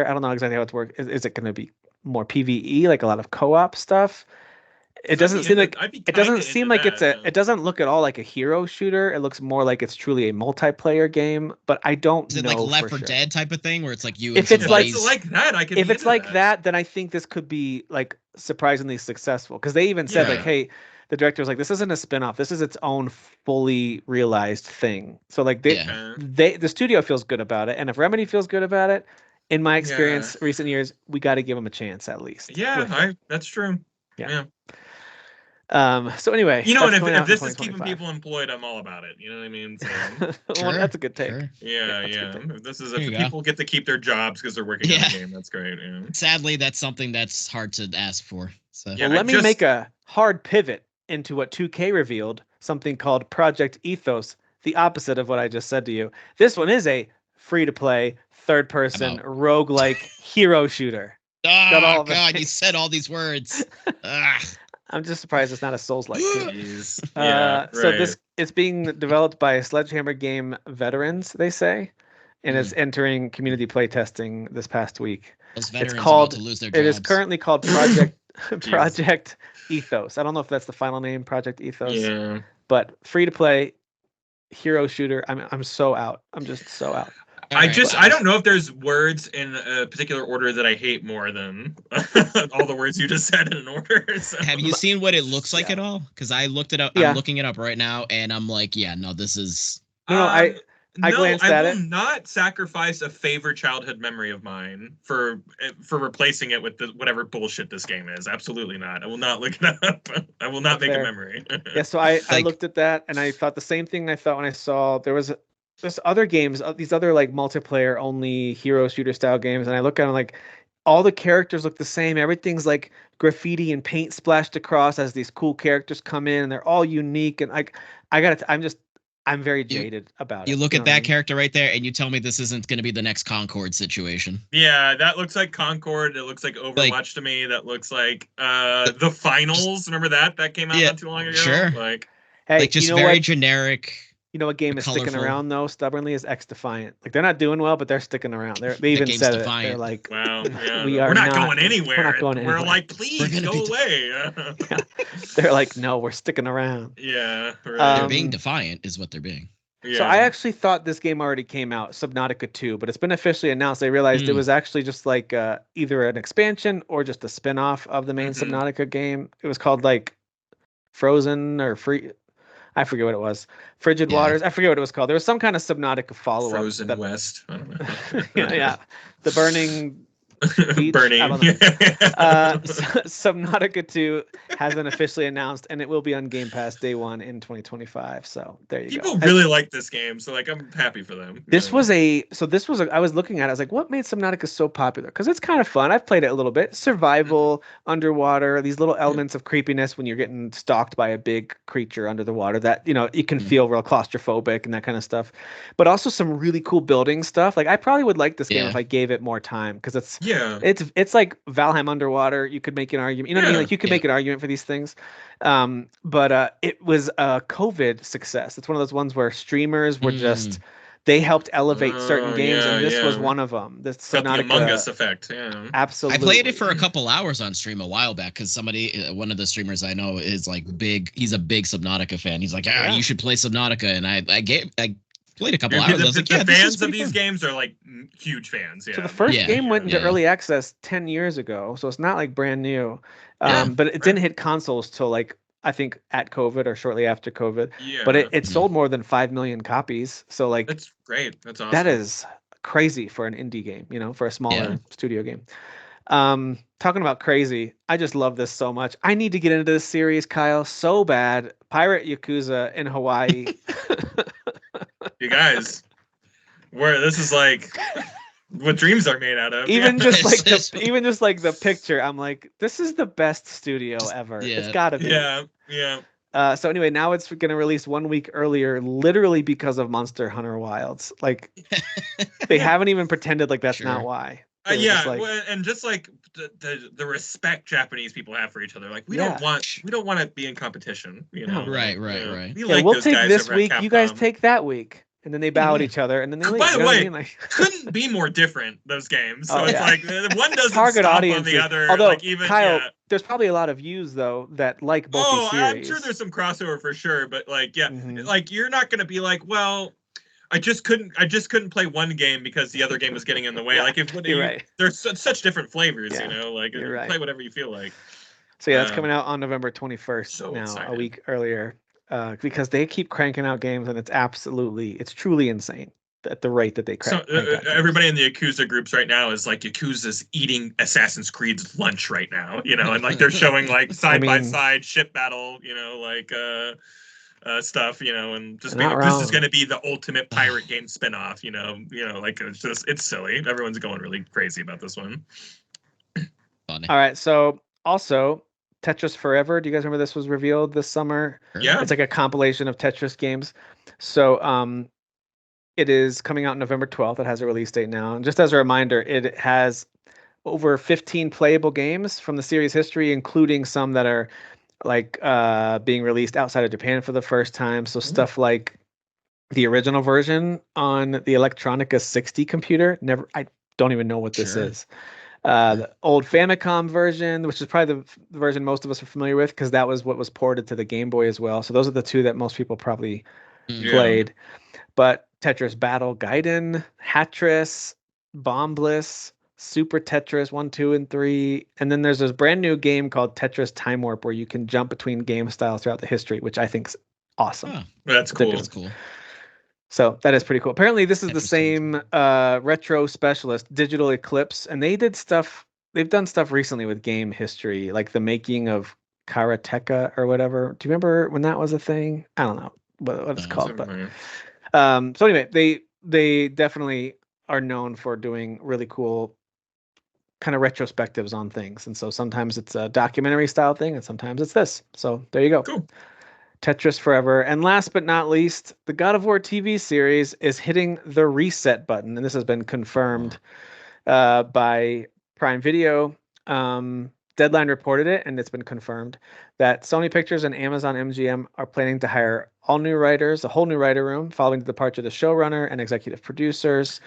I don't know exactly how it's work. Is it going to be more PvE, like a lot of co-op stuff? It doesn't seem like it doesn't look at all like a hero shooter. It looks more like it's truly a multiplayer game. But I don't know. Is it
like Left 4 Dead type of thing where it's like you?
If it's like that, if it's like
that, then I think this could be like surprisingly successful. Because they even said like, hey, the director was like, this isn't a spinoff. This is its own fully realized thing. So like the studio feels good about it, and if Remedy feels good about it, in my experience, recent years, we got to give them a chance at least.
Yeah, that's true. Yeah.
So anyway,
you know, and if this is keeping people employed, I'm all about it. You know what I mean? So,
well, that's a good take.
Sure. Yeah. If people get to keep their jobs because they're working on the game, that's great. Yeah.
Sadly, that's something that's hard to ask for. So
let me make a hard pivot into what 2K revealed, something called Project Ethos, the opposite of what I just said to you. This one is a free-to-play, third-person, roguelike hero shooter.
Oh, God, you said all these words.
I'm just surprised it's not a Souls-like too.
So
it's being developed by Sledgehammer Game veterans, they say, and it's entering community playtesting this past week.
It's called. It
is currently called Project Ethos. I don't know if that's the final name, Project Ethos.
Yeah.
But free to play hero shooter. I'm so out. I'm just so out.
I don't know if there's words in a particular order that I hate more than all the words you just said in an order. So.
Have you seen what it looks like at all? Because I looked it up. I'm looking it up right now, and I'm like, this is.
I glanced at it.
I will not sacrifice a favorite childhood memory of mine for replacing it with whatever bullshit this game is. Absolutely not. I will not look it up. I will not make a memory.
So I looked at that, and I thought the same thing I thought when I saw there's other games, these other like multiplayer only hero shooter style games, and I look at them like all the characters look the same. Everything's like graffiti and paint splashed across as these cool characters come in, and they're all unique. And I'm very jaded about it.
You look at that character right there, and you tell me this isn't going to be the next Concord situation.
Yeah, that looks like Concord. It looks like Overwatch to me. That looks like the finals. Remember that came out not too long ago.
Sure.
Like,
hey,
like just very generic.
You know what game is sticking around though stubbornly is X Defiant. Like they're not doing well, but they're sticking around. They even said it. They're like,
wow, yeah,
we're
not going anywhere.
We're not going anywhere.
We're like, please go away.
Yeah. They're like, no, we're sticking around.
Yeah, right.
They're being defiant, is what they're being.
Yeah. So I actually thought this game already came out, Subnautica 2, but it's been officially announced. I realized it was actually just like either an expansion or just a spin-off of the main Subnautica game. It was called like Frozen or Free. I forget what it was. Frigid Waters. I forget what it was called. There was some kind of Subnautica follow-up.
Frozen West. I don't know.
yeah. The Burning Beach.
Burning.
Subnautica 2 has been officially announced, and it will be on Game Pass day 1 in 2025. So there you go.
People really like this game, so like I'm happy for them.
This was I was looking at it, I was like, what made Subnautica so popular? Because it's kind of fun. I've played it a little bit. Survival, underwater, these little elements of creepiness when you're getting stalked by a big creature under the water that, you can feel real claustrophobic and that kind of stuff. But also some really cool building stuff. Like I probably would like this game if I gave it more time, because it's like Valheim underwater. You could make an argument. You know what I mean? Like you could make an argument for these things. But it was a COVID success. It's one of those ones where streamers were just they helped elevate certain games, and this was one of them. This
Subnautica, the Among Us effect. Yeah,
absolutely.
I played it for a couple hours on stream a while back because one of the streamers I know is like big. He's a big Subnautica fan. He's like, you should play Subnautica, and I played a couple hours.
The fans of these games are like huge fans. Yeah.
So the first game went into early access 10 years ago, so it's not like brand new. But it didn't hit consoles till like I think at COVID or shortly after COVID. Yeah. But it sold more than 5 million copies. So like
that's great. That's awesome.
That is crazy for an indie game, for a smaller studio game. Talking about crazy, I just love this so much. I need to get into this series, Kyle, so bad. Pirate Yakuza in Hawaii.
You guys, this is like what dreams are made out of.
Even just like the picture, I'm like, this is the best studio ever. It's gotta be.
Yeah.
So anyway, now it's going to release 1 week earlier, literally because of Monster Hunter Wilds. Like, they haven't even pretended like that's not why.
And just like the respect Japanese people have for each other, like we don't want to be in competition.
Right.
We'll take this week. You guys take that week. And then they bow at each other, and then they leave.
By the way, couldn't be more different, those games. So it's like one doesn't
target
stop
audience
on the other.
Although,
like even
Kyle, there's probably a lot of views though that like both these series.
I'm sure there's some crossover for sure, but like like you're not gonna be like, well, I just couldn't play one game because the other game was getting in the way. Like there's such different flavors, like play whatever you feel like.
So that's coming out on November 21st excited. A week earlier. Because they keep cranking out games, and it's truly insane at the rate that they crank.
So everybody in the Yakuza groups right now is like Yakuza's eating Assassin's Creed's lunch right now, and like they're showing like side by side ship battle, stuff, and just being, this is going to be the ultimate pirate game spinoff, like it's silly. Everyone's going really crazy about this one.
Funny.
All right, so also. Tetris Forever. Do you guys remember this was revealed this summer?
Yeah.
It's like a compilation of Tetris games. So it is coming out November 12th. It has a release date now. And just as a reminder, it has over 15 playable games from the series history, including some that are like being released outside of Japan for the first time. So stuff like the original version on the Electronica 60 computer. I don't even know what this is. The old Famicom version, which is probably the version most of us are familiar with, because that was what was ported to the Game Boy as well. So those are the two that most people probably played. But Tetris Battle Gaiden, Hatris, Bomb Bliss, Super Tetris 1, 2, and 3. And then there's this brand new game called Tetris Time Warp where you can jump between game styles throughout the history, which I think is awesome.
Oh, that's cool.
That's cool.
So that is pretty cool. Apparently, this is the same retro specialist, Digital Eclipse, and they've done stuff recently with game history, like the making of Karateka or whatever. Do you remember when that was a thing? I don't know what it's called, but so anyway, they definitely are known for doing really cool kind of retrospectives on things. And so sometimes it's a documentary style thing and sometimes it's this. So there you go.
Cool.
Tetris forever. And last but not least, the God of War TV series is hitting the reset button. And this has been confirmed by Prime Video. Deadline reported it, and it's been confirmed that Sony Pictures and Amazon MGM are planning to hire all new writers, a whole new writer room, following the departure of the showrunner and executive producers.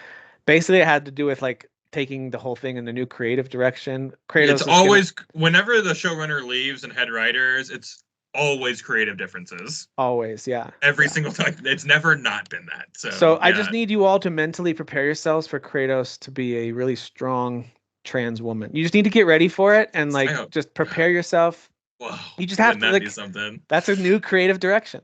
Basically, it had to do with like taking the whole thing in a new creative direction.
It's always whenever the showrunner leaves and head writers, it's always creative differences.
Always, yeah.
Every single time. It's never not been that.
So I just need you all to mentally prepare yourselves for Kratos to be a really strong trans woman. You just need to get ready for it and like just prepare yourself.
Whoa,
you just have to like,
be something.
That's a new creative direction.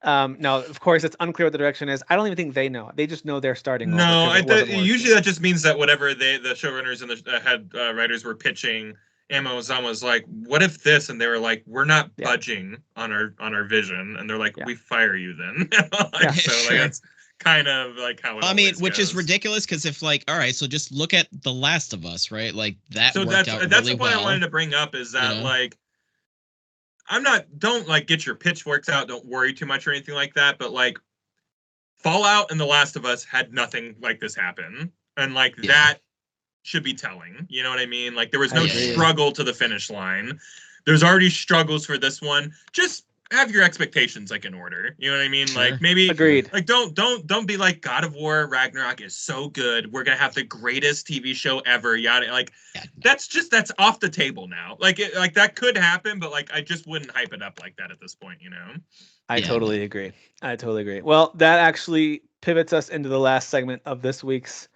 No, of course it's unclear what the direction is. I don't even think they know. They just know they're starting.
No, usually that just means that whatever the showrunners and the head writers were pitching, Amazon was like, "What if this?" And they were like, "We're not budging on our vision." And they're like, "We fire you then." So like that's kind of like how it
which is ridiculous because if like, all right, so just look at The Last of Us, right? Like that worked out
that's
really
the point
well.
I wanted to bring up is that like don't like get your pitchforks out, don't worry too much or anything like that, but like Fallout and The Last of Us had nothing like this happen. And like that should be telling. You know what I mean? Like there was no struggle to the finish line. There's already struggles for this one. Just have your expectations like in order. You know what I mean? Sure. Like maybe
agreed.
Like don't be like God of War Ragnarok is so good. We're gonna have the greatest TV show ever. Yada like that's off the table now. Like like that could happen, but like I just wouldn't hype it up like that at this point, you know?
I totally agree. Well, that actually pivots us into the last segment of this week's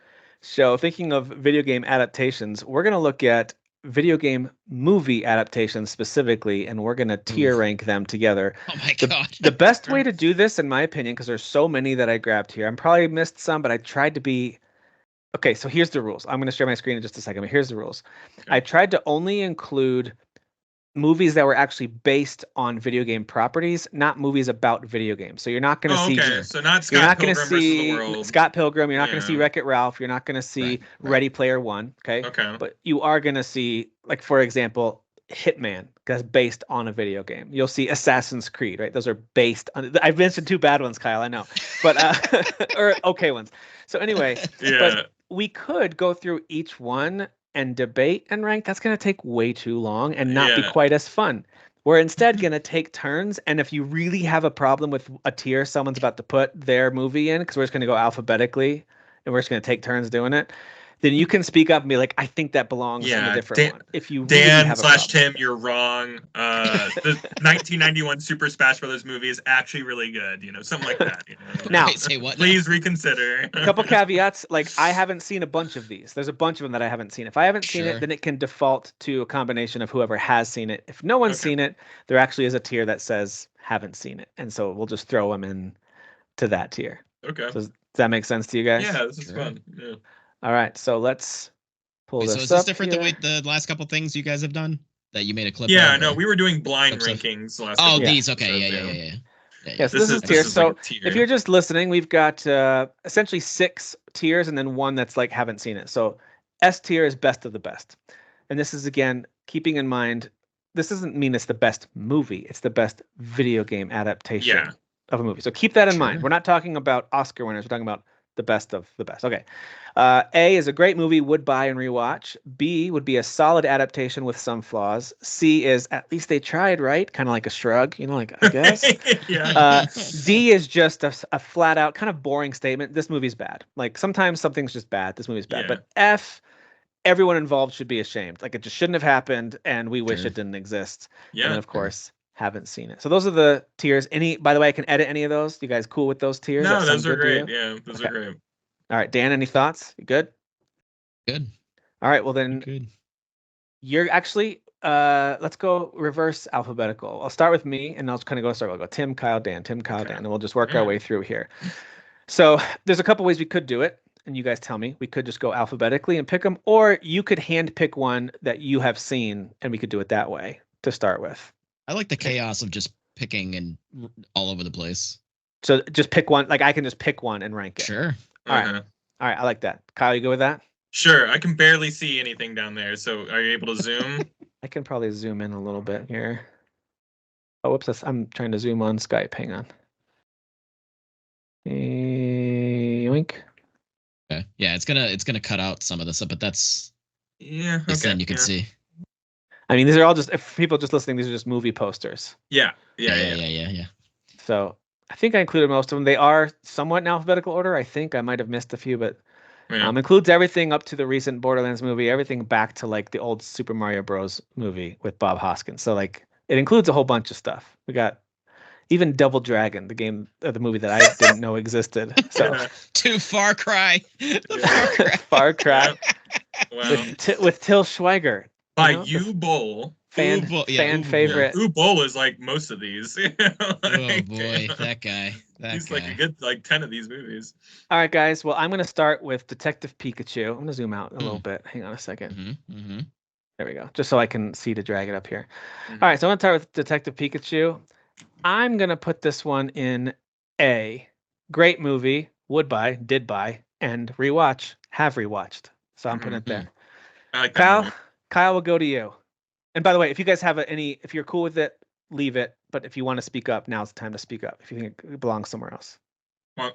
show. Thinking of video game adaptations, we're gonna look at video game movie adaptations specifically, and we're going to tier rank them together.
Oh my God.
The best way to do this, in my opinion, because there's so many that I grabbed here, I'm probably missed some, but I tried to be... Okay, so here's the rules. I'm going to share my screen in just a second, but here's the rules. I tried to only include movies that were actually based on video game properties, not movies about video games. So you're not going to see...
Okay, so not Scott Pilgrim versus the World.
Scott Pilgrim. You're not going to see Wreck-It Ralph. You're not going to see Ready Player One. Okay. But you are going to see, like, for example, Hitman, because based on a video game. You'll see Assassin's Creed, right? Those are based on... I've mentioned two bad ones, Kyle, I know. But, or okay ones. So anyway, but we could go through each one and debate and rank. That's going to take way too long and not be quite as fun. We're instead going to take turns. And if you really have a problem with a tier someone's about to put their movie in, because we're just going to go alphabetically and we're just going to take turns doing it, then you can speak up and be like, I think that belongs in a different one. If you really have a
Tim, you're wrong. The 1991 Super Smash Brothers movie is actually really good. You know, something like that. You know?
Now,
say what
please reconsider.
A couple caveats. Like, I haven't seen a bunch of these. There's a bunch of them that I haven't seen. If I haven't seen it, then it can default to a combination of whoever has seen it. If no one's seen it, there actually is a tier that says haven't seen it. And so we'll just throw them in to that tier.
Okay.
So does that make sense to you guys?
Yeah, this is fun. Yeah.
All right, so let's pull this up.
So is this different than the last couple things you guys have done that you made a clip?
Yeah, no, we were doing blind rankings last.
Oh, these, okay,
Yes, this is tier. So if you're just listening, we've got essentially 6 tiers and then one that's like haven't seen it. So S tier is best of the best, and this is again keeping in mind this doesn't mean it's the best movie; it's the best video game adaptation of a movie. So keep that in mind. We're not talking about Oscar winners. We're talking about the best of the best. Okay. A is a great movie, would buy and rewatch. B would be a solid adaptation with some flaws. C is at least they tried, right? Kind of like a shrug, you know, like I guess. D is just a flat out kind of boring statement. This movie's bad. Like sometimes something's just bad. This movie's bad. But F, everyone involved should be ashamed. Like it just shouldn't have happened, and we wish it didn't exist. And then, of course, haven't seen it. So those are the tiers. By the way, I can edit any of those. You guys cool with those tiers?
No, those are great. Yeah, those are great.
All right, Dan, any thoughts? You good?
Good.
All right, well then you're actually let's go reverse alphabetical. I'll start with me and I'll just kind of I'll go Tim, Kyle, Dan, Tim, Kyle, Dan, and we'll just work our way through here. So there's a couple ways we could do it, and you guys tell me. We could just go alphabetically and pick them, or you could hand pick one that you have seen and we could do it that way to start with.
I like the chaos of just picking and all over the place.
So just pick one. Like I can just pick one and rank it.
Sure.
All right. I like that. Kyle, you go with that?
Sure, I can barely see anything down there. So, are you able to zoom?
I can probably zoom in a little bit here. Oh, whoops! I'm trying to zoom on Skype. Hang on. Yoink.
Okay. Yeah, it's gonna cut out some of this, but that's
okay.
Then you can see.
I mean, these are all just, if people just listening, these are just movie posters.
Yeah.
So I think I included most of them. They are somewhat in alphabetical order. I think I might have missed a few, but includes everything up to the recent Borderlands movie, everything back to like the old Super Mario Bros. Movie with Bob Hoskins. So like it includes a whole bunch of stuff. We got even Double Dragon, the game, the movie that I didn't know existed. So
to Far Cry,
Far Cry,
wow.
with Till Schweiger.
By U-Bowl.
Fan favorite.
U-Bowl is like most of these.
Oh boy, that guy.
He's like a good 10 of these movies.
All right, guys. Well, I'm going to start with Detective Pikachu. I'm going to zoom out a little bit. Hang on a second. There we go. Just so I can see to drag it up here. All right, so I'm going to start with Detective Pikachu. I'm going to put this one in A. Great movie. Would buy, did buy, and rewatch. Have rewatched. So I'm putting it there.
I like that movie.
Kyle, will go to you. And by the way, if you guys have if you're cool with it, leave it. But if you want to speak up, now's the time to speak up. If you think it belongs somewhere else.
Well,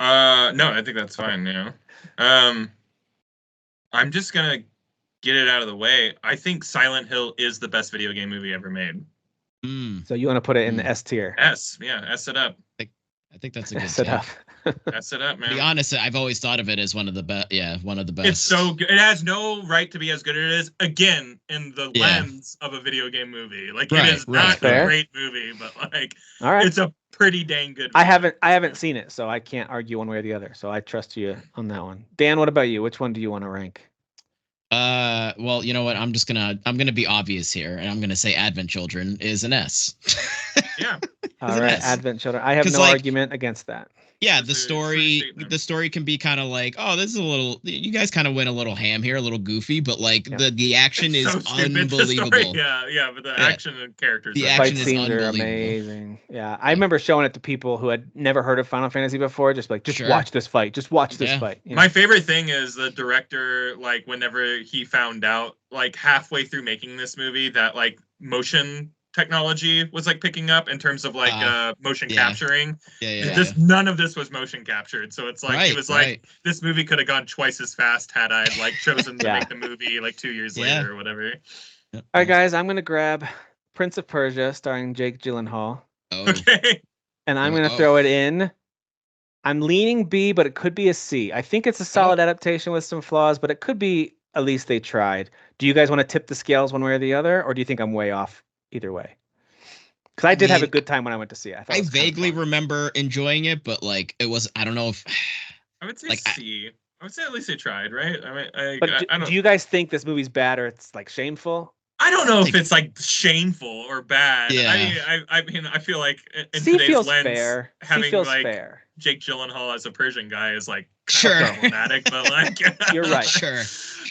no, I think that's fine. Yeah. I'm just gonna get it out of the way. I think Silent Hill is the best video game movie ever made.
So you want to put it in the S tier?
S it up.
I think that's a good
S it up.
S it up, man.
To be honest, I've always thought of it as one of the best. Yeah, one of the best.
It's so good. It has no right to be as good as it is. Again, in the lens of a video game movie, like it is not a great movie, but like it's a pretty dang good movie.
I haven't seen it, so I can't argue one way or the other. So I trust you on that one. Dan, what about you? Which one do you want to rank?
Well, you know what? I'm gonna be obvious here, and I'm gonna say Advent Children is an S.
Yeah.
All right, Advent Children. I have no argument against that.
Yeah, the story can be kind of like, oh, this is a little. You guys kind of went a little ham here, a little goofy, but like the action is unbelievable.
Yeah, but the action and characters.
The
fight scenes are amazing. Yeah, I remember showing it to people who had never heard of Final Fantasy before. Just like, watch this fight. Just watch this fight.
You know? My favorite thing is the director. Like, whenever he found out, like halfway through making this movie, that like motion technology was like picking up in terms of like motion capturing. None of this was motion captured, so it's like he was like, this movie could have gone twice as fast had I like chosen to make the movie like 2 years later or whatever.
All right, guys, I'm gonna grab Prince of Persia starring Jake Gyllenhaal.
Okay.
And I'm gonna throw it in. I'm leaning B, but it could be a C. I think it's a solid adaptation with some flaws, but it could be at least they tried. Do you guys want to tip the scales one way or the other, or do you think I'm way off either way? Because I did have a good time when I went to see it.
I vaguely remember enjoying it, but like it was, I don't know if
I would say C. I would say at least they tried, right? I mean,
do you guys think this movie's bad or it's like shameful?
I don't know if it's like shameful or bad. Yeah. I mean, I feel like in
C
today's
feels
lens,
fair.
having like
fair.
Jake Gyllenhaal as a Persian guy is like problematic, but like
you're right.
Sure.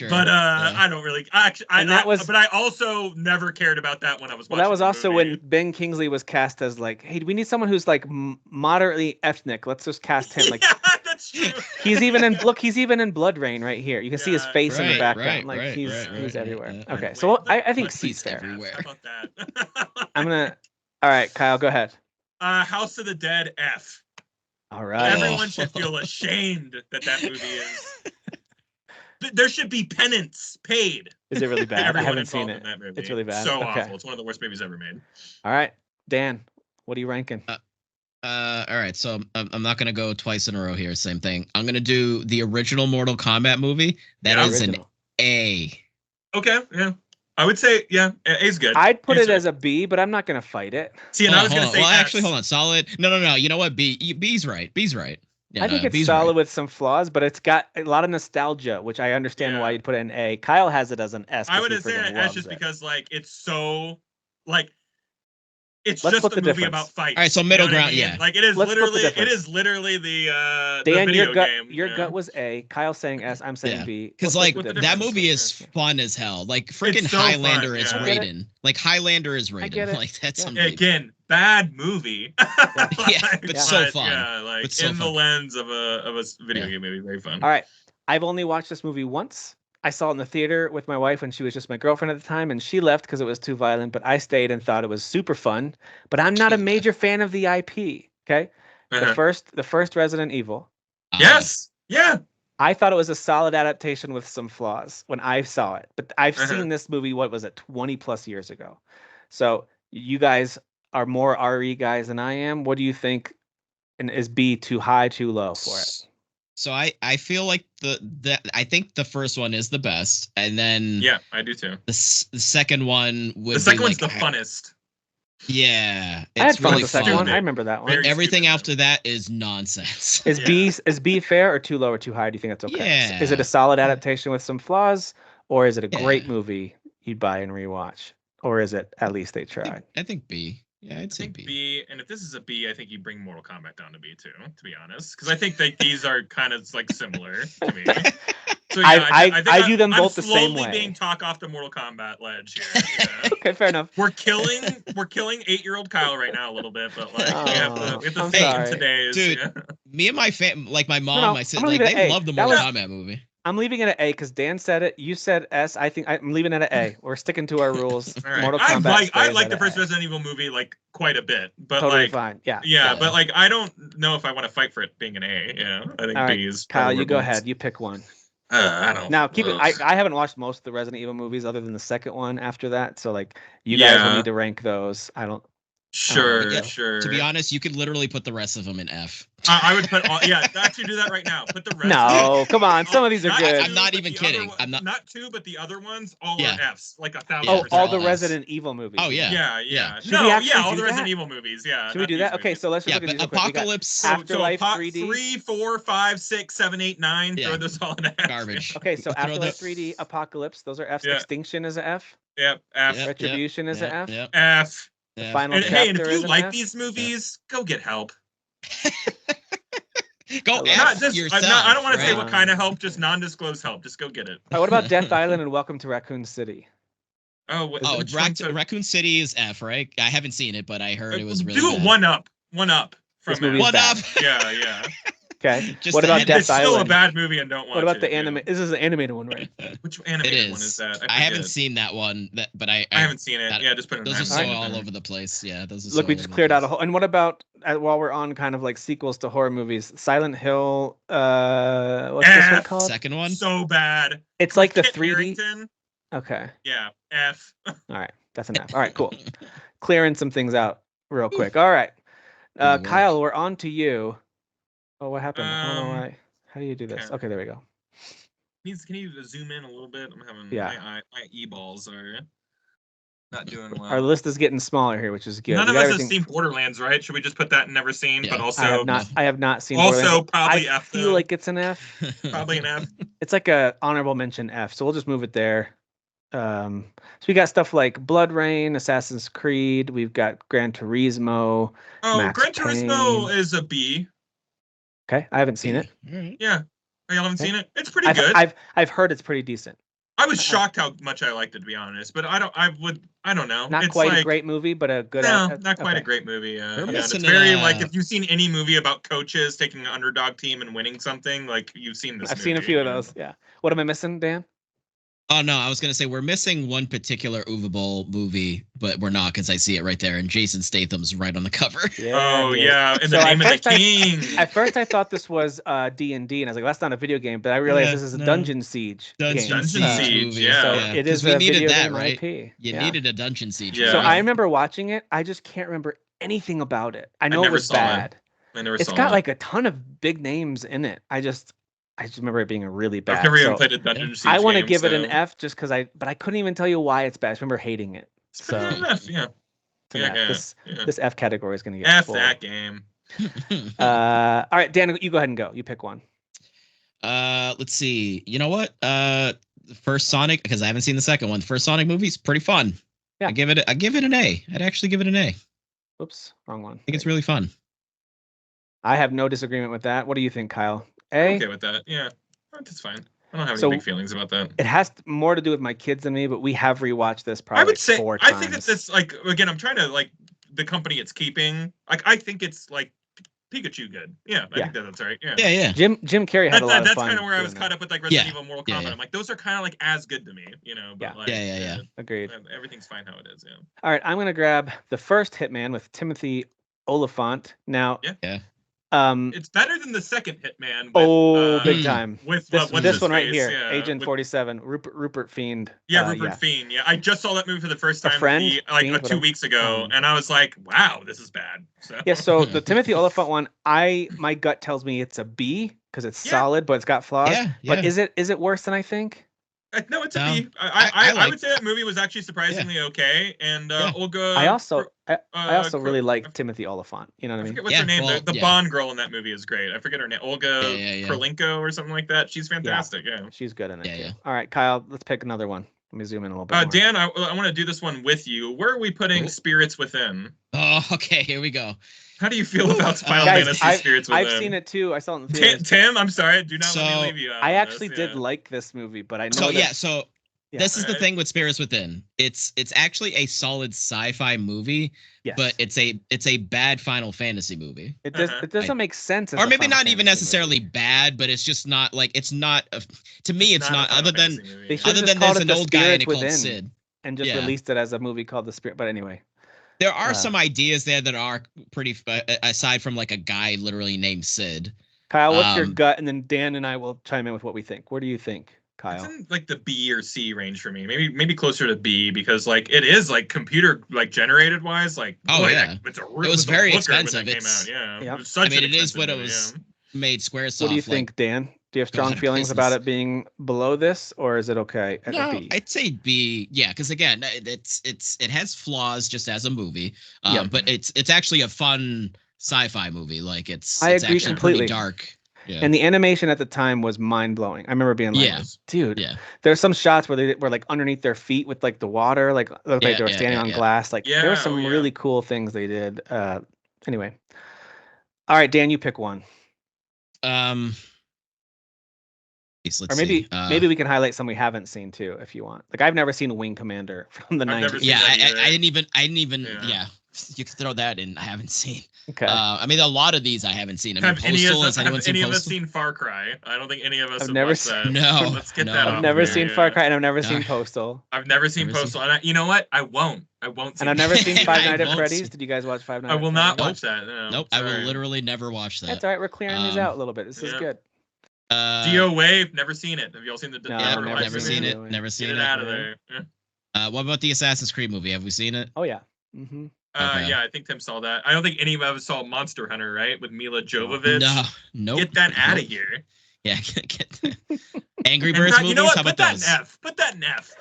But I don't really. But I also never cared about that when I was watching.
Well, that was also when Ben Kingsley was cast as like, hey, we need someone who's like moderately ethnic. Let's just cast him. Like,
that's true.
He's even in Blood Rain right here. You can see his face in the background. He's everywhere. Okay, so I think C's fair.
How about that?
All right, Kyle, go ahead.
House of the Dead F.
All right.
Everyone should feel ashamed that movie is. There should be penance paid.
Is it really bad? I haven't seen it.
That movie.
It's really bad.
So awful. It's one of the worst movies ever made.
All right, Dan, what are you ranking?
All right, so I'm not gonna go twice in a row here. Same thing. I'm gonna do the original Mortal Kombat movie. That is an A.
Okay. Yeah. I would say, A's good.
I'd put it as a B, but I'm not going to fight it.
See, and I was going to say
actually, hold on. Solid. No. You know what? B's right. Yeah,
I think it's solid with some flaws, but it's got a lot of nostalgia, which I understand why you'd put it in A. Kyle has it as an S.
I would say an S just because, like, it's so, like, it's just a movie about fights.
All right, so middle ground,
Like it is literally the
Dan,
the video game.
Your gut was A. Kyle saying S. I'm saying B.
Because like that movie is fun as hell. Like freaking Highlander is Raiden. Like Highlander is Raiden. Like that's something.
Again, bad movie.
But so fun.
Yeah, like in the lens of a video game movie, very fun.
All right, I've only watched this movie once. I saw it in the theater with my wife when she was just my girlfriend at the time, and she left because it was too violent, but I stayed and thought it was super fun. But I'm not a major fan of the IP, okay? The first Resident Evil.
Yes. Yeah.
I thought it was a solid adaptation with some flaws when I saw it. But I've seen this movie, what was it, 20 plus years ago. So you guys are more RE guys than I am. What do you think? And is B too high, too low for it?
So I feel like I think the first one is the best, and then
I do too.
The second one would
the second
be
one's
like,
the funnest.
Yeah,
I had
it's
fun
really
with the second one. I remember that one.
Everything after that is nonsense.
Is B fair or too low or too high? Do you think that's okay?
Yeah.
Is it a solid adaptation with some flaws, or is it a great movie you'd buy and rewatch, or is it at least they tried?
I think B. Yeah, I'd say
B. And if this is a B, I think you bring Mortal Kombat down to B too, to be honest, because I think that these are kind of like similar to me. So yeah,
I view them both the same way.
I'm slowly being talked off the Mortal Kombat ledge here. Yeah.
Okay, fair enough.
We're killing 8-year-old Kyle right now a little bit, but like we have to think in today's.
Dude, me and my like my mom, my sister, like they love the Mortal Kombat movie.
I'm leaving it at A because Dan said it. You said S. I think I'm leaving it at A. We're sticking to our rules.
Right.
Mortal Kombat.
I like the first Resident Evil movie like quite a bit, but
totally
like
fine. Yeah,
but like I don't know if I want to fight for it being an A. Yeah, I think B is.
Kyle, you go ahead. You pick one.
I don't.
Now keep it. I haven't watched most of the Resident Evil movies other than the second one. After that, so like you guys will need to rank those. I don't.
Sure.
To be honest, you could literally put the rest of them in F.
I would put actually do that right now. Put the rest.
No, come on. Some of these are good.
I'm not even kidding. I'm
not two, but the other ones all are Fs, like 1,000%.
Oh, all the Resident Evil movies.
Oh yeah.
All the Resident Evil movies. Yeah.
Should we do that? Okay, so let's just look at these.
Apocalypse.
Afterlife 3D.
3, 4, 5, 6, 7, 8, 9. Throw those all in F.
Garbage.
Okay, so Afterlife 3D, Apocalypse. Those are Fs. Extinction is an F.
Yep. F.
Retribution is an F.
F.
The final
and
chapter
if you like
F.
these movies, go get help.
Go F yourself.
I don't want to say what kind of help, just non-disclosed help. Just go get it.
Right, what about Death Island and Welcome to Raccoon City?
Raccoon City is F, right? I haven't seen it, but I heard it was really
bad. One up from it.
One up.
Yeah.
Okay. What about Death Island?
It's still a bad movie and don't watch it.
What about the anime? This is the animated one, right?
Which animated one is that?
I haven't seen that one, but I
haven't seen it. Yeah, just put it in.
Those are so all over the place. Yeah, those are.
Look, we just cleared out a whole. And what about while we're on kind of like sequels to horror movies? Silent Hill. What's this one called?
Second one.
So bad.
It's like the 3D.
Harrington.
Okay.
Yeah. F.
All right, that's an F. All right, cool. Clearing some things out real quick. All right, Kyle, we're on to you. Oh, what happened? I don't know why. How do you do this? Okay, there we go.
Can you zoom in a little bit? I'm having my e-balls are not doing well.
Our list is getting smaller here, which is good.
None of us have seen Borderlands, right? Should we just put that in never seen? Yeah. But also,
I have not seen.
Also, probably F.
I feel like it's an F.
Probably an F.
It's like a honorable mention F, so we'll just move it there. So we got stuff like Blood Rain, Assassin's Creed. We've got Gran Turismo.
Gran Turismo is a B.
Okay, I haven't seen it.
Yeah, y'all haven't seen it. It's pretty good.
I've heard it's pretty decent.
I was shocked how much I liked it, to be honest. But I don't know.
Not quite a great movie, but a good.
No, not quite a great movie. Yeah, it's very like if you've seen any movie about coaches taking an underdog team and winning something, like you've seen this.
I've seen a few of those. Yeah. What am I missing, Dan?
Oh no, I was gonna say we're missing one particular Uwe Boll movie, but we're not because I see it right there, and Jason Statham's right on the cover.
Yeah, in the name of the king.
At first, I thought this was D&D, and I was like, "That's not a video game," but I realized this is a Dungeon Siege.
Dungeon Siege, yeah.
So it is a video game
right?
IP.
You needed a Dungeon Siege.
Yeah. So I remember watching it. I just can't remember anything about it. I know it was bad. It's got like a ton of big names in it. I just remember it being a really bad.
I've never even played a Dungeon Siege.
I want to give it an F just because but I couldn't even tell you why it's bad. I remember hating it. So this F category is going to get
F full. That game.
All right, Dan, you go ahead and go. You pick one.
Let's see. You know what? The first Sonic, because I haven't seen the second one. The first Sonic movie is pretty fun. Yeah. I give it an A. I'd actually give it an A.
Oops, wrong one.
I think it's really fun.
I have no disagreement with that. What do you think, Kyle? A?
I'm okay with that. Yeah, that's fine. I don't have any big feelings about that.
It has more to do with my kids than me, but we have rewatched this probably 4 times.
I think that this, like, again, I'm trying to, like, the company it's keeping. Like, I think it's, like, Pikachu good. Yeah, I think that's right. Yeah.
Yeah.
Jim Carrey had a lot of fun.
That's kind of where I was caught up with like Resident Evil, Mortal Kombat.
Yeah.
I'm like, those are kind of like as good to me, But like,
Agreed.
Everything's fine how it is. Yeah.
All right, I'm gonna grab the first Hitman with Timothy Olyphant. Now,
it's better than the second Hitman.
Big time.
With
this one right here, Agent 47, Rupert Fiend.
Rupert Fiend. Yeah, I just saw that movie for the first time, like 2 weeks ago, and I was like, wow, this is bad.
So the Timothy Olyphant one, my gut tells me it's a B because it's solid, but it's got flaws. But is it worse than I think?
No, it's a B. I would say that movie was actually surprisingly okay. And Olga.
I also really like Timothy Olyphant. You know what I mean?
I forget what's her name. The Bond girl in that movie is great. I forget her name. Olga Kurlenko or something like that. She's fantastic. Yeah.
She's good in it. Yeah. All right, Kyle, let's pick another one. Let me zoom in a little bit more.
Dan, I want to do this one with you. Where are we putting Spirits Within?
Oh, okay. Here we go.
How do you feel about Final Fantasy Spirits Within?
I've seen it too. I saw it in the theaters.
Tim, I'm sorry. Do not let me leave you out.
I actually did like this movie, but I know
this is the thing with Spirits Within. It's actually a solid sci-fi movie, but it's a bad Final Fantasy movie.
It doesn't make sense.
Or maybe not even necessarily bad, but it's just not like it's not. To me, it's not. Other than there's an old guy in it called Sid,
and just released it as a movie called The Spirit. But anyway.
There are some ideas there that are pretty, aside from like a guy literally named Sid.
Kyle, what's your gut? And then Dan and I will chime in with what we think. Where do you think, Kyle?
It's in like the B or C range for me. Maybe closer to B because like it is like computer like generated wise. Like
it was very expensive.
When it came out.
Yeah.
It was such
it is what it was made Squaresoft.
What do you think, Dan? Do you have strong feelings about it being below this, or is it okay at a B?
I'd say B. Yeah, because again, it has flaws just as a movie. But it's actually a fun sci-fi movie. Like it's actually completely pretty dark. Yeah.
And the animation at the time was mind blowing. I remember being like, dude, there's some shots where they were like underneath their feet with like the water, like looked like they were standing on glass. Like there were some really cool things they did. Anyway. All right, Dan, you pick one. Or maybe we can highlight some we haven't seen too, if you want. Like I've never seen Wing Commander from the 90s.
Yeah, I didn't even. Yeah, you could throw that in. I haven't seen.
Okay.
I mean, a lot of these I haven't seen. I mean,
have any of us seen Far Cry? I don't think any of us have watched that.
No.
Let's get that.
I've never seen Far Cry, and I've never seen Postal.
I've never seen Postal, and you know what? I won't.
And I've never seen Five Nights at Freddy's. Did you guys watch Five Nights?
I will not watch that. No,
nope. I will literally never watch that.
That's all right. We're clearing these out a little bit. This is good.
DOA, never seen it. Have y'all seen the?
No, never seen it. Never seen it.
Get it out of there.
What about the Assassin's Creed movie? Have we seen it?
Oh yeah. Mm-hmm.
Yeah, I think Tim saw that. I don't think any of us saw Monster Hunter, right? With Mila Jovovich.
No.
Get that out of here.
Yeah, get Angry Birds movies.
You know what?
How about those?
Put that in F.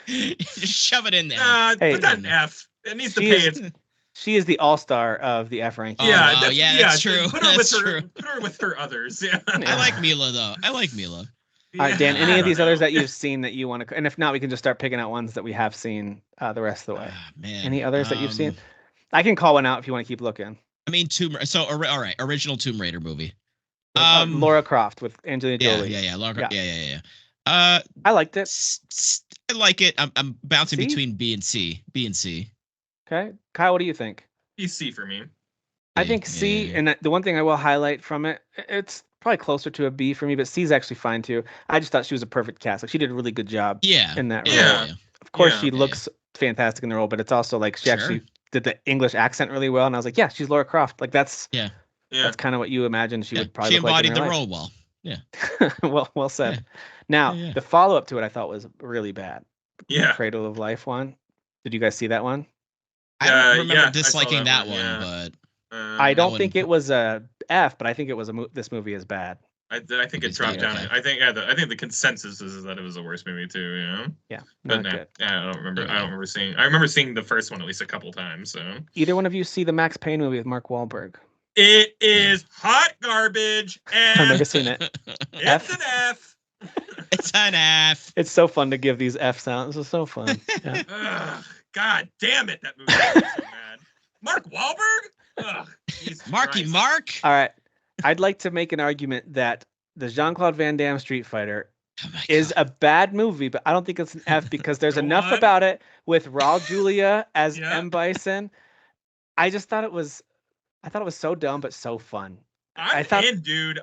Just shove it in there.
Put that in F. It needs to pay its.
She is the all-star of the F ranking.
That's true.
Put her with her others. Yeah.
I like Mila though. I like Mila.
All right, Dan. Any of these others that you've seen that you want to, and if not, we can just start picking out ones that we have seen the rest of the way.
Man.
Any others that you've seen? I can call one out if you want to keep looking.
I mean, all right, original Tomb Raider movie.
Lara Croft with Angelina Jolie.
Yeah. Lara. Yeah.
I liked it.
I like it. I'm bouncing between B and C.
Okay, Kyle, what do you think?
He's C for me.
I think C, and the one thing I will highlight from it, it's probably closer to a B for me, but C's actually fine too. I just thought she was a perfect cast. Like she did a really good job. In that role.
Yeah.
Of course, she looks fantastic in the role, but it's also like she actually did the English accent really well, and I was like, yeah, she's Lara Croft. Like that's that's kind of what you imagine she would probably.
She embodied the role well. Yeah.
well said. Now the follow up to it, I thought was really bad.
Yeah.
Cradle of Life one. Did you guys see that one?
I don't remember disliking that one, but
I don't think it was a F, but I think it was this movie is bad.
I think it dropped down. I think the consensus is that it was the worst movie too.
Yeah,
but good. I don't remember. I remember seeing the first one at least a couple times. So
either one of you see the Max Payne movie with Mark Wahlberg?
It is hot garbage.
I've never seen it.
It's an F.
It's an F.
It's so fun to give these F sounds. It's so fun.
Yeah. God damn it, that movie is so bad. Mark Wahlberg?
Marky Mark?
All right. I'd like to make an argument that the Jean-Claude Van Damme Street Fighter is a bad movie, but I don't think it's an F because there's enough about it with Raul Julia as M. Bison. I just thought it was I thought it was so dumb but so fun.
I thought, dude.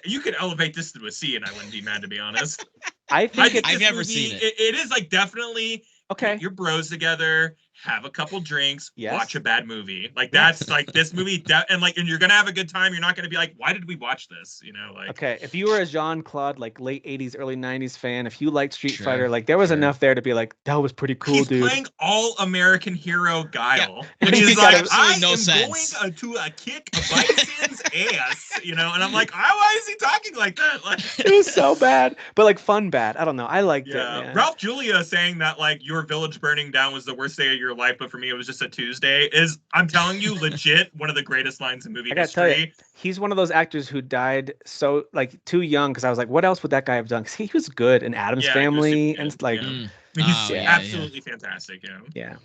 You could elevate this to a C, and I wouldn't be mad, to be honest.
I think
I've never seen it.
It is like definitely
okay.
Get your bros together, have a couple drinks, watch a bad movie. Like that's like this movie, and you're gonna have a good time. You're not gonna be like, why did we watch this? You know, like.
Okay, if you were a Jean-Claude like late '80s, early '90s fan, if you liked Street Fighter, like there was enough there to be like, that was pretty cool, dude.
He's playing all American hero Guile, and he's like, I am going to kick Bison's ass, you know, and I'm like, why is he talking like that? Like,
it was so bad, but like fun bad. I don't know. I liked it. Man.
Ralph Julia saying that like your village burning down was the worst day of your life, but for me it was just a Tuesday. Is I'm telling you, legit one of the greatest lines in movie history.
He's one of those actors who died so like too young, because I was like, what else would that guy have done? Because he was good in Addams Family and like
he's absolutely fantastic.
Yeah.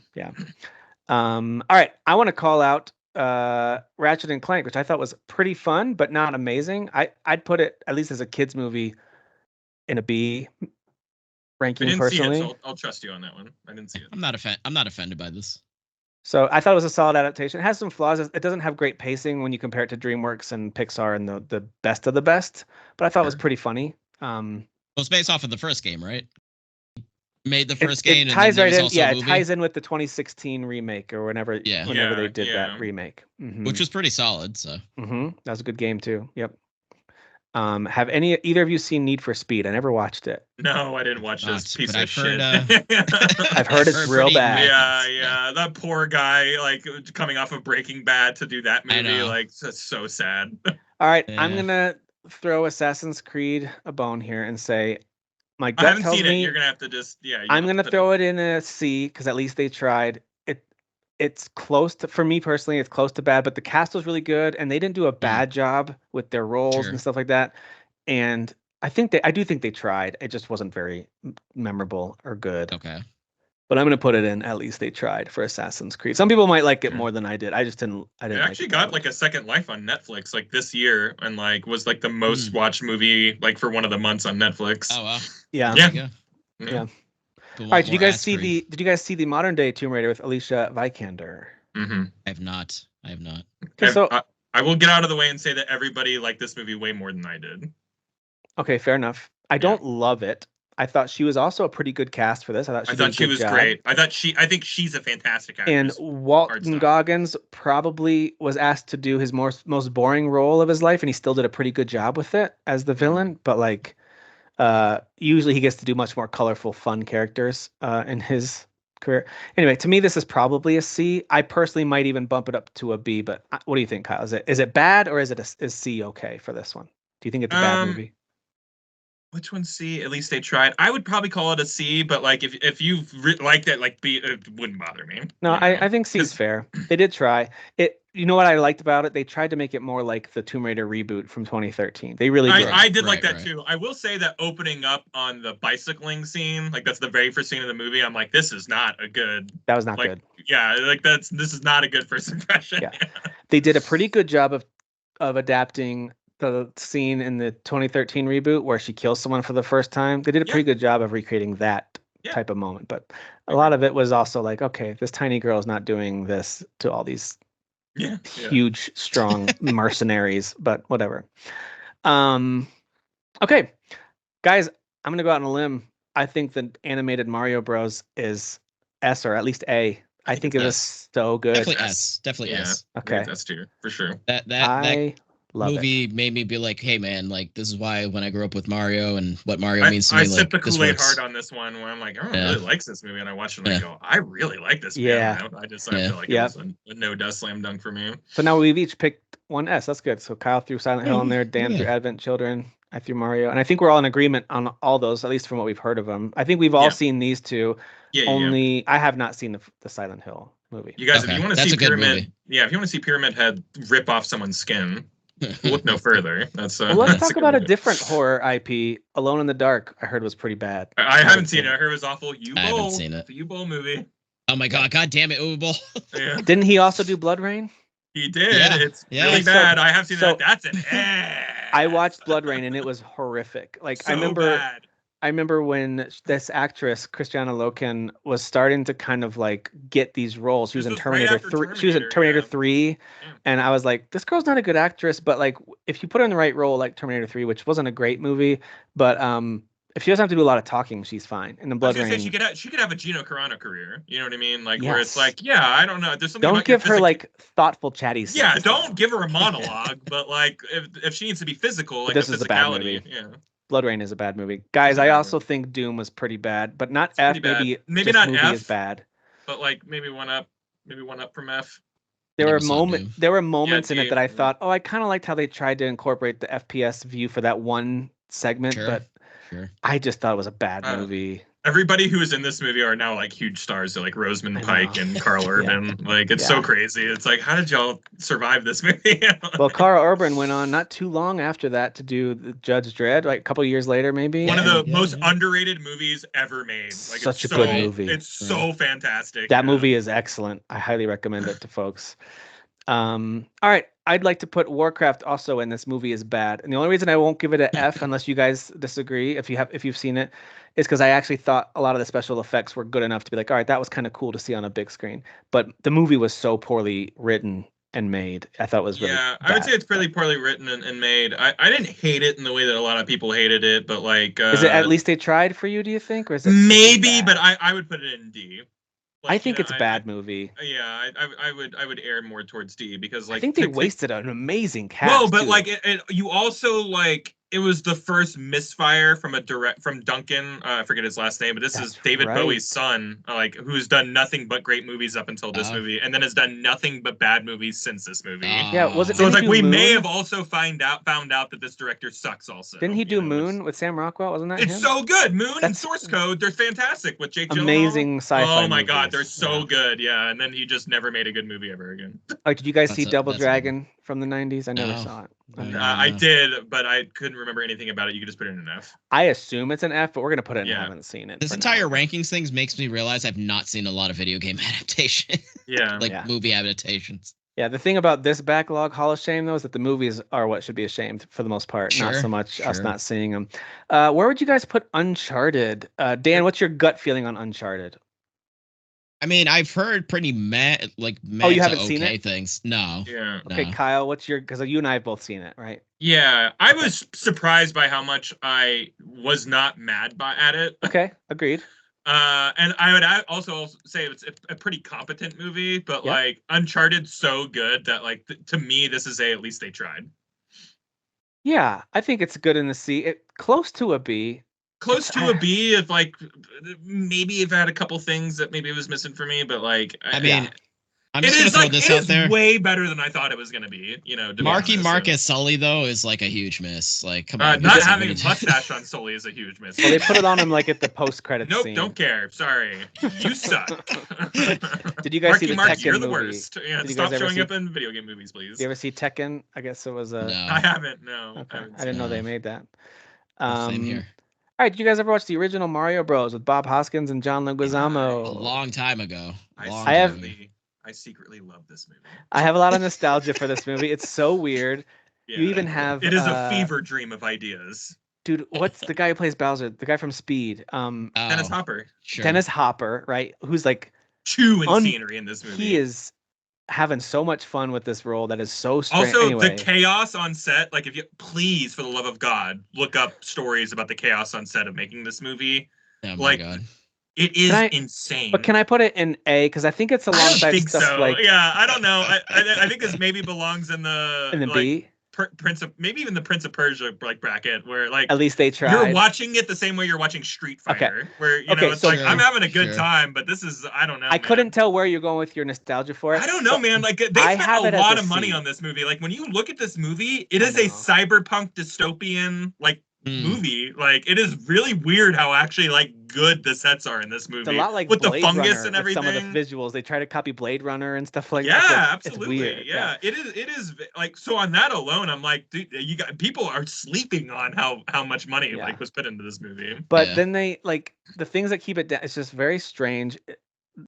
All right, I want to call out Ratchet and Clank, which I thought was pretty fun but not amazing. I'd put it, at least as a kids movie, in a B ranking personally.
See it, so I'll trust you on that one. I didn't see it.
I'm not offended by this.
So I thought it was a solid adaptation. It has some flaws. It doesn't have great pacing when you compare it to DreamWorks and Pixar and the best of the best. But I thought it was pretty funny.
Well, it's based off of the first game, right? Made the first game.
It ties right in. Yeah, it ties in with the 2016 remake or whenever they did that remake,
which was pretty solid. So
that was a good game too. Yep. Have either of you seen Need for Speed? I never watched it.
No, I didn't watch this piece of shit.
I've heard it's real bad.
Yeah. That poor guy, like coming off of Breaking Bad to do that movie, like that's so sad.
All right, I'm gonna throw Assassin's Creed a bone here and say my gut tells me. I haven't seen it.
You're gonna have to just
I'm gonna throw it in a C because at least they tried. It's close to, for me personally, it's close to bad, but the cast was really good and they didn't do a bad job with their roles and stuff like that. And I do think they tried. It just wasn't very memorable or good.
Okay.
But I'm going to put it in, at least they tried, for Assassin's Creed. Some people might like it more than I did. I didn't. It
actually got like a second life on Netflix like this year, and like was like the most watched movie like for one of the months on Netflix.
Oh wow.
Yeah. All right, did you guys see the modern day Tomb Raider with Alicia Vikander?
Mm-hmm.
I have not.
Okay, so
I will get out of the way and say that everybody liked this movie way more than I did.
Okay, fair enough. I don't love it. I thought she was also a pretty good cast for this. I thought she was
great. I think she's a fantastic actress.
And Walton Goggins probably was asked to do his most boring role of his life, and he still did a pretty good job with it as the villain. But like, usually he gets to do much more colorful, fun characters in his career. Anyway, to me, this is probably a C. I personally might even bump it up to a B. But what do you think, Kyle? Is it bad, or is C okay for this one? Do you think it's a bad movie?
Which one C? At least they tried. I would probably call it a C, but like if you liked it, like B, it wouldn't bother me.
No, I think C is fair. They did try it. You know what I liked about it? They tried to make it more like the Tomb Raider reboot from 2013. They really did.
I did like that too. I will say that opening up on the bicycling scene, like that's the very first scene of the movie. I'm like, this is not a good.
That was not good.
Yeah, like this is not a good first impression.
Yeah, they did a pretty good job of adapting the scene in the 2013 reboot where she kills someone for the first time. They did a pretty good job of recreating that type of moment, but a lot of it was also like, okay, this tiny girl is not doing this to all these huge, strong mercenaries, but whatever. Okay, guys, I'm gonna go out on a limb. I think the animated Mario Bros is S, or at least A. I think it was so good.
Definitely S.
Okay,
that's tier for sure.
That movie made me be like, hey man, like this is why when I grew up with Mario and what Mario means to me. I
sipped the Kool-Aid hard on this one where I'm like, I really like this movie, and I watched it and I go, I really like this movie. I feel like it was a no dust slam dunk for me.
So now we've each picked one S. That's good. So Kyle threw Silent Hill in there, Dan threw Advent Children, I threw Mario, and I think we're all in agreement on all those, at least from what we've heard of them. I think we've all seen these two. I have not seen the Silent Hill movie.
You guys, if you want to see Pyramid, if you want to see Pyramid Head rip off someone's skin, look no further. Let's
talk about a different horror IP. Alone in the Dark, I heard was pretty bad.
I haven't seen it. I heard it was awful.
I haven't seen it.
The U-Bowl movie.
Oh my god damn it, U-Bowl.
Didn't he also do Blood Rain?
He did. It's really bad. I have seen that. That's an
I watched Blood Rain and it was horrific. Like, I remember I remember when this actress Christiana Loken was starting to kind of like get these roles. She was in Terminator 3. She was in Terminator 3, and I was like, this girl's not a good actress, but like if you put her in the right role, like Terminator 3, which wasn't a great movie, but if she doesn't have to do a lot of talking, she's fine. In the Blood Rain,
she could have a Gino Carano career. You know what I mean? Like where it's like, yeah, I don't know. There's something.
Don't give her like thoughtful, chatty.
Yeah, don't give her a monologue. But like, if she needs to be physical, like
this is a bad movie.
Yeah.
Blood Rain is a bad movie, guys. I also think Doom was pretty bad, but not F. Maybe not movie F is bad,
but like maybe one up from F.
There were moments in it that I thought, oh, I kind of liked how they tried to incorporate the FPS view for that one segment, but I just thought it was a bad movie.
Everybody who is in this movie are now like huge stars. They're like Rosamund Pike and Carl Urban. Like it's so crazy. It's like, how did y'all survive this movie?
Well, Carl Urban went on not too long after that to do the Judge Dredd, like a couple of years later, maybe.
One of the most underrated movies ever made. Like
such a good movie.
It's so fantastic.
That movie is excellent. I highly recommend it to folks. All right. I'd like to put Warcraft also in this movie is bad. And the only reason I won't give it an F unless you guys disagree, if you've seen it, is because I actually thought a lot of the special effects were good enough to be like, all right, that was kind of cool to see on a big screen. But the movie was so poorly written and made. I thought it was really bad.
I would say it's pretty poorly written and made. I didn't hate it in the way that a lot of people hated it, but like
is it at least they tried for you, do you think? Or is it
maybe, but I would put it in D.
Like, I think it's a bad movie.
Yeah, I would err more towards D because like
I think they wasted an amazing cast.
No, but like you also like it was the first misfire from Duncan. I forget his last name, but this is David Bowie's son, like who's done nothing but great movies up until this movie, and then has done nothing but bad movies since this movie.
Yeah, was it?
So it's like we may have also found out that this director sucks. Also,
didn't he do Moon with Sam Rockwell? Wasn't that
it's
him?
So good. Moon and Source Code, they're fantastic with Jake Gyllenhaal.
Amazing sci-fi.
Oh my god, they're so good. Yeah, and then he just never made a good movie ever again.
Like, did you guys see Double Dragon from the 90s? I never saw it.
I did, but I couldn't remember anything about it. You could just put it in an F.
I assume it's an F, but we're gonna put it in. I haven't seen it.
This entire rankings things makes me realize I've not seen a lot of video game adaptation. Movie adaptations.
Yeah, the thing about this backlog Hall of Shame though is that the movies are what should be ashamed for the most part, not so much us not seeing them. Where would you guys put Uncharted? Dan, what's your gut feeling on Uncharted?
I mean, I've heard pretty mad
you haven't seen it?
Things. No.
Yeah.
Okay, Kyle, what's your? Because you and I have both seen it, right?
Yeah, I was surprised by how much I was not mad at it.
Okay, agreed.
And I would also say it's a pretty competent movie, but like Uncharted's so good that like to me this is at least they tried.
Yeah, I think it's good in the C. Close to a B.
Close to a B, if like maybe if I had a couple things that maybe it was missing for me, but like
I mean, I'm just gonna throw this out there.
Way better than I thought it was gonna be. You know,
Marcus Sully though is like a huge miss. Like, come on,
not having a mustache on Sully is a huge miss.
Well, they put it on him like at the post-credits scene.
Nope, don't care. Sorry, you suck.
Did you guys see the Tekken
you're
movie?
the worst. Yeah, stop showing up in video game movies, please.
Did you ever see Tekken? I guess it was a.
No.
I haven't. No,
okay. I didn't know they made that.
Same here.
All right, did you guys ever watch the original Mario Bros. With Bob Hoskins and John Leguizamo?
A long time ago.
I secretly love this movie.
I have a lot of nostalgia for this movie. It's so weird. Yeah. You even have...
It is a fever dream of ideas.
Dude, what's the guy who plays Bowser? The guy from Speed.
Dennis Hopper.
Sure.
Dennis Hopper, right? Who's like...
chewing scenery in this movie.
He is having so much fun with this role that is so strange.
Also, the chaos on set, like if you please, for the love of God, look up stories about the chaos on set of making this movie.
Oh my God.
It is insane.
But can I put it in A? Because I think it's alongside stuff like...
Yeah, I don't know. I think this maybe belongs in the
B?
Maybe even the Prince of Persia like bracket, where like
at least they tried.
You're watching it the same way you're watching Street Fighter, where you know it's like I'm having a good time, but this is I don't know.
I couldn't tell where you're going with your nostalgia for it.
I don't know, man. Like they spent a lot of money on this movie. Like when you look at this movie, it is a cyberpunk dystopian movie. Like it is really weird how actually like good the sets are in this movie.
It's a lot like
with
Blade
the fungus
Runner,
and everything.
Some of the visuals, they try to copy Blade Runner and stuff like
that.
Yeah,
absolutely.
It's weird.
Yeah, it is like so. On that alone, I'm like, dude, you got people are sleeping on how much money like was put into this movie.
But then they like the things that keep it down. It's just very strange.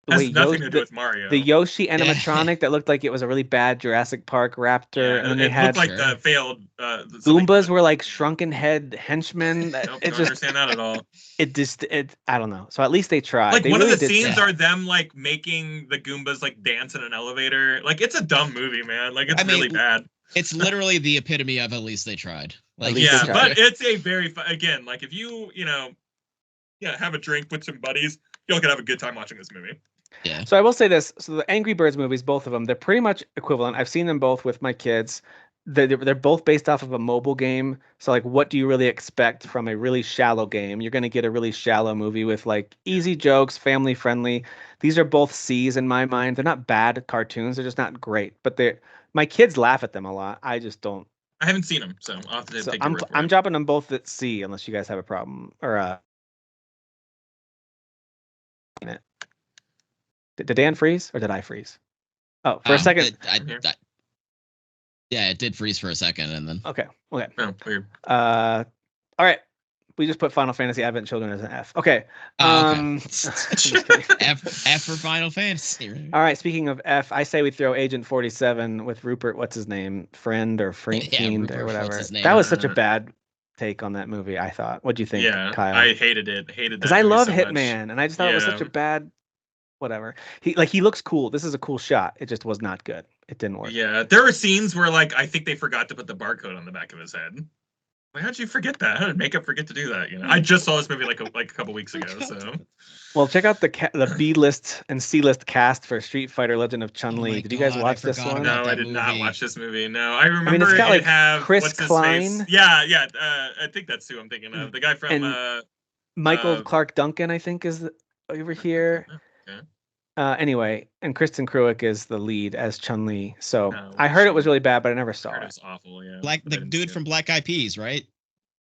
Has nothing to do with Mario.
The Yoshi animatronic that looked like it was a really bad Jurassic Park raptor, and then they had
looked like the failed
Goombas were like shrunken head henchmen.
Nope, don't understand that at all.
I don't know. So at least they tried.
Like
they
one really of the scenes are them like making the Goombas like dance in an elevator. Like it's a dumb movie, man. Like it's really bad.
It's literally the epitome of at least they tried. Like
but it's a very again, like if you have a drink with some buddies, you're gonna have a good time watching this movie.
Yeah.
So I will say this. So the Angry Birds movies, both of them, they're pretty much equivalent. I've seen them both with my kids. They're both based off of a mobile game. So like, what do you really expect from a really shallow game? You're going to get a really shallow movie with like easy jokes, family friendly. These are both C's in my mind. They're not bad cartoons. They're just not great. But my kids laugh at them a lot. I just don't.
I haven't seen them, so I'll have to take your word for it.
I'm dropping them both at C unless you guys have a problem or Did Dan freeze or did I freeze? Oh, for a second.
Yeah, it did freeze for a second and then.
Okay.
Oh, weird.
All right. We just put Final Fantasy Advent Children as an F. Okay.
Okay. F for Final Fantasy. Right?
All right. Speaking of F, I say we throw Agent 47 with Rupert. What's his name? Friend or Fiend or whatever. That was such a bad take on that movie. I thought. What'd you think, Kyle?
I hated it. Because
I love Hitman, and I just thought it was such a bad. Whatever. He looks cool. This is a cool shot. It just was not good. It didn't work.
Yeah, there were scenes where like I think they forgot to put the barcode on the back of his head. Like, how'd you forget that? How did makeup forget to do that? I just saw this movie like a couple weeks ago. So,
well, check out the B list and C list cast for Street Fighter: Legend of Chun-Li. Did you guys watch this one?
No, I did not watch this movie. No, I remember
it's got like
have
Chris Klein.
Yeah. I think that's who I'm thinking of. The guy from
Michael Clark Duncan, I think, is over here.
Okay.
Anyway, and Kristen Cruick is the lead as Chun-Li. So I heard it was really bad, but I never saw it.
It was awful. Yeah.
The dude from Black Eyed Peas, right?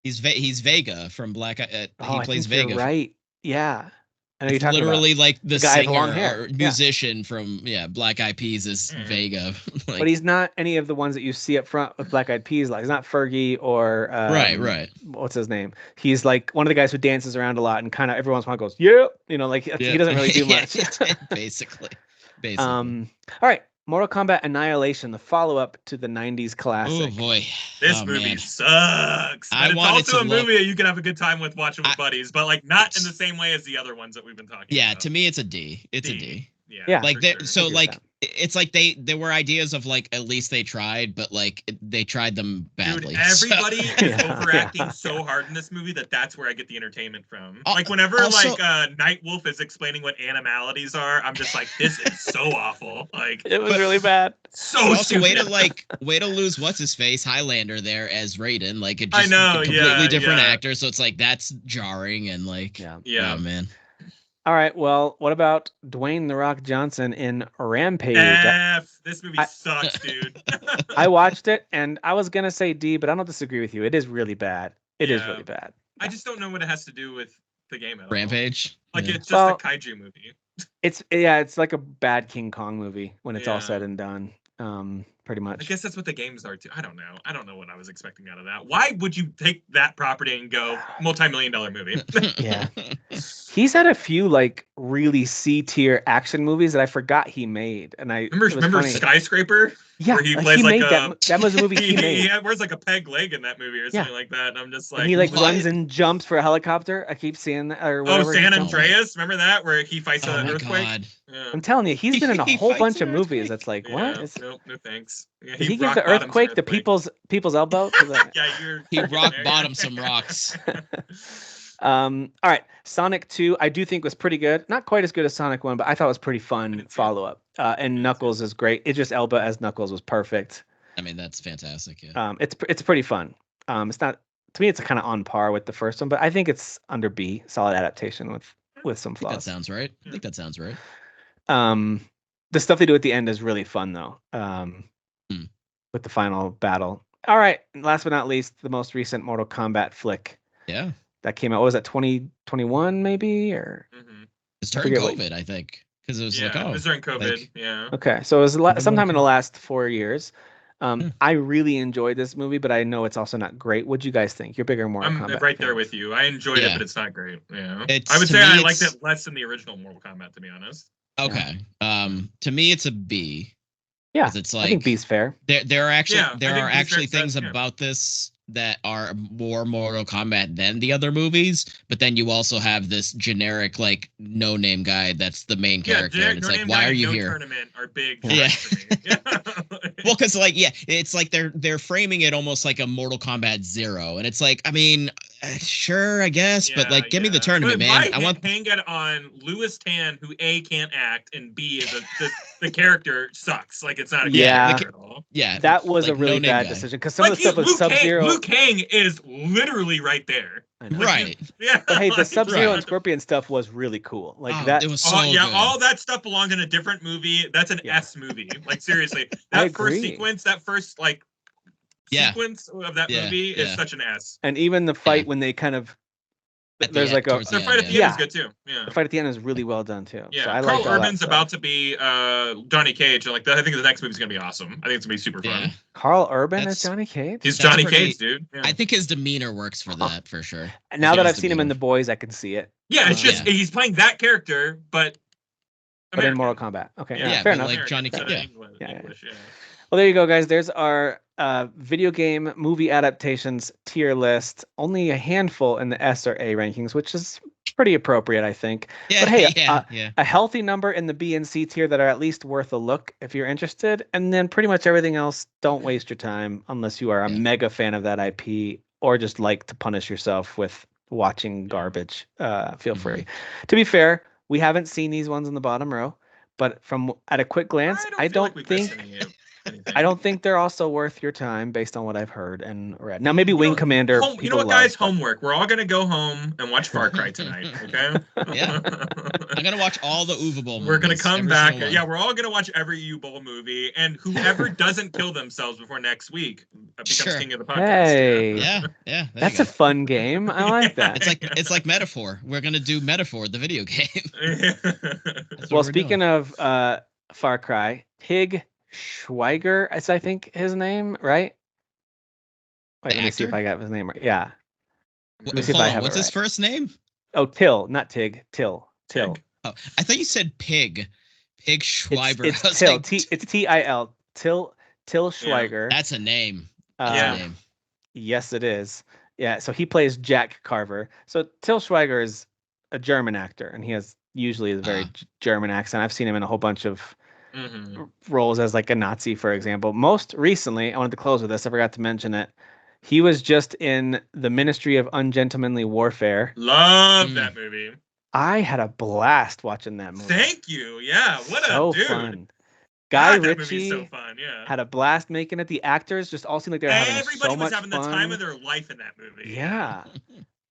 He's Vega from Black. He plays Vega.
You're right. Yeah. I know
it's
you're
literally
about
like the singer or musician from Black Eyed Peas is Vega.
But he's not any of the ones that you see up front with Black Eyed Peas. Like he's not Fergie or
right.
What's his name? He's like one of the guys who dances around a lot and kind of every once in a while goes, yeah, he doesn't really do much.
Basically.
All right. Mortal Kombat Annihilation, the follow-up to the 90s classic.
Oh, boy.
This movie sucks. But it's also a movie that you can have a good time with watching with buddies, but like not in the same way as the other ones that we've been talking about.
Yeah, to me, it's a D. It's a D.
Yeah.
Like, so like, it's like there were ideas of like, at least they tried, but like they tried them badly.
Dude, everybody is overacting so hard in this movie that's where I get the entertainment from. Like whenever Night Wolf is explaining what animalities are, I'm just like, this is so awful. Like
it was really bad.
So stupid.
way to lose what's his face Highlander there as Raiden. Like it just
I know,
completely different actor. So it's like that's jarring and like
yeah,
man.
All right, well, what about Dwayne "The Rock" Johnson in Rampage?
This movie sucks, dude.
I watched it, and I was going to say D, but I don't disagree with you. It is really bad. It is really bad.
I just don't know what it has to do with the game at all.
Rampage?
Like, it's just a kaiju movie.
It's like a bad King Kong movie when it's all said and done. Pretty much.
I guess that's what the games are too. I don't know what I was expecting out of that. Why would you take that property and go multi-million-dollar movie?
Yeah. He's had a few like really C-tier action movies that I forgot he made. And I
remember Skyscraper?
Yeah,
where he plays like
that was a movie he made.
He wears like a peg leg in that movie or something like that. And I'm just like,
and he like runs and jumps for a helicopter. I keep seeing that. Or whatever.
San Andreas, remember that where he fights an earthquake?
Yeah. I'm telling you, he's been in a whole bunch of movies. That's like, what?
No thanks. Yeah,
he gives the earthquake the people's elbow.
He rock bottomed some rocks.
All right, Sonic 2 I do think was pretty good. Not quite as good as Sonic 1, but I thought it was pretty fun follow-up. And Knuckles is great. Idris Elba as Knuckles was perfect.
I mean, that's fantastic. Yeah.
It's pretty fun. It's not, to me, it's kind of on par with the first one, but I think it's under B, solid adaptation with some flaws.
That sounds right. I think that sounds right.
The stuff they do at the end is really fun though. With the final battle. All right, and last but not least, the most recent Mortal Kombat flick.
Yeah.
That came out. What was that, 2021 maybe, or?
It's during COVID, I think, because it was
it was during COVID. Yeah.
Okay, so it was sometime in the last 4 years. I really enjoyed this movie, but I know it's also not great. What'd you guys think? You're bigger Mortal Kombat.
I'm right there with you. I enjoyed it, but it's not great. Yeah. I would say I liked it less than the original Mortal Kombat, to be honest.
Okay. To me, it's a B.
Yeah,
it's like,
I think B's fair.
There are actually things about this that are more Mortal Kombat than the other movies, but then you also have this generic like no-name guy that's the main character, and it's like, why are you here?
Tournament are big.
Yeah. Well, because like, it's like they're framing it almost like a Mortal Kombat 0, and it's like, I mean, sure, I guess, but like, give me the tournament, man. I want
hang it on Louis Tan, who A, can't act, and B is the character sucks. Like, it's not a character at all.
Yeah,
that was like, a really bad decision because some of the stuff was Sub-Zero.
Liu Kang is literally right there.
Right.
Yeah.
But hey, the Sub-Zero and Scorpion stuff was really cool. Like that.
It was so good.
All that stuff belonged in a different movie. That's an S movie. Like, seriously, that first sequence, sequence of that movie is such an S.
And even the fight when they kind of there's like a
the fight at the end is good too. Yeah,
the fight at the end is really well done too.
Yeah,
so I
Carl Urban's about to be Johnny Cage, and like I think the next movie's gonna be awesome. I think it's gonna be super fun.
Carl Urban is Johnny Cage.
He's Johnny Cage, dude. Yeah.
I think his demeanor works for that for sure.
And now that I've seen him in The Boys, I can see it.
Yeah, it's just he's playing that character, but
in Mortal Kombat. Okay, fair enough.
Like Johnny Cage.
English. Well, there you go, guys. There's our video game movie adaptations tier list. Only a handful in the S or A rankings, which is pretty appropriate, I think.
Yeah,
but hey, a healthy number in the B and C tier that are at least worth a look if you're interested. And then pretty much everything else, don't waste your time unless you are a mega fan of that IP or just like to punish yourself with watching garbage. Feel free. To be fair, we haven't seen these ones in the bottom row, but at a quick glance, I don't think they're also worth your time based on what I've heard and read. Now, maybe Wing Commander.
You know what, guys? Homework. We're all going to go home and watch Far Cry tonight, okay?
Yeah. I'm going to watch all the Uwe Boll movies.
We're going to come back. Yeah, we're all going to watch every Uwe Boll movie, and whoever doesn't kill themselves before next week becomes king of the podcast.
Hey.
Yeah.
That's a fun game. I like that.
It's like Metaphor. We're going to do Metaphor, the video game.
Well, speaking of Far Cry, Pig Schweiger, is I think his name, right? Wait, let me see if I got his name right. Yeah.
Let me see if I have What's his first name?
Oh, Till, not Tig. Till.
Oh, I thought you said Pig. Pig Schweiger.
It's Till. It's Til. Till Schweiger.
That's a name.
Yes, it is. Yeah. So he plays Jack Carver. So Till Schweiger is a German actor, and he has usually a very German accent. I've seen him in a whole bunch of roles as like a Nazi, for example. Most recently, I wanted to close with this. I forgot to mention it. He was just in the Ministry of Ungentlemanly Warfare.
Love that movie.
I had a blast watching that movie.
Thank you. Yeah, what
so
a dude.
Fun. Guy
God,
Ritchie
so fun. Yeah.
had a blast making it. The actors just all seemed like they were having so much fun.
Everybody was having the time of their life in that movie.
Yeah.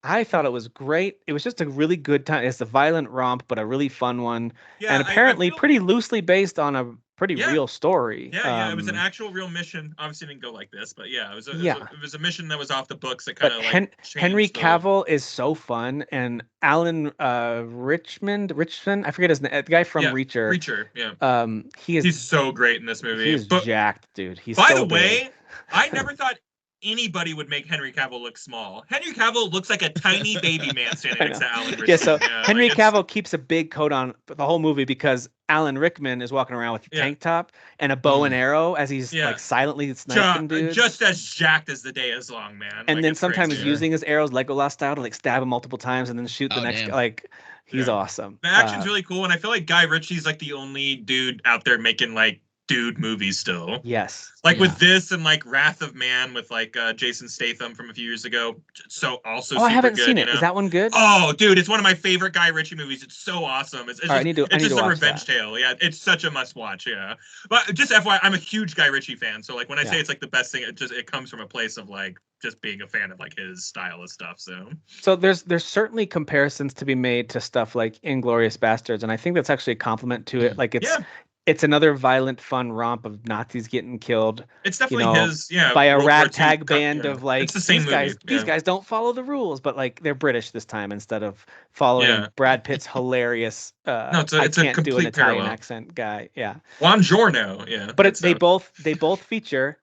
I thought it was great. It was just a really good time. It's a violent romp, but a really fun one. Yeah, and apparently pretty loosely based on a pretty real story.
Yeah, it was an actual real mission. Obviously, it didn't go like this, but it was a mission that was off the books that kind of like
Henry Cavill is so fun, and Alan Richmond, I forget his name, the guy from Reacher.
Reacher, yeah. He's so great in this movie.
He's jacked, dude. He's
by the way, I never thought anybody would make Henry Cavill look small. Henry Cavill looks like a tiny baby man standing next to Alan Rickman.
Yeah, so Henry Cavill keeps a big coat on the whole movie because Alan Rickman is walking around with a tank top and a bow and arrow as he's like silently sniping dudes.
Just as jacked as the day is long, man.
And then sometimes using his arrows Legolas style to like stab him multiple times and then shoot the next guy. Like he's awesome.
The action's really cool, and I feel like Guy Ritchie's like the only dude out there making like dude movies still.
Yes.
Like with this and like Wrath of Man with like Jason Statham from a few years ago. So also super
I haven't
good,
seen it. Is that one good?
Oh, dude, it's one of my favorite Guy Ritchie movies. It's so awesome. It's just a revenge tale. Yeah, it's such a must watch. Yeah. But just FYI, I'm a huge Guy Ritchie fan. So like when I say it's like the best thing, it comes from a place of like just being a fan of like his style of stuff. So
there's certainly comparisons to be made to stuff like Inglourious Bastards, and I think that's actually a compliment to it. Like it's another violent, fun romp of Nazis getting killed.
It's definitely his,
by a ragtag band of like
it's the same
these guys don't follow the rules, but like they're British this time instead of following Brad Pitt's hilarious. It's a complete do an Italian accent guy. Yeah,
Buongiorno. Yeah,
but they both feature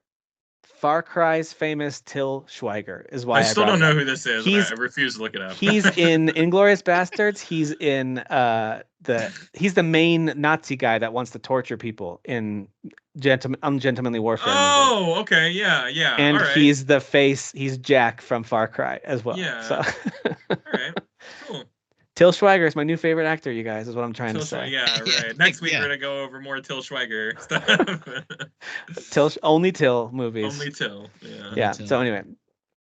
Far Cry's famous Till Schweiger is why
I still don't know who this is. I refuse to look it up.
He's in Inglourious Bastards. He's in he's the main Nazi guy that wants to torture people in Ungentlemanly Warfare.
Oh,
movie.
Okay, yeah.
And
all right.
he's the face. He's Jack from Far Cry as well.
Yeah.
So.
All right. Cool.
Till Schweiger is my new favorite actor, you guys, is what I'm trying to say.
Yeah, right. Next week we're gonna go over more Till Schweiger stuff.
Only Till movies.
Only Till. Yeah.
Yeah. So anyway,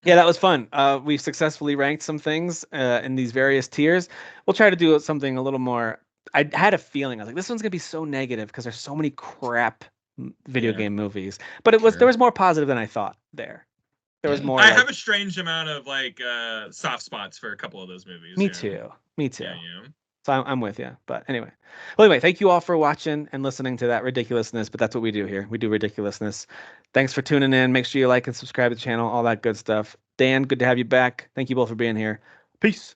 yeah, that was fun. We've successfully ranked some things in these various tiers. We'll try to do something a little more. I had a feeling I was like, this one's gonna be so negative because there's so many crap video game movies. But there was more positive than I thought there. There was more.
I have a strange amount of soft spots for a couple of those movies.
Me too.
Yeah.
So I'm with you. But anyway. Well, anyway, thank you all for watching and listening to that ridiculousness. But that's what we do here. We do ridiculousness. Thanks for tuning in. Make sure you like and subscribe to the channel, all that good stuff. Dan, good to have you back. Thank you both for being here. Peace.